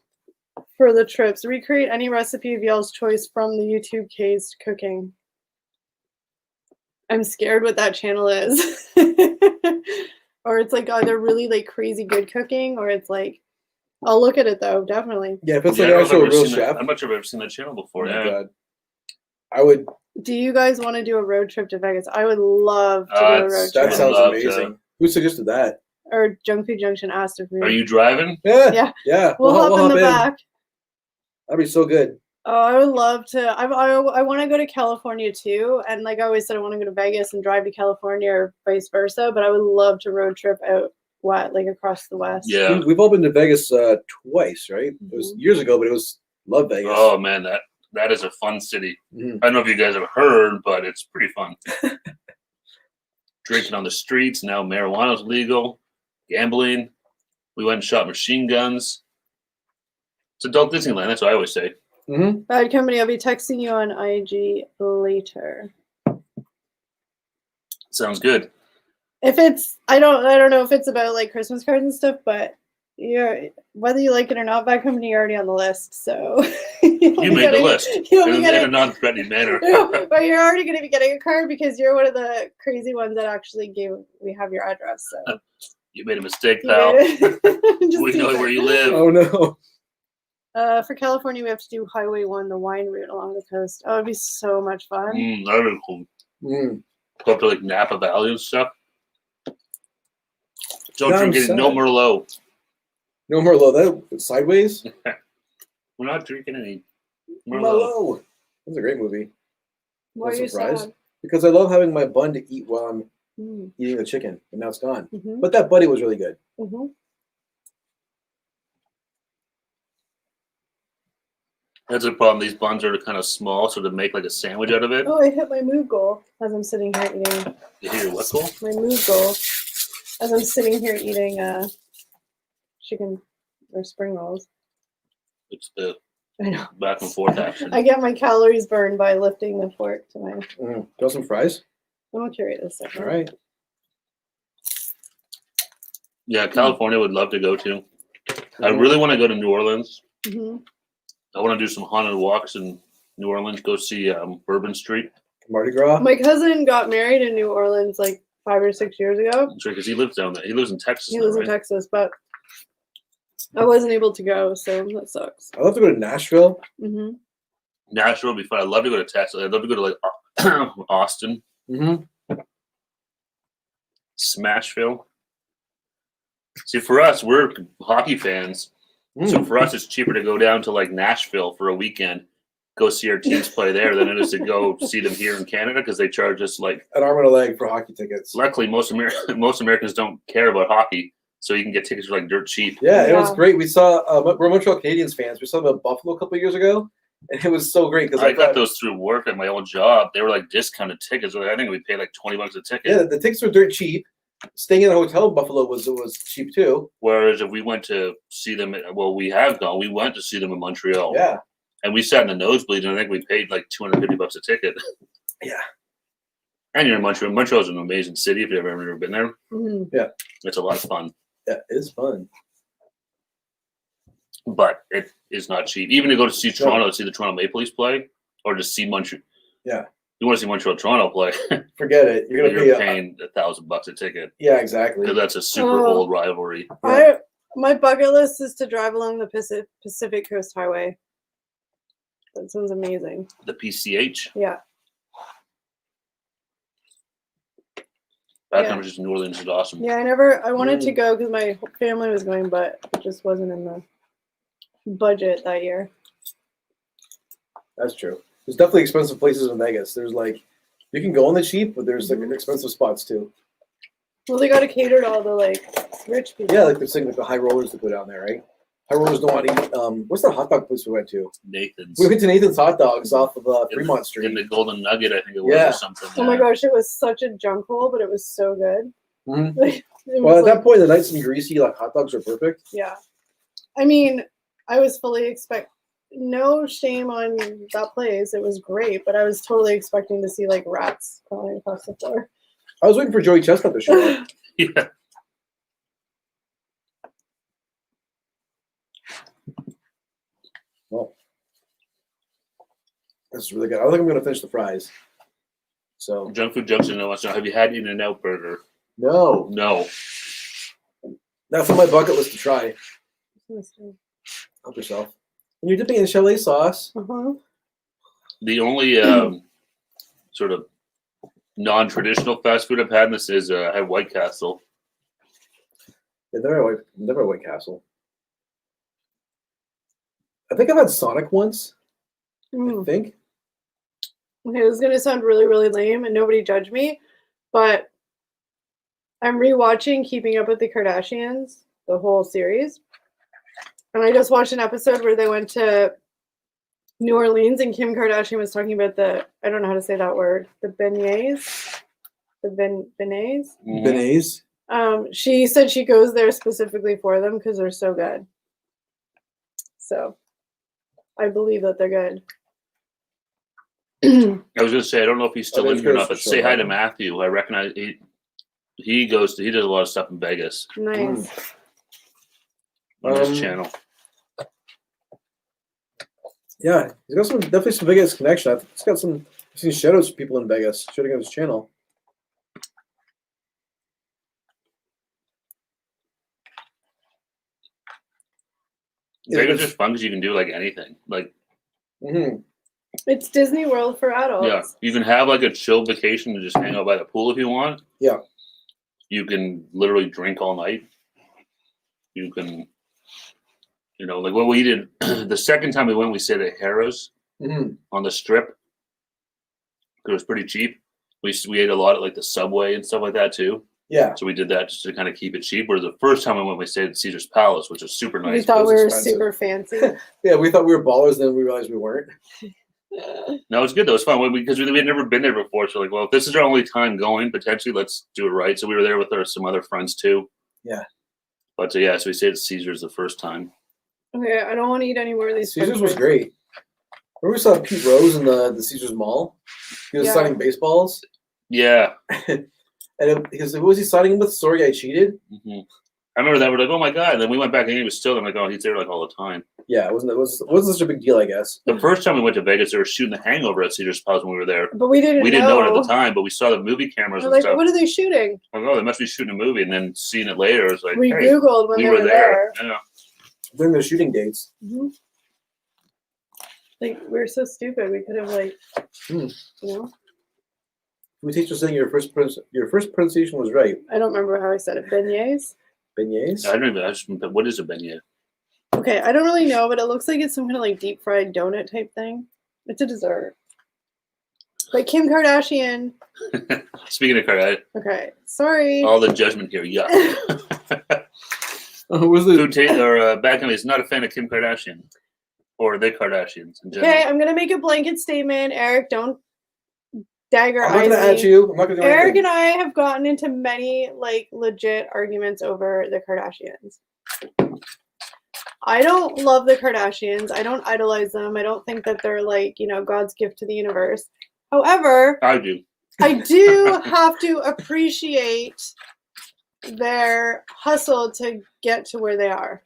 for the trips: recreate any recipe of y'all's choice from the YouTube K's cooking. I'm scared what that channel is. Or it's like either really like crazy good cooking, or it's like I'll look at it though, definitely. Yeah, if it's like actual real chef. I'm not sure I've ever seen that channel before. Oh, God. I would. Do you guys want to do a road trip to Vegas? I would love to do a road trip. That sounds amazing. Who suggested that? Or Junk Food Junction asked if we. Are you driving? Yeah. We'll hop in the back. That'd be so good. Oh, I would love to. I want to go to California too, and like I always said, I want to go to Vegas and drive to California or vice versa. But I would love to road trip out like across the West. Yeah, we've all been to Vegas twice, right? It was years ago, but love Vegas. Oh man, that is a fun city. Mm-hmm. I don't know if you guys have heard, but it's pretty fun. Drinking on the streets, now marijuana's legal, gambling. We went and shot machine guns. It's adult Disneyland, that's what I always say. Mm-hmm. Bad Company, I'll be texting you on IG later. Sounds good. If it's, I don't know if it's about like Christmas cards and stuff, but whether you like it or not, Bad Company, you're already on the list, so you made the list in a non-threatening manner. But you're already going to be getting a card because you're one of the crazy ones that actually we have your address. So you made a mistake, pal. We know where you live. Oh no. For California, we have to do Highway 1, the wine route along the coast. Oh, it'd be so much fun. That would be cool. Go up to like Napa Valley and stuff. Don't drink any, no Merlot. No Merlot. That Sideways? We're not drinking any Merlot. That's a great movie. Why are you sad? Because I love having my bun to eat while I'm eating the chicken, and now it's gone. But that buddy was really good. That's the problem. These buns are kind of small, so to make like a sandwich out of it. Oh, I hit my mood goal as I'm sitting here eating. You hit your what goal? My mood goal as I'm sitting here eating chicken or spring rolls. It's the I know. back and forth action. I get my calories burned by lifting the fork to my. Got some fries? I'm gonna carry this. Second. All right. Yeah, California would love to go to. I really want to go to New Orleans. Mm-hmm. I want to do some haunted walks in New Orleans. Go see Bourbon Street. Mardi Gras. My cousin got married in New Orleans like 5 or 6 years ago. That's right, because he lives down there. He lives in Texas. He lives in Texas, but I wasn't able to go, so that sucks. I'd love to go to Nashville. Mm-hmm. Nashville would be fun. I'd love to go to Texas. I'd love to go to like Austin. Mm-hmm. Smashville. See, for us, we're hockey fans. So for us, it's cheaper to go down to like Nashville for a weekend, go see our teams play there, than it is to go see them here in Canada because they charge us like an arm and a leg for hockey tickets. Luckily, most Americans don't care about hockey, so you can get tickets for like dirt cheap. Yeah, it was great. We saw we're Montreal Canadiens fans. We saw them at Buffalo a couple of years ago, and it was so great because I got those through work at my old job. They were like discounted tickets. I think we paid like $20 a ticket. Yeah, the tickets were dirt cheap. Staying in a hotel in Buffalo was cheap too. Whereas if we went to see them, we went to see them in Montreal. Yeah. And we sat in the nosebleeds, and I think we paid like $250 a ticket. Yeah. And you're in Montreal. Montreal's an amazing city if you've ever been there. Mm-hmm. Yeah. It's a lot of fun. Yeah, it is fun. But it is not cheap. Even to go to see Toronto, to see the Toronto Maple Leafs play, or to see Montreal. Yeah. You want to see Montreal Toronto play? Forget it. You're gonna paying $1,000 a ticket. Yeah, exactly. Because that's a super old rivalry. My bucket list is to drive along the Pacific Coast Highway. That sounds amazing. The PCH. Yeah. That conversation in New Orleans is awesome. Yeah, I wanted to go because my family was going, but it just wasn't in the budget that year. That's true. There's definitely expensive places in Vegas. There's like, you can go on the cheap, but there's like expensive spots too. Well, they got to cater to all the like rich people. Yeah, like they're saying like the high rollers that go down there, right? High rollers don't want to eat. What's the hot dog place we went to? Nathan's. We went to Nathan's Hot Dogs off of Fremont Street. In the Golden Nugget, I think it was, or something. Oh my gosh, it was such a junk hole, but it was so good. Mm-hmm. Well, at that point, the nice and greasy like hot dogs are perfect. Yeah, I mean, I was fully no shame on that place. It was great, but I was totally expecting to see like rats crawling across the floor. I was waiting for Joey Chestnut to show up. Yeah. Well, this is really good. I don't think I'm going to finish the fries. So Junk Food Junction wants to know, have you had In-N-Out Burger? No. That's on my bucket list to try. Help yourself. And you're dipping in chalet sauce. The only sort of non-traditional fast food I've had in this is I had White Castle. Yeah, never had White Castle. I think I've had Sonic once. I think. Okay, this is gonna sound really, really lame, and nobody judge me, but I'm rewatching Keeping Up with the Kardashians, the whole series, and I just watched an episode where they went to New Orleans, and Kim Kardashian was talking about I don't know how to say that word, the beignets, Beignets. She said she goes there specifically for them because they're so good. So I believe that they're good. I was going to say, I don't know if he's still in here or not, but say hi to Matthew. I recognize he does a lot of stuff in Vegas. Nice. On his channel. Yeah, he's got definitely some Vegas connection. I've seen shout outs from people in Vegas shooting on his channel. Vegas is fun because you can do like anything. Like, it's Disney World for adults. Yeah, you can have like a chill vacation and just hang out by the pool if you want. Yeah, you can literally drink all night. You can, like what we did the second time we went, we stayed at Harrah's on the Strip. It was pretty cheap. We ate a lot at like the Subway and stuff like that too. Yeah. So we did that just to kind of keep it cheap. Whereas the first time we went, we stayed at Caesar's Palace, which was super nice. We thought we were expensive. super fancy. Yeah, we thought we were ballers, then we realized we weren't. No, it was good though. It was fun because we had never been there before. So like, well, if this is our only time going, potentially let's do it right. So we were there with some other friends too. Yeah. But so we stayed at Caesar's the first time. Okay, I don't want to eat any more of these. Caesar's was great. Remember we saw Pete Rose in the Caesar's Mall? He was signing baseballs. Yeah. And because who was he signing with? Sorry, I cheated. Mm-hmm. I remember that. We're like, oh my god. And then we went back and he was still. I'm like, oh, he's there like all the time. Yeah, it wasn't such a big deal, I guess. The first time we went to Vegas, they were shooting The Hangover at Caesar's Palace when we were there. But we didn't know it at the time, but we saw the movie cameras. We're like, what are they shooting? Like, oh, they must be shooting a movie, and then seeing it later, it's like we Googled when we they were there. Yeah. During their shooting dates. Mm-hmm. Like we're so stupid. We could have you know. We teacher saying your first pronunciation was right. I don't remember how I said it. Beignets. Beignets. I don't even. What is a beignet? Okay, I don't really know, but it looks like it's some kind of like deep fried donut type thing. It's a dessert. Like Kim Kardashian. Speaking of Kardashian. Okay, sorry. All the judgment here, yuck. Was the back in is not a fan of Kim Kardashian or the Kardashians in general. Okay, I'm gonna make a blanket statement. Eric, don't dagger I'm not gonna eyes at you. I'm not gonna do Eric anything. and I have gotten into many like legit arguments over the Kardashians. I don't love the Kardashians. I don't idolize them. I don't think that they're like, God's gift to the universe. However, I do. I do have to appreciate their hustle to get to where they are.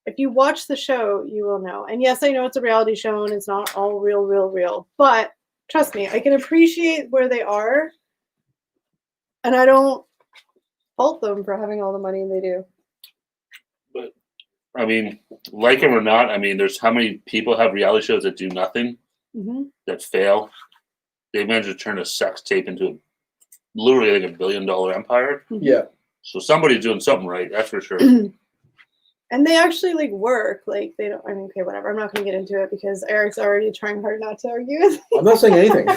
If you watch the show, you will know. And yes, I know it's a reality show and it's not all real. But trust me, I can appreciate where they are. And I don't fault them for having all the money they do. But, I mean, like it or not, I mean, there's how many people have reality shows that do nothing, that fail. They managed to turn a sex tape into literally like $1 billion empire. Yeah. So somebody's doing something right, that's for sure. And they actually like work. Like they don't. I mean, okay, whatever. I'm not going to get into it because Eric's already trying hard not to argue with me. I'm not saying anything.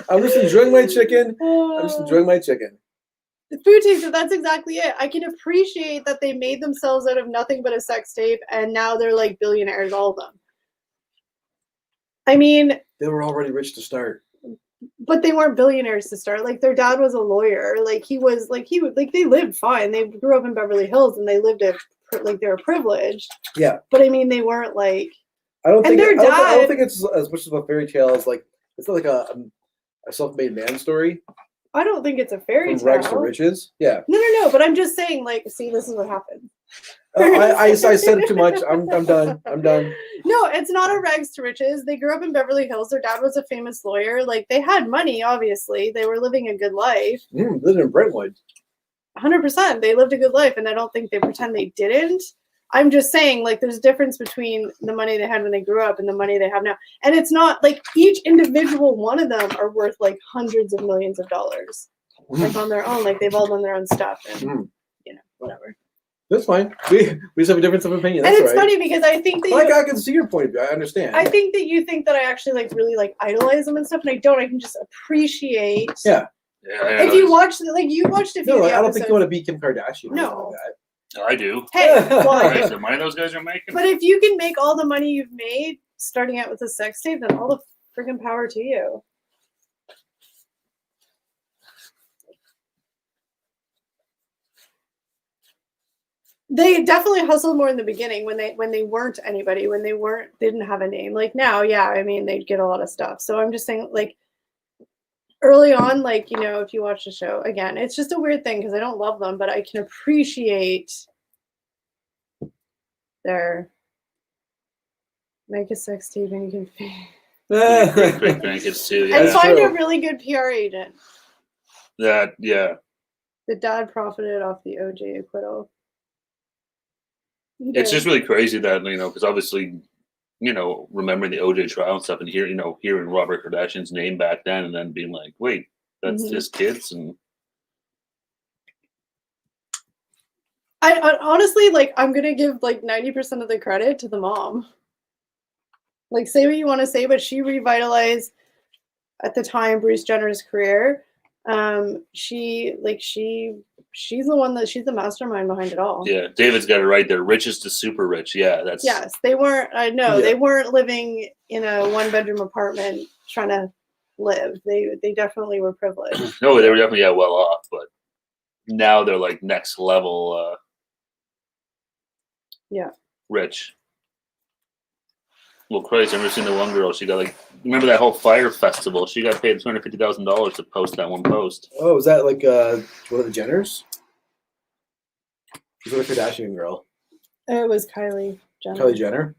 I'm just enjoying my chicken. The food taster, that's exactly it. I can appreciate that they made themselves out of nothing but a sex tape, and now they're like billionaires, all of them. I mean, they were already rich to start. But they weren't billionaires to start. Like their dad was a lawyer. They lived fine. They grew up in Beverly Hills and they lived they were privileged. Yeah. But I mean, they weren't like. I don't think it's as much of a fairy tale as like it's not like a self-made man story. I don't think it's a fairy tale. From rags to riches. Yeah. No. But I'm just saying, like, see, this is what happened. I said too much. I'm done. No, it's not a rags to riches. They grew up in Beverly Hills. Their dad was a famous lawyer. Like they had money, obviously. They were living a good life. Living in Brentwood. 100%. They lived a good life, and I don't think they pretend they didn't. I'm just saying, like, there's a difference between the money they had when they grew up and the money they have now. And it's not like each individual one of them are worth like hundreds of millions of dollars. Like on their own, like they've all done their own stuff and whatever. That's fine. We just have a difference of opinion. That's and it's right. funny because I think that I can see your point of view. I understand. I think that you think that I actually like really like idolize them and stuff, and I don't. I can just appreciate. Yeah. If you watched, you watched a few. No, I don't think you want to be Kim Kardashian. No. I do. Hey, why? The money those guys are making. But if you can make all the money you've made starting out with a sex tape, then all the freaking power to you. They definitely hustled more in the beginning when they weren't anybody, when they didn't have a name. Like now, yeah, I mean, they'd get a lot of stuff. So I'm just saying, like, early on, like, if you watch the show, again, it's just a weird thing because I don't love them, but I can appreciate their make a sex tape and you can great blankets too. Yeah. and find a really good PR agent. That, yeah. The dad profited off the OJ acquittal. It's just really crazy that, because obviously, remembering the OJ trial and stuff and hearing Robert Kardashian's name back then and then being like, wait, that's his kids. And I honestly, like, I'm going to give like 90% of the credit to the mom. Like, say what you want to say, but she revitalized at the time Bruce Jenner's career. She's the one she's the mastermind behind it all. Yeah, David's got it right there. Richest to super rich. Yeah, that's. Yes, they weren't. I know they weren't living in a 1-bedroom apartment trying to live. They definitely were privileged. No, they were definitely well off, but now they're like next level. Rich. Well, Christ, I've never seen the one girl. She got like, remember that whole fire festival? She got paid $250,000 to post that one post. Oh, was that like one of the Jenners? Was it a Kardashian girl? It was Kylie Jenner. Kylie Jenner?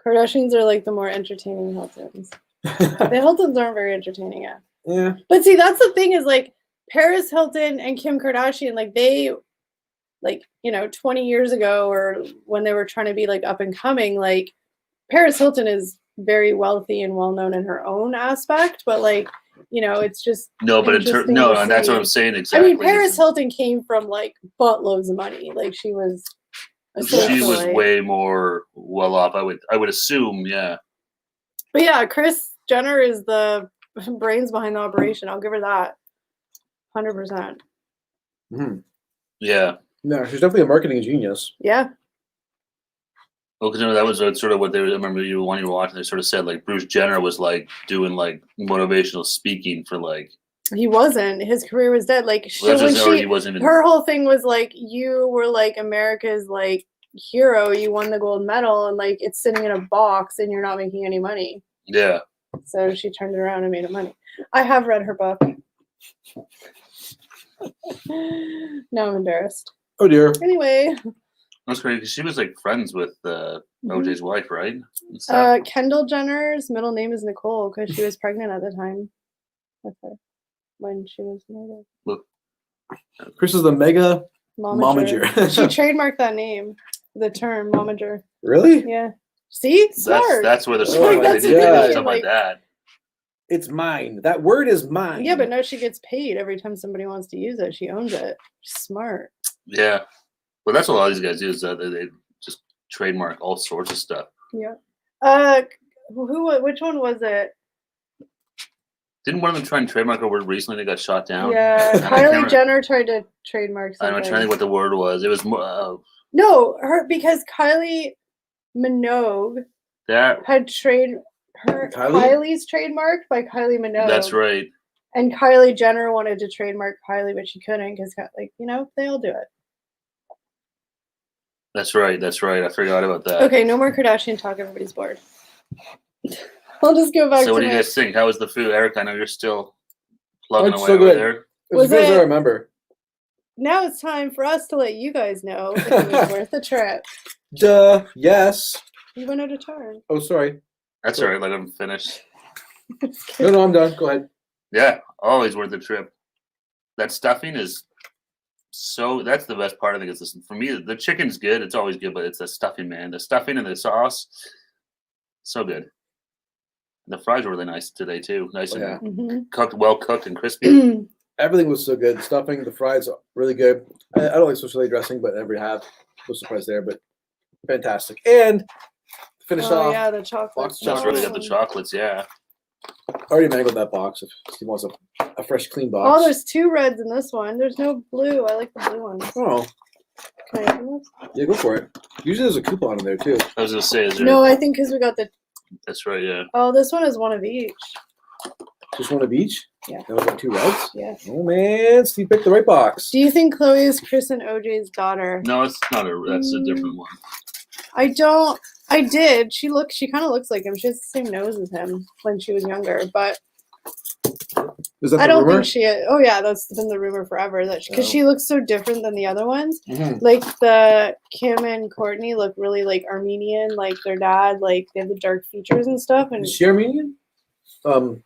Kardashians are like the more entertaining Hiltons. The Hiltons aren't very entertaining, Yeah. But see, that's the thing is like Paris Hilton and Kim Kardashian, like they, like, 20 years ago or when they were trying to be like up and coming, like Paris Hilton is very wealthy and well known in her own aspect, but like, it's just no, but and that's what I'm saying exactly. I mean, Paris Hilton came from like buttloads of money. Like she was way more well off. I would assume, yeah. But yeah, Kris Jenner is the brains behind the operation. I'll give her that, 100%. Mm-hmm. Yeah. No, she's definitely a marketing genius. Yeah. Well, because that was sort of what they. I remember when you were watching. They sort of said like Bruce Jenner was like doing like motivational speaking for like. He wasn't. His career was dead. Like he wasn't even. Her whole thing was like, you were like America's like hero. You won the gold medal, and like it's sitting in a box, and you're not making any money. Yeah. So she turned it around and made it money. I have read her book. Now I'm embarrassed. Oh dear. Anyway. That's great because she was like friends with OJ's wife, right? Kendall Jenner's middle name is Nicole because she was pregnant at the time with her when she was murdered. Look, Kris is the mega momager. She trademarked that name, the term momager. Really? Yeah. See, smart. That's where the smart. They did stuff like that. It's mine. That word is mine. Yeah, but no, she gets paid every time somebody wants to use it. She owns it. She's smart. Yeah. Well, that's what a lot of these guys do is they just trademark all sorts of stuff. Yeah. Which one was it? Didn't one of them try and trademark a word recently that got shot down? Yeah, Kylie Jenner tried to trademark something. I'm trying to think what the word was. It was more. No, because Kylie Minogue had Kylie's trademarked by Kylie Minogue. That's right. And Kylie Jenner wanted to trademark Kylie, but she couldn't because, they all do it. That's right. I forgot about that. Okay, no more Kardashian talk. Everybody's bored. I'll just go back. So, what do you guys think? How was the food, Eric? I know you're still plugging away over there. It was as good as I remember. Now it's time for us to let you guys know if it was worth the trip. Duh. Yes. You went out of turn. Oh, sorry. That's all right. Let him finish. No, I'm done. Go ahead. Yeah, always worth the trip. That stuffing is. So that's the best part. I think it's for me. The chicken's good; it's always good, but it's the stuffing, man. The stuffing and the sauce, so good. The fries were really nice today too. Nice and cooked, well cooked and crispy. Everything was so good. Stuffing, the fries, really good. I don't like Swiss Chalet dressing, but I never have. No surprise there, but fantastic. And finish off. Yeah, the chocolates. Just really got the chocolates. Yeah. I already mangled that box. If he wants a fresh, clean box. Oh, there's 2 reds in this one. There's no blue. I like the blue one. Oh. Can I open this? Yeah, go for it. Usually there's a coupon in there too. I was gonna say, no, I think because we got the. That's right. Yeah. Oh, this one is one of each. Just one of each? Yeah. That was got 2 reds? Yeah. Oh man, Steve picked the right box. Do you think Chloe is Kris and OJ's daughter? No, it's not that's a different one. I don't. I did. She kind of looks like him. She has the same nose as him when she was younger, but Is that I don't rumor? think she. Oh yeah, that's been the rumor forever. That because she looks so different than the other ones. Mm-hmm. Like the Kim and Courtney look really like Armenian, like their dad. Like they have the dark features and stuff. And Is she Armenian? No,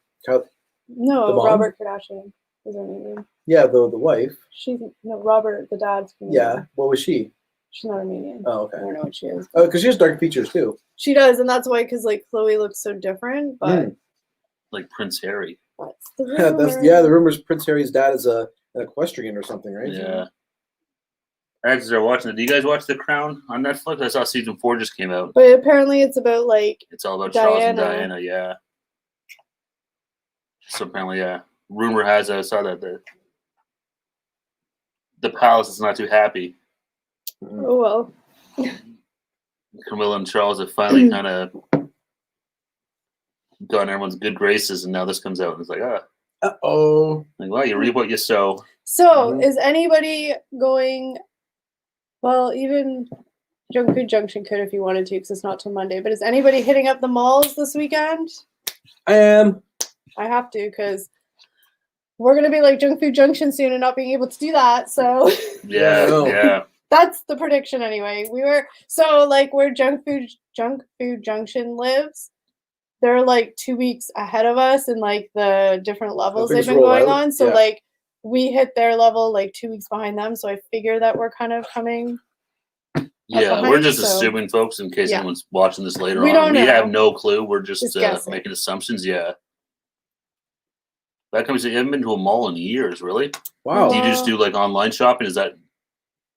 Robert Kardashian is Armenian. Yeah, the wife. Robert, the dad's from Yeah. What was she? She's not Armenian. Oh, okay. I don't know what she is. Oh, because she has dark features too. She does, and that's why, because like Chloe looks so different. But like Prince Harry. That's the rumor. The rumors Prince Harry's dad is an equestrian or something, right? Yeah. As they're watching it, do you guys watch The Crown on Netflix? I saw season 4 just came out. But apparently, it's about like it's all about Diana. Charles and Diana. Yeah. So apparently, yeah. rumor has it, I saw that the palace is not too happy. Oh well. Camilla and Charles have finally kind of gotten everyone's good graces, and now this comes out, and it's like, Uh-oh. like, well, you reap what you sow. So, is anybody going? Well, even Junk Food Junction could if you wanted to, because it's not till Monday. But is anybody hitting up the malls this weekend? I am. I have to, because we're gonna be like Junk Food Junction soon and not being able to do that. So Yeah. that's the prediction anyway. Where Junk Food Junction lives, they're like 2 weeks ahead of us in like the different levels they've been going on. So like we hit their level like 2 weeks behind them. So I figure that we're kind of coming. Yeah, we're just assuming, folks, in case anyone's watching this later on. We don't know. We have no clue. We're just making assumptions. Yeah. That comes. You haven't been to a mall in years, really? Wow. Do you just do like online shopping? Is that,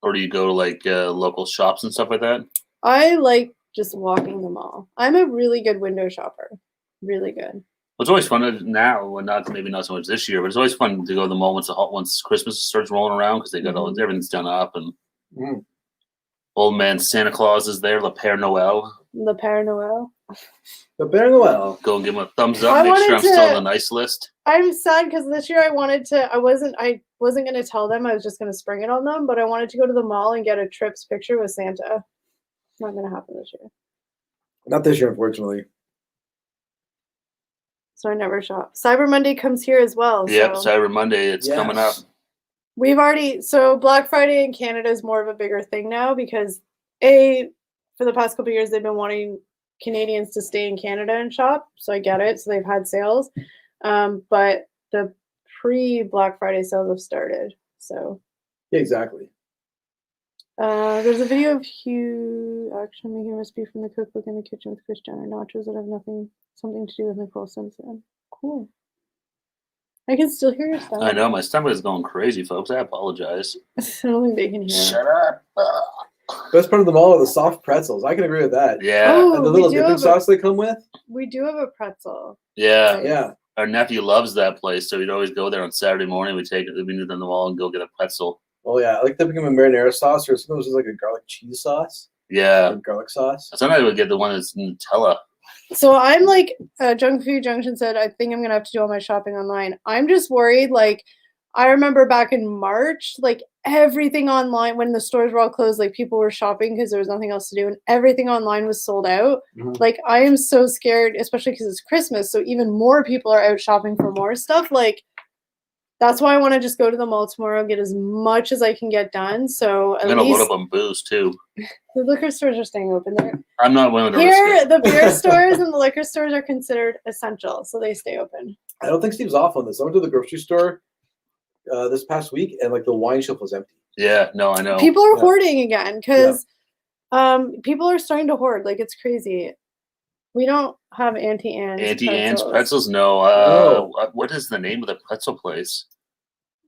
or do you go to like local shops and stuff like that? I like just walking the mall. I'm a really good window shopper. Really good. It's always fun now, and maybe not so much this year, but it's always fun to go to the mall once Christmas starts rolling around because they got everything's done up and old man Santa Claus is there, Le Père Noël. Le Père Noël. Le Père Noël. Go and give him a thumbs up. Make sure I'm still on the nice list. I'm sad because this year I wasn't gonna tell them. I was just gonna spring it on them, but I wanted to go to the mall and get a Trips picture with Santa. Not gonna happen this year. Not this year, unfortunately. So I never shop. Cyber Monday comes here as well. Yep, Cyber Monday. It's coming up. So Black Friday in Canada is more of a bigger thing now because for the past couple of years they've been wanting Canadians to stay in Canada and shop. So I get it. So they've had sales. But the pre-Black Friday sales have started. So yeah, exactly. There's a video of Hugh actually making a recipe from the cookbook in the kitchen with Kris Jenner nachos that have something to do with Nicole Simpson. Cool. I can still hear your stuff. I know, my stomach is going crazy, folks. I apologize. I don't think they can hear. Shut up. Best part of them all are the soft pretzels. I can agree with that. Yeah. And the little dipping sauce they come with. We do have a pretzel. Yeah. Right? Yeah. Our nephew loves that place, so we'd always go there on Saturday morning. We'd meet them the mall and go get a pretzel. Oh yeah, I like dipping them in marinara sauce, or sometimes it's like a garlic cheese sauce. Yeah. Or garlic sauce. Sometimes I would get the one that's Nutella. So I'm like, Junk Food Junction said, I think I'm going to have to do all my shopping online. I'm just worried. Like, I remember back in March, like everything online, when the stores were all closed, like people were shopping because there was nothing else to do and everything online was sold out. Like, I am so scared, especially because it's Christmas. So even more people are out shopping for more stuff. Like, that's why I want to just go to the mall tomorrow, get as much as I can get done. So at I'm going to least load up on booze too. The liquor stores are staying open there. I'm not willing to risk Here, it. the beer stores and the liquor stores are considered essential, so they stay open. I don't think Steve's off on this. I went to the grocery store this past week, and like the wine shelf was empty. Yeah, no, I know. People are hoarding again because people are starting to hoard. Like, it's crazy. We don't have Auntie Anne's pretzels. No. What is the name of the pretzel place?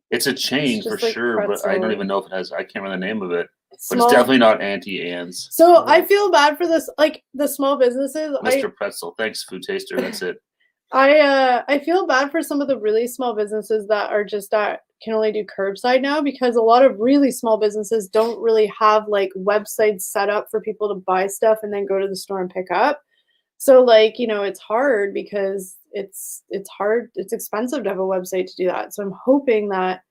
It's a chain for like sure, pretzel. But I don't even know if it has. I can't remember the name of it. But it's definitely not Auntie Anne's. So I feel bad for this, like the small businesses. Mr. Pretzel, thanks, Food Taster. That's it. I feel bad for some of the really small businesses that can only do curbside now, because a lot of really small businesses don't really have like websites set up for people to buy stuff and then go to the store and pick up. So like, it's hard because it's hard. It's expensive to have a website to do that. So I'm hoping that,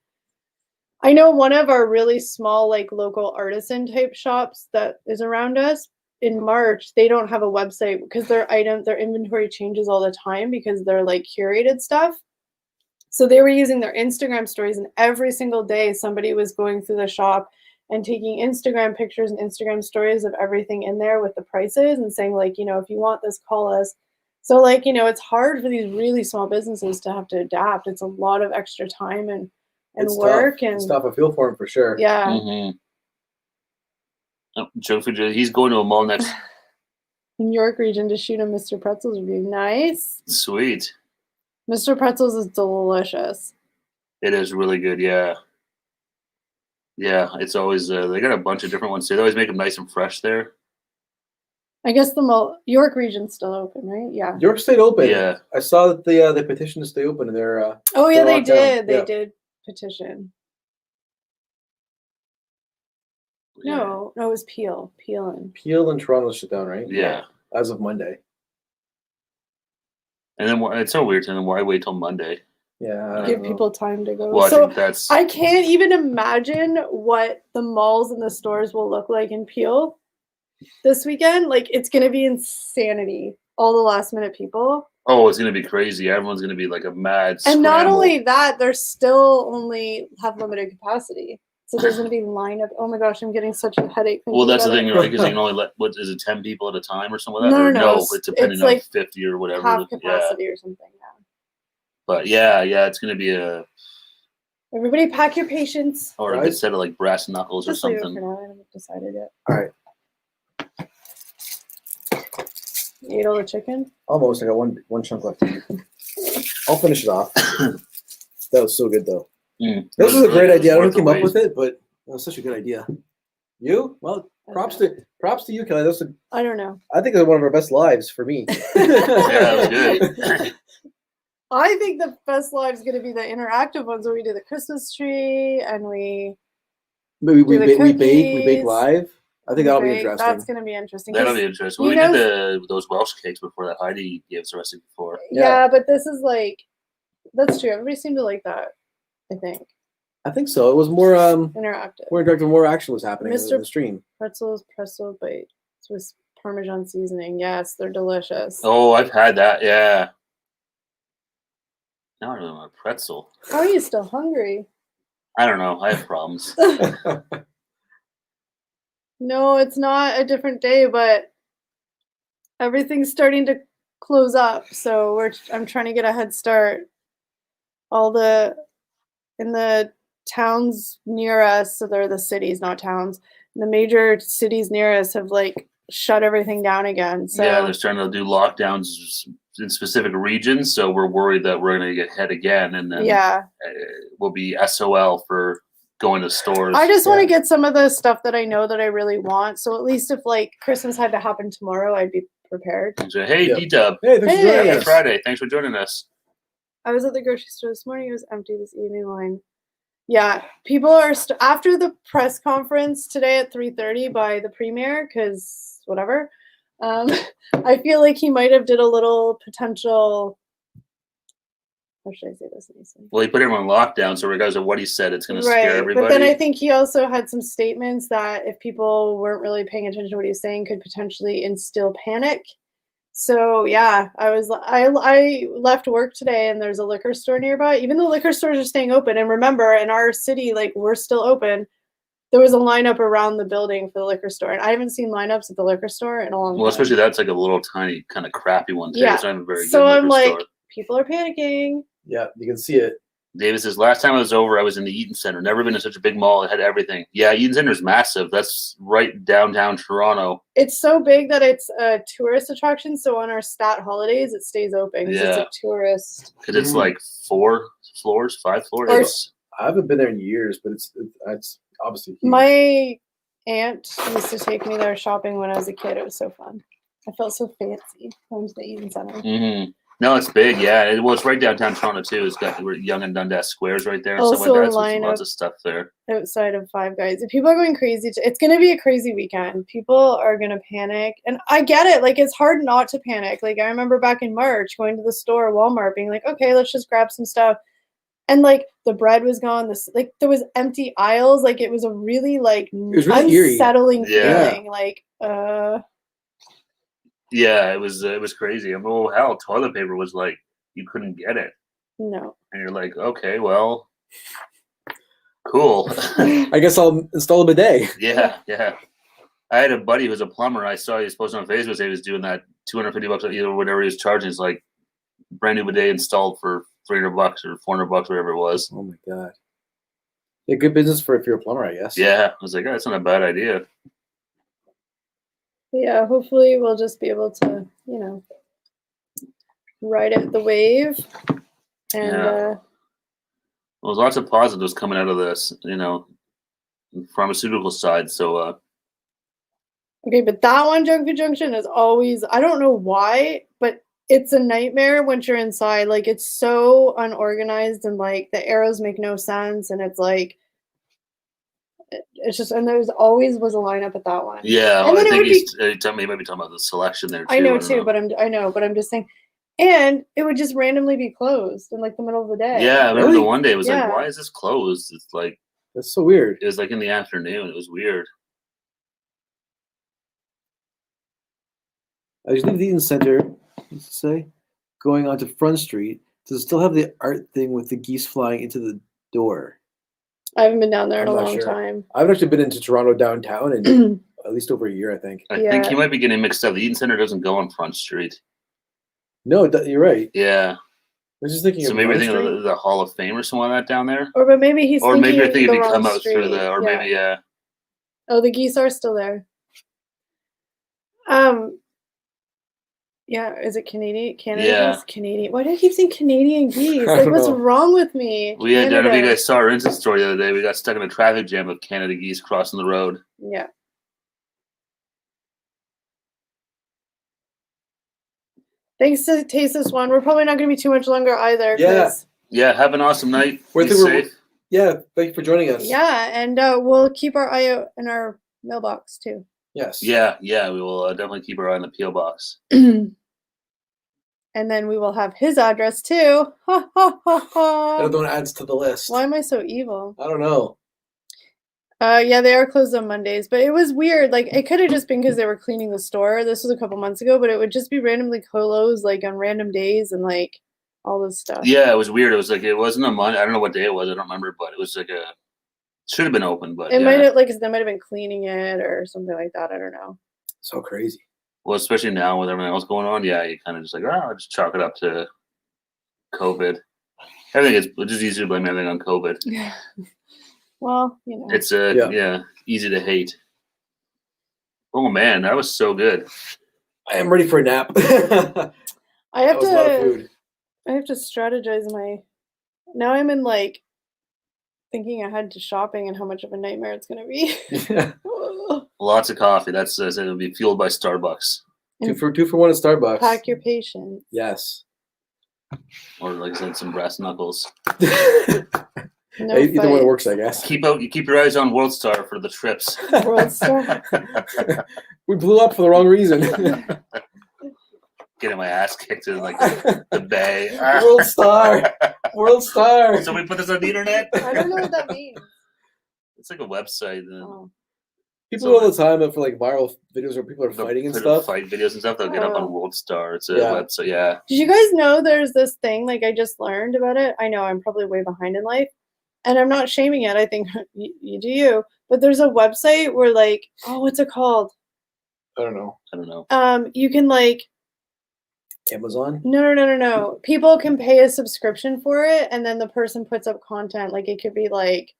I know one of our really small, like local artisan type shops that is around us in March, they don't have a website because their inventory changes all the time because they're like curated stuff. So they were using their Instagram stories, and every single day somebody was going through the shop and taking Instagram pictures and Instagram stories of everything in there with the prices and saying like, if you want this, call us. So like, it's hard for these really small businesses to have to adapt. It's a lot of extra time and it's work. Tough. And it's tough. I feel for him for sure. Yeah. Mm-hmm. He's going to a mall next. In York region to shoot a Mr. Pretzels review. Nice. Sweet. Mr. Pretzels is delicious. It is really good. Yeah. Yeah, it's always they got a bunch of different ones too. They always make them nice and fresh there. I guess the York region's still open, right? Yeah. York stayed open. Yeah. I saw that they petitioned to stay open, and they're. Oh yeah, they did. They Yeah. did petition. Yeah. No, it was Peel and Toronto shut down, right? Yeah. As of Monday. And then it's so weird to them. Why wait till Monday? Yeah. Give people time to go. Well, so I I can't even imagine what the malls and the stores will look like in Peel this weekend. Like, it's gonna be insanity. All the last minute people. Oh, it's gonna be crazy. Everyone's gonna be like a mad And scramble. not only that, they're still only have limited capacity. So there's going to be lineup. Oh my gosh, I'm getting such a headache. Well, that's the thing, right? Because you can only let, what is it, 10 people at a time or something like that? No, it's depending on like 50 or whatever. Half capacity or something, yeah. But yeah, it's going to be a... Everybody pack your patience. Or a good set of like brass knuckles or something. For now. I haven't decided yet. All right. You ate all the chicken? Almost. I got one chunk left. I'll finish it off. That was so good, though. This was a great idea. I don't know who came up with it, but it was such a good idea. You? Well, props to you, Kelly. I don't know. I think it was one of our best lives for me. Yeah, that was good. I think the best live is going to be the interactive ones where we do the Christmas tree and we bake live. I think that'll be interesting. That's going to be interesting. That'll be interesting. We did those Welsh cakes before that Heidi gave us a recipe before. Yeah, but this is like, that's true. Everybody seemed to like that. I think so. It was more interactive. More interactive, more action was happening in the stream. Pretzel bites with Parmesan seasoning. Yes, they're delicious. Oh, I've had that. Yeah. Now I really want a pretzel. How are you still hungry? I don't know. I have problems. No, it's not a different day, but everything's starting to close up. So I'm trying to get a head start. In the towns near us, so they're the cities, not towns. The major cities near us have like shut everything down again. So yeah, they're starting to do lockdowns in specific regions. So we're worried that we're going to get hit again, and then we'll be SOL for going to stores. I just want to get some of the stuff that I know that I really want. So at least if like Christmas had to happen tomorrow, I'd be prepared. So, hey, D-Dub. Hey, thanks for joining us. Friday. Thanks for joining us. I was at the grocery store this morning. It was empty this evening line. Yeah, people are after the press conference today at 3:30 by the premier, because whatever. I feel like he might have did a little potential. How should I say this nicely? Well, he put everyone on lockdown, so regardless of what he said, it's going to scare everybody. But then I think he also had some statements that if people weren't really paying attention to what he was saying, could potentially instill panic. So yeah, I left work today and there's a liquor store nearby. Even though liquor stores are staying open, and remember in our city, like we're still open, there was a lineup around the building for the liquor store, and I haven't seen lineups at the liquor store in a long time. Well, especially that's like a little tiny kind of crappy one too. Yeah. It's not a very so good I'm like, store. People are panicking. Yeah, you can see it. David says, last time I was over, I was in the Eaton Center. Never been in such a big mall. It had everything. Yeah, Eaton Center is massive. That's right downtown Toronto. It's so big that it's a tourist attraction. So on our stat holidays, it stays open. Yeah. It's a tourist. Because it's like 4 floors, 5 floors. I haven't been there in years, but it's obviously huge. My aunt used to take me there shopping when I was a kid. It was so fun. I felt so fancy going to the Eaton Center. Mm-hmm. No, it's big, yeah. Well, it's right downtown Toronto too. It's got Yonge and Dundas Squares right there and also stuff like that. So there's lots of stuff there. Outside of Five Guys. People are going crazy. It's going to be a crazy weekend. People are going to panic. And I get it. Like, it's hard not to panic. Like, I remember back in March going to the store, Walmart, being like, okay, let's just grab some stuff. And, like, the bread was gone. There was empty aisles. Like, it was a really, like, unsettling feeling. Like, yeah, it was crazy. I mean, oh, hell, toilet paper was like, you couldn't get it. No. And you're like, okay, well, cool. I guess I'll install a bidet. Yeah. I had a buddy who was a plumber. I saw he was posting on Facebook say he was doing that $250 either whatever he was charging. It's like brand new bidet installed for $300 or $400, whatever it was. Oh my god. Yeah, good business if you're a plumber, I guess. Yeah, I was like, oh, that's not a bad idea. Yeah, hopefully we'll just be able to, ride it the wave. And well, there's lots of positives coming out of this, pharmaceutical side. So Okay, but that one, Junk Food Junction, is always, I don't know why, but it's a nightmare once you're inside. Like, it's so unorganized and, like, the arrows make no sense. And it's like, it's just, and there's always was a lineup at that one. Yeah, and well, then I think he maybe talking about the selection there too. I know too, but I'm just saying. And it would just randomly be closed in like the middle of the day. Yeah, I remember the one day it was Yeah. like, why is this closed? It's like, that's so weird. It was like in the afternoon. It was weird. I just leave the Eaton Center, let's say, going onto Front Street. Does it still have the art thing with the geese flying into the door? I haven't been down there in I'm a not long sure. time. I've actually been into Toronto downtown in at least over a year, I think. I think you might be getting mixed up. The Eaton Center doesn't go on Front Street. No, you're right. Yeah. I was just thinking. So maybe you're thinking of the Hall of Fame or something like that down there. Or but maybe he's. Or maybe you're thinking the if you wrong come out street. through the, or Yeah. maybe yeah. Oh, the geese are still there. Yeah, is it Canadian? Canada Yeah. geese? Canadian. Why do I keep saying Canadian geese? I Like, don't what's know. wrong with me? We had, I don't know if Canada. you guys saw our Insta story the other day. We got stuck in a traffic jam with Canada geese crossing the road. Yeah. Thanks to Taste This One. We're probably not going to be too much longer either. Yeah. 'cause- Yeah, have an awesome night. We're Be safe. Yeah, thank you for joining us. Yeah, and we'll keep our eye out in our mailbox too. Yes. Yeah, we will definitely keep our eye on the P.O. box. And then we will have his address too. Ha ha ha ha. Another one adds to the list. Why am I so evil? I don't know. Yeah, they are closed on Mondays, but it was weird. Like, it could have just been because they were cleaning the store. This was a couple months ago, but it would just be randomly closed, like on random days and like all this stuff. Yeah, it was weird. It was like, it wasn't a Monday. I don't know what day it was. I don't remember, but it was like should have been open, but It yeah. might have, like, they might have been cleaning it or something like that. I don't know. So crazy. Well, especially now with everything else going on, yeah, you kind of just like, just chalk it up to COVID. Everything is just easier to blame everything on COVID. Well, you know. It's easy to hate. Oh man, that was so good. I am ready for a nap. I have That was a lot of to. food. I have to strategize my. Now I'm in like thinking ahead to shopping and how much of a nightmare it's going to be. Lots of coffee. That's it'll be fueled by Starbucks. two for one at Starbucks. Pack your patience. Yes. Or like I said, some brass knuckles. No Either one fight. works, I guess. You keep your eyes on World Star for the trips. World Star. We blew up for the wrong reason. Getting my ass kicked in like the bay. World Star. World Star. Somebody put this on the internet. I don't know what that means. It's like a website. Oh. People do all the time for like viral videos where people are fighting and stuff. Fight videos and stuff. They'll get up on World Star. It's a website. Yeah. Did you guys know there's this thing? Like, I just learned about it. I know I'm probably way behind in life, and I'm not shaming it. I think you do you. But there's a website where, like, what's it called? I don't know. You can like. Amazon? No. People can pay a subscription for it, and then the person puts up content. Like, it could be like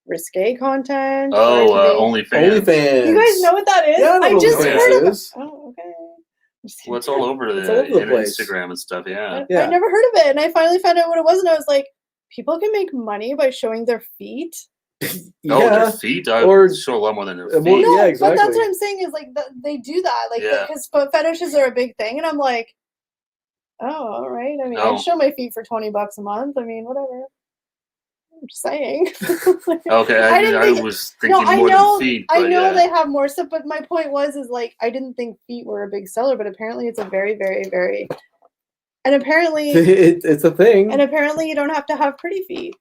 risque content. OnlyFans. OnlyFans. You guys know what that is? Yeah, I just heard of it. it. Oh, okay. Well, it's all over It's all over the place. Instagram and stuff. Yeah. Yeah. I never heard of it, and I finally found out what it was, and I was like, people can make money by showing their feet. Oh, Yeah. their feet. I Or- show a lot more than their Well, feet. No, yeah, but exactly. that's what I'm saying is like they do that, like Yeah. because fetishes are a big thing, and I'm like, oh, all right. I mean, No. I'd show my feet for $20 a month. I mean, whatever. I'm just saying. Okay, I was thinking more than feet. I but know yeah. they have more stuff, but my point is like I didn't think feet were a big seller, but apparently it's a very, very, very, and apparently it's a thing. and apparently you don't have to have pretty feet.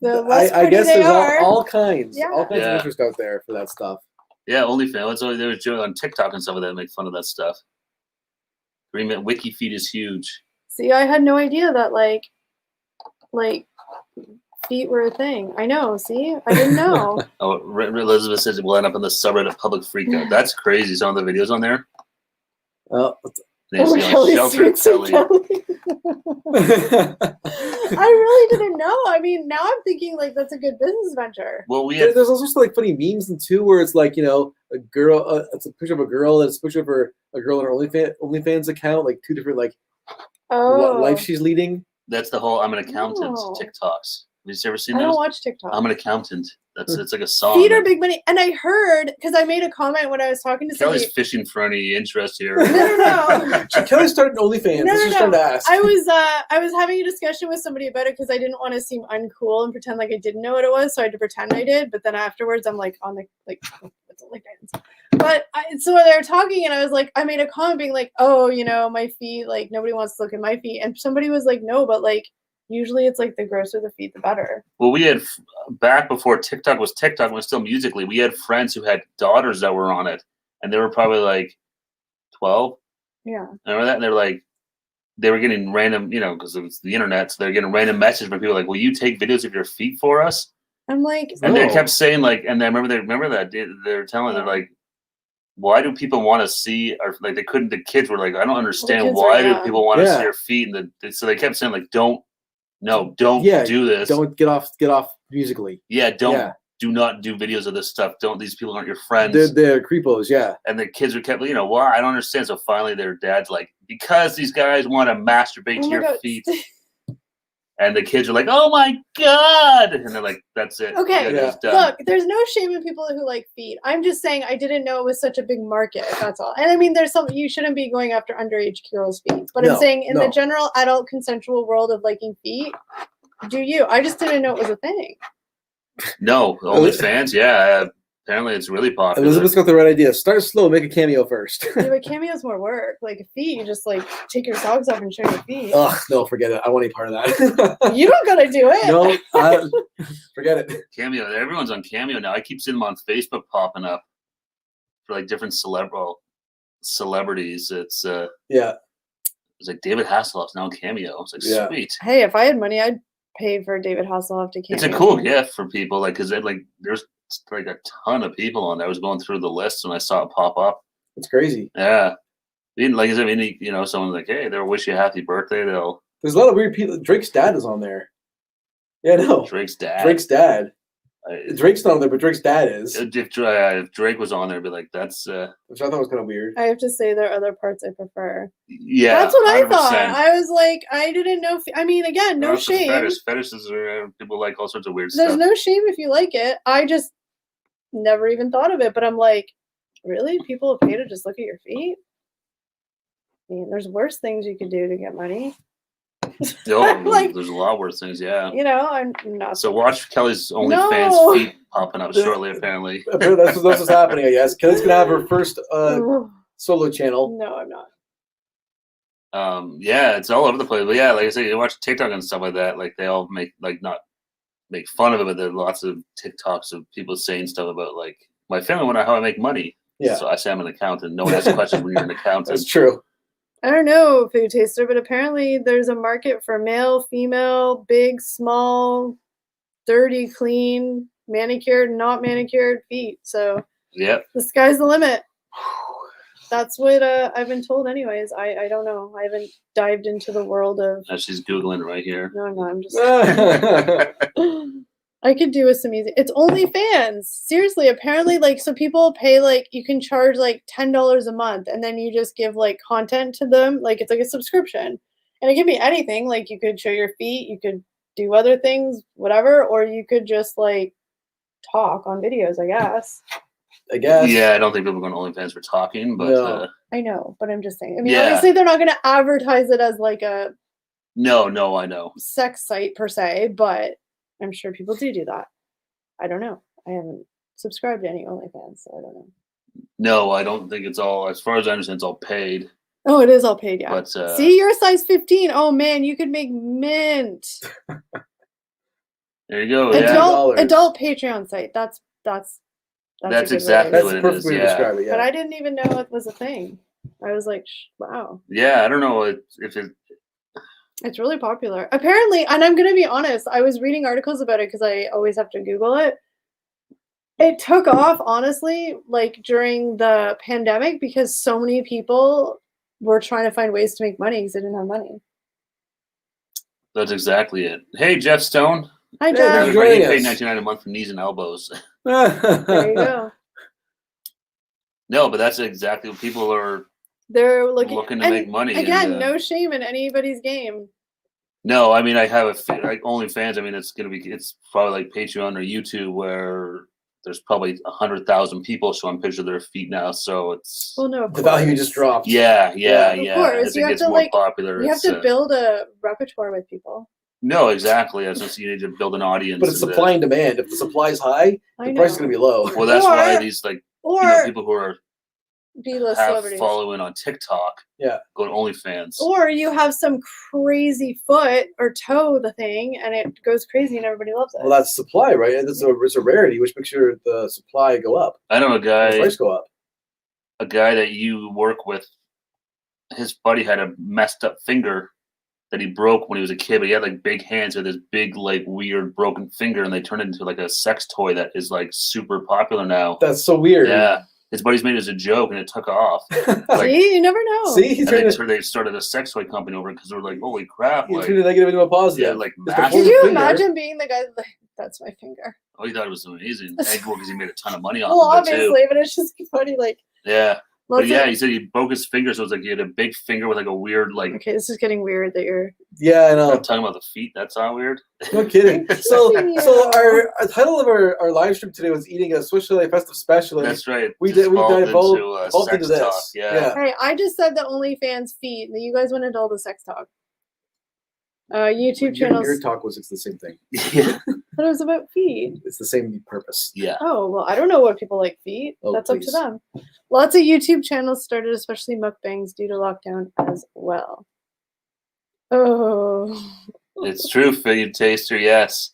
The less I pretty guess they there's are, all kinds. Yeah. All kinds Yeah. of interest out there for that stuff. Yeah, OnlyFans. There was Joe on TikTok and stuff that make fun of that stuff. Wiki feed is huge. see, I had no idea that like feet were a thing. I know. See, I didn't know. Oh, Elizabeth says we'll end up in the subreddit public freakout. That's crazy. Some of the videos on there. Oh. They just go, Shelter Kelly. I really didn't know. I mean, now I'm thinking like that's a good business venture. Well, we had There's also like funny memes and too, where it's like a girl. It's a picture of a girl, and it's a picture of a girl in her OnlyFans account, like two different like Oh, life she's leading. that's the whole I'm an accountant Oh. TikToks. you ever seen I those? don't watch TikTok. I'm an accountant. It's like a song. Feet are big money. And I heard, because I made a comment when I was talking to Kelly's somebody. fishing for any interest here. No. Kelly started OnlyFans. No. Started to ask. I was having a discussion with somebody about it because I didn't want to seem uncool and pretend like I didn't know what it was, so I had to pretend I did. But then afterwards, I'm like on the it's OnlyFans. But so they were talking, and I was like, I made a comment being like, oh, my feet, like nobody wants to look at my feet, and somebody was like, no, but like usually it's like the grosser the feet, the better. Well, we had back before TikTok was still Musical.ly. We had friends who had daughters that were on it, and they were probably like 12. Yeah. Remember that? And they're like, they were getting random, because it was the internet, so they're getting random messages from people like, "Will you take videos of your feet for us?" I'm like, and they kept saying like, and then remember that they're telling, they're like, why do people want to see, or like they couldn't? The kids were like, I don't understand why do people want to see your feet, and so they kept saying like, don't do this. Don't get off Musical.ly. Yeah, do not do videos of this stuff. These people aren't your friends. They're creepos, yeah. And the kids were kept, why? I don't understand. So finally their dad's like, because these guys want to masturbate to your feet. And the kids are like, oh my God. And they're like, that's it. Okay. Look, there's no shame in people who like feet. I'm just saying I didn't know it was such a big market. That's all. And I mean, you shouldn't be going after underage girls' feet. But I'm saying in the general adult consensual world of liking feet, do you? I just didn't know it was a thing. No, OnlyFans, yeah. Apparently it's really popular. Elizabeth's got the right idea. Start slow, make a cameo first. Yeah, but cameo's more work. Like a feet, you just like take your socks off and show your feet. Ugh, no, forget it. I want any part of that. You don't gotta do it. No, forget it. Cameo, everyone's on Cameo now. I keep seeing them on Facebook popping up for like different celebrities. It's it's like David Hasselhoff's now on Cameo. It's like sweet. Hey, if I had money, I'd pay for David Hasselhoff to Cameo. It's a cool gift for people, like, because there's like a ton of people on there. I was going through the list and I saw it pop up. It's crazy. Yeah. Like I said, someone's like, hey, they'll wish you a happy birthday. There's a lot of weird people. Drake's dad is on there. Yeah, no. Drake's dad. Drake's not on there, but Drake's dad is. If Drake was on there, I'd be like, that's... Which I thought was kind of weird. I have to say there are other parts I prefer. Yeah, that's what 100%. I thought. I was like, I didn't know. I mean, again, no shame. Fetishes are... people like all sorts of weird stuff. There's no shame if you like it. I just never even thought of it. But I'm like, really? People pay to just look at your feet? I mean, there's worse things you could do to get money. There's a lot worse things, yeah. I'm not. So watch Kelly's OnlyFans feet popping up shortly, apparently. That's what's happening, I guess. Kelly's going to have her first solo channel. No, I'm not. Yeah, it's all over the place. But yeah, like I said, you watch TikTok and stuff like that, like they all not make fun of it, but there are lots of TikToks of people saying stuff about like, my family wonder how I make money. Yeah. So I say I'm an accountant. No one asks questions when you're an accountant. That's true. I don't know, food taster, but apparently there's a market for male, female, big, small, dirty, clean, manicured, not manicured feet. So the sky's the limit. That's what I've been told anyways. I don't know. I haven't dived into the world of... She's Googling right here. No, I'm not. I'm just... I could do with some easy... It's OnlyFans. Seriously, apparently, so people pay, you can charge, $10 a month, and then you just give, content to them. It's like a subscription. And it could be anything. You could show your feet. You could do other things, whatever. Or you could just, talk on videos, I guess. Yeah, I don't think people are going to OnlyFans for talking, but... No. I know, but I'm just saying. I mean, obviously, they're not going to advertise it as, a... No, I know. Sex site, per se, but... I'm sure people do that. I don't know. I haven't subscribed to any OnlyFans, so I don't know. No, I don't think it's all, as far as I understand, it's all paid. Oh, it is all paid, yeah. But, see, you're a size 15. Oh, man, you could make mint. There you go. Adult Patreon site. That's exactly what it is. Describe it, yeah. But I didn't even know it was a thing. I was like, wow. Yeah, I don't know if it... It's really popular. Apparently, and I'm going to be honest, I was reading articles about it because I always have to Google it. It took off, honestly, during the pandemic because so many people were trying to find ways to make money because they didn't have money. That's exactly it. Hey, Jeff Stone. Hi, Jeff. You pay $99 a month for knees and elbows. There you go. No, but that's exactly what people are... They're looking to make money. Again, no shame in anybody's game. No, I mean I have like OnlyFans. I mean it's probably like Patreon or YouTube where there's probably 100,000 people showing pictures of their feet now. So it's the value just dropped. Yeah. Of course, As it gets more popular, you have to build a repertoire with people. No, exactly. That's just you need to build an audience. But it's supply and demand. If the supply is high, the price is going to be low. Well, that's why these people who are B-list have celebrities following on TikTok, go to OnlyFans. Or you have some crazy foot or toe the thing, and it goes crazy, and everybody loves it. Well, that's supply, right? And it's a rarity, which makes sure the supply go up. I know the price go up. A guy that you work with, his buddy had a messed up finger that he broke when he was a kid, but he had like big hands with this big like weird broken finger, and they turned it into like a sex toy that is like super popular now. That's so weird. Yeah. His buddies made it as a joke, and it took off. Like, see, you never know. See, they started a sex toy company over it because they were like, "Holy crap!" He turned a negative into a positive. Yeah, like. Could you imagine being the guy like, "That's my finger"? Oh, he thought it was amazing. Because he made a ton of money off of it too. Obviously, but it's just funny, like. Yeah. But yeah, he said he broke his finger, so it's like he had a big finger with like a weird like. Okay, this is getting weird that you're. Yeah, I know. I'm talking about the feet. That's not weird. No kidding. So our title of our live stream today was eating a Swiss Chalet Festive Special. That's right. We divulged into this. Talk. Yeah. Hey, I just said the OnlyFans feet, and you guys went into all the sex talk. YouTube channels. Your talk was the same thing. Yeah. But it was about feet. It's the same purpose. Yeah. Oh, well, I don't know what people like feet. That's up to them. Lots of YouTube channels started, especially mukbangs, due to lockdown as well. Oh. It's true, food taster, yes.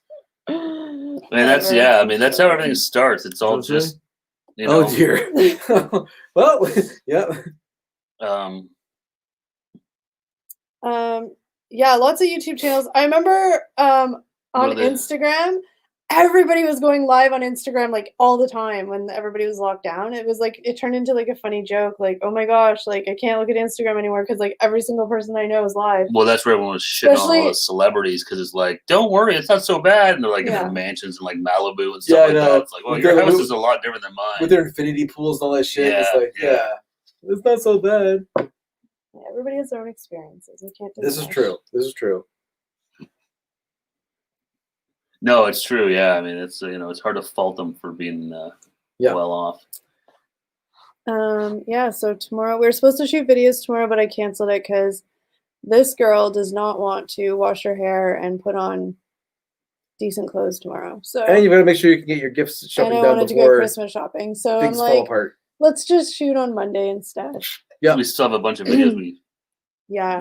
That's how everything starts. It's all just, Oh, dear. Well, yeah. Yeah, lots of YouTube channels. I remember on Instagram, everybody was going live on Instagram like all the time when everybody was locked down. It was like it turned into like a funny joke, like, oh my gosh, like I can't look at Instagram anymore because like every single person I know is live. Well, that's where everyone was shitting on all the celebrities because it's like, don't worry, it's not so bad. And they're like in their mansions in like Malibu and stuff like that. It's like, well, your house is a lot different than mine. With their infinity pools and all that shit. It's like, it's not so bad. Yeah, everybody has their own experiences. We can't. This is true. This is true. No, it's true. Yeah, I mean, it's it's hard to fault them for being well off. Yeah. So tomorrow we were supposed to shoot videos tomorrow, but I canceled it because this girl does not want to wash her hair and put on decent clothes tomorrow. So and you got to make sure you can get your gifts shopping done before. I wanted to go Christmas shopping, so I'm like, fall apart. Let's just shoot on Monday instead. Yeah, we still have a bunch of videos we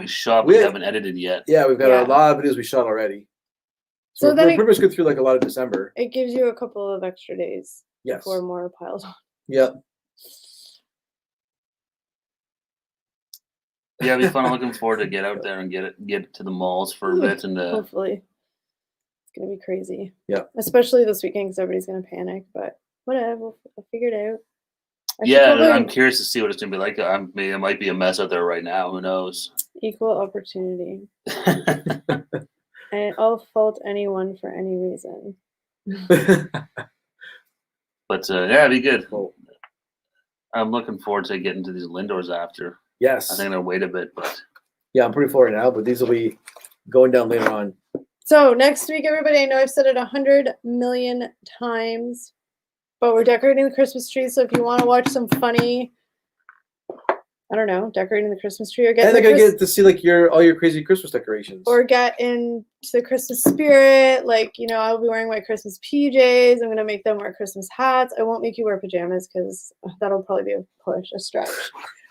shot, we haven't edited yet. Yeah, we've got a lot of videos we shot already. So we're pretty much good through like a lot of December. It gives you a couple of extra days before more piles on. Yep. Yeah, it'd be fun. I'm looking forward to get out there and get to the malls for a bit and hopefully it's gonna be crazy. Yeah. Especially this weekend because everybody's gonna panic, but whatever, we'll figure it out. I'm curious to see what it's gonna be like. It might be a mess out there right now. Who knows? Equal opportunity. I'll fault anyone for any reason. But it'd be good. I'm looking forward to getting to these Lindors after. Yes. I think they'll wait a bit, but yeah, I'm pretty full right now, but these will be going down later on. So next week, everybody, I know I've said it 100 million times, but we're decorating the Christmas tree. So if you want to watch some funny, I don't know, decorating the Christmas tree or get to see like all your crazy Christmas decorations. Or get into the Christmas spirit. Like, I'll be wearing my Christmas PJs. I'm going to make them wear Christmas hats. I won't make you wear pajamas because that'll probably be a stretch.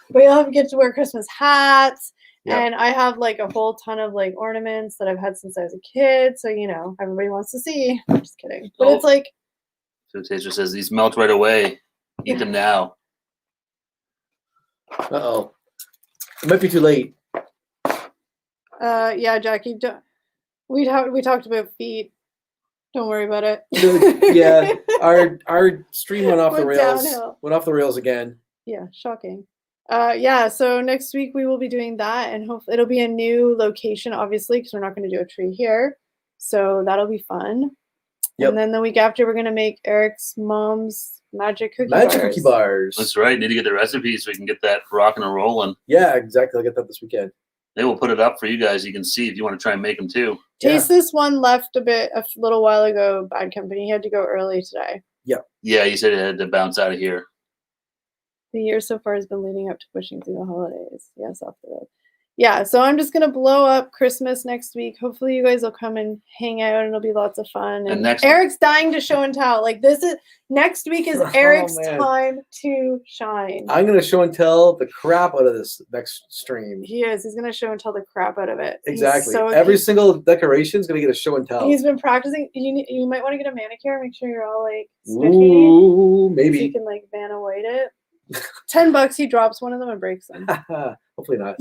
But you'll get to wear Christmas hats. Yep. And I have like a whole ton of like ornaments that I've had since I was a kid. So, everybody wants to see. I'm just kidding. But it's like. So Taser says these melt right away. Eat them now. Uh-oh. It might be too late. Yeah, Jackie. We talked about feet. Don't worry about it. Yeah. Our stream went off the rails. Downhill. Went off the rails again. Yeah, shocking. Yeah, so next week we will be doing that, and hopefully it'll be a new location, obviously, because we're not going to do a tree here. So that'll be fun. Yep. And then the week after, we're going to make Eric's mom's magic cookie bars. Bars. That's right. Need to get the recipe so we can get that rocking and rolling. Yeah, exactly. I'll get that this weekend. They will put it up for you guys. You can see if you want to try and make them too. Taste this one left a little while ago. Bad Company. He had to go early today. Yep. Yeah, he said he had to bounce out of here. The year so far has been leading up to pushing through the holidays. Yes, off the road. Yeah, so I'm just gonna blow up Christmas next week. Hopefully, you guys will come and hang out, and it'll be lots of fun. And Eric's dying to show and tell. Like next week is Eric's time to shine. I'm gonna show and tell the crap out of this next stream. He is. He's gonna show and tell the crap out of it. Exactly. Every single decoration is gonna get a show and tell. He's been practicing. You might want to get a manicure. Make sure you're all like spiffy. Ooh, maybe. So you can like Vanna White it. $10. He drops one of them and breaks them. Hopefully not.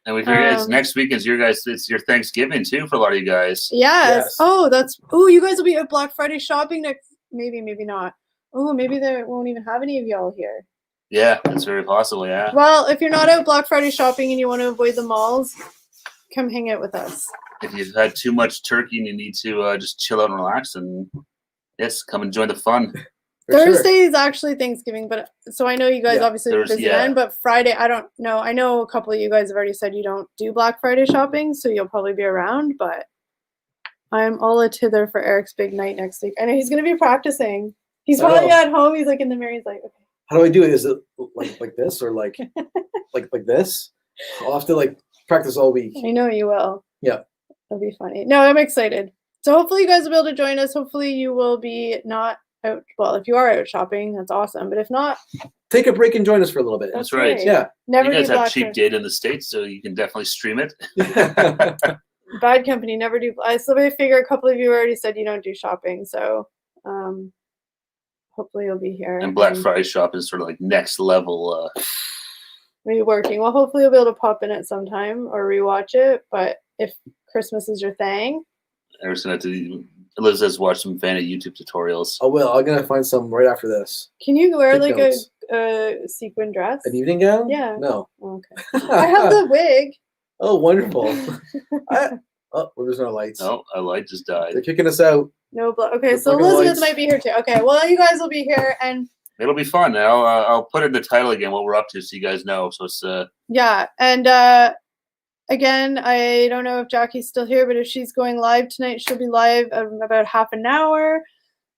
And we figure it's next week is it's your Thanksgiving too for a lot of you guys. Yes. Oh, you guys will be at Black Friday shopping next. Maybe not. Oh, maybe they won't even have any of y'all here. Yeah, that's very possible. Yeah. Well, if you're not out Black Friday shopping and you want to avoid the malls, come hang out with us. If you've had too much turkey and you need to just chill out and relax, and yes, come and join the fun. Thursday is actually Thanksgiving, but so I know you guys obviously are busy then, but Friday, I don't know. I know a couple of you guys have already said you don't do Black Friday shopping, so you'll probably be around, but I'm all a tither for Eric's big night next week. I know he's going to be practicing. He's probably at home. He's like in the mirror. He's like, okay. How do I do it? Is it like this or like this? I'll have to like practice all week. I know you will. Yeah. That'll be funny. No, I'm excited. So hopefully you guys will be able to join us. Hopefully you will be not out. Well, if you are out shopping, that's awesome. But if not, take a break and join us for a little bit. That's right. Yeah. Never you guys do have cheap data in the States, so you can definitely stream it. Bad Company, never do. So I figure a couple of you already said you don't do shopping, so hopefully you'll be here. And Black Friday shopping is sort of like next level. Maybe working. Well, hopefully you'll be able to pop in at some time or rewatch it. But if Christmas is your thing, Eric's gonna have to. Liz has watched some fan of YouTube tutorials. Oh well, I'm gonna find some right after this. Can you wear like a sequin dress? An evening gown? Yeah. No. Okay. I have the wig. Oh, wonderful. There's no lights. Oh, a light just died. They're kicking us out. No, okay, so Elizabeth might be here too. Okay, well, you guys will be here, and it'll be fun. I'll put in the title again what we're up to, so you guys know. So it's yeah, and again, I don't know if Jackie's still here, but if she's going live tonight, she'll be live in about half an hour.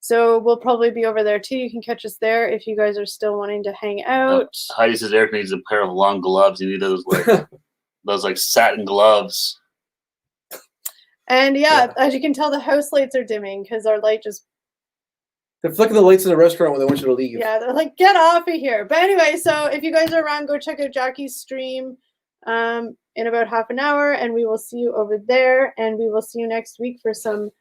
So we'll probably be over there too. You can catch us there if you guys are still wanting to hang out. Heidi says Eric needs a pair of long gloves. You need those like satin gloves. And yeah, as you can tell, the house lights are dimming because our light just. They're flicking the lights in the restaurant when they want you to leave. Yeah, they're like, get off of here. But anyway, so if you guys are around, go check out Jackie's stream in about half an hour, and we will see you over there. And we will see you next week for some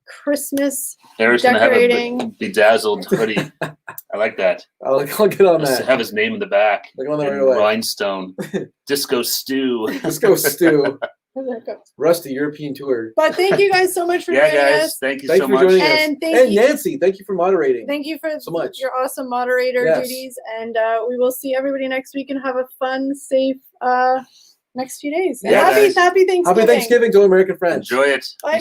Christmas Eric's decorating. Gonna have a bedazzled hoodie. I like that. I'll get on that. To have his name in the back. Look on the right away. Rhinestone. Disco Stew. Disco Stew. Rusty European tour. But thank you guys so much for joining us. Thank you so much. And Nancy, thank you for moderating. Thank you for so much. Your awesome moderator duties. And we will see everybody next week and have a fun, safe next few days. And happy Thanksgiving. Happy Thanksgiving to all American friends. Enjoy it. Bye.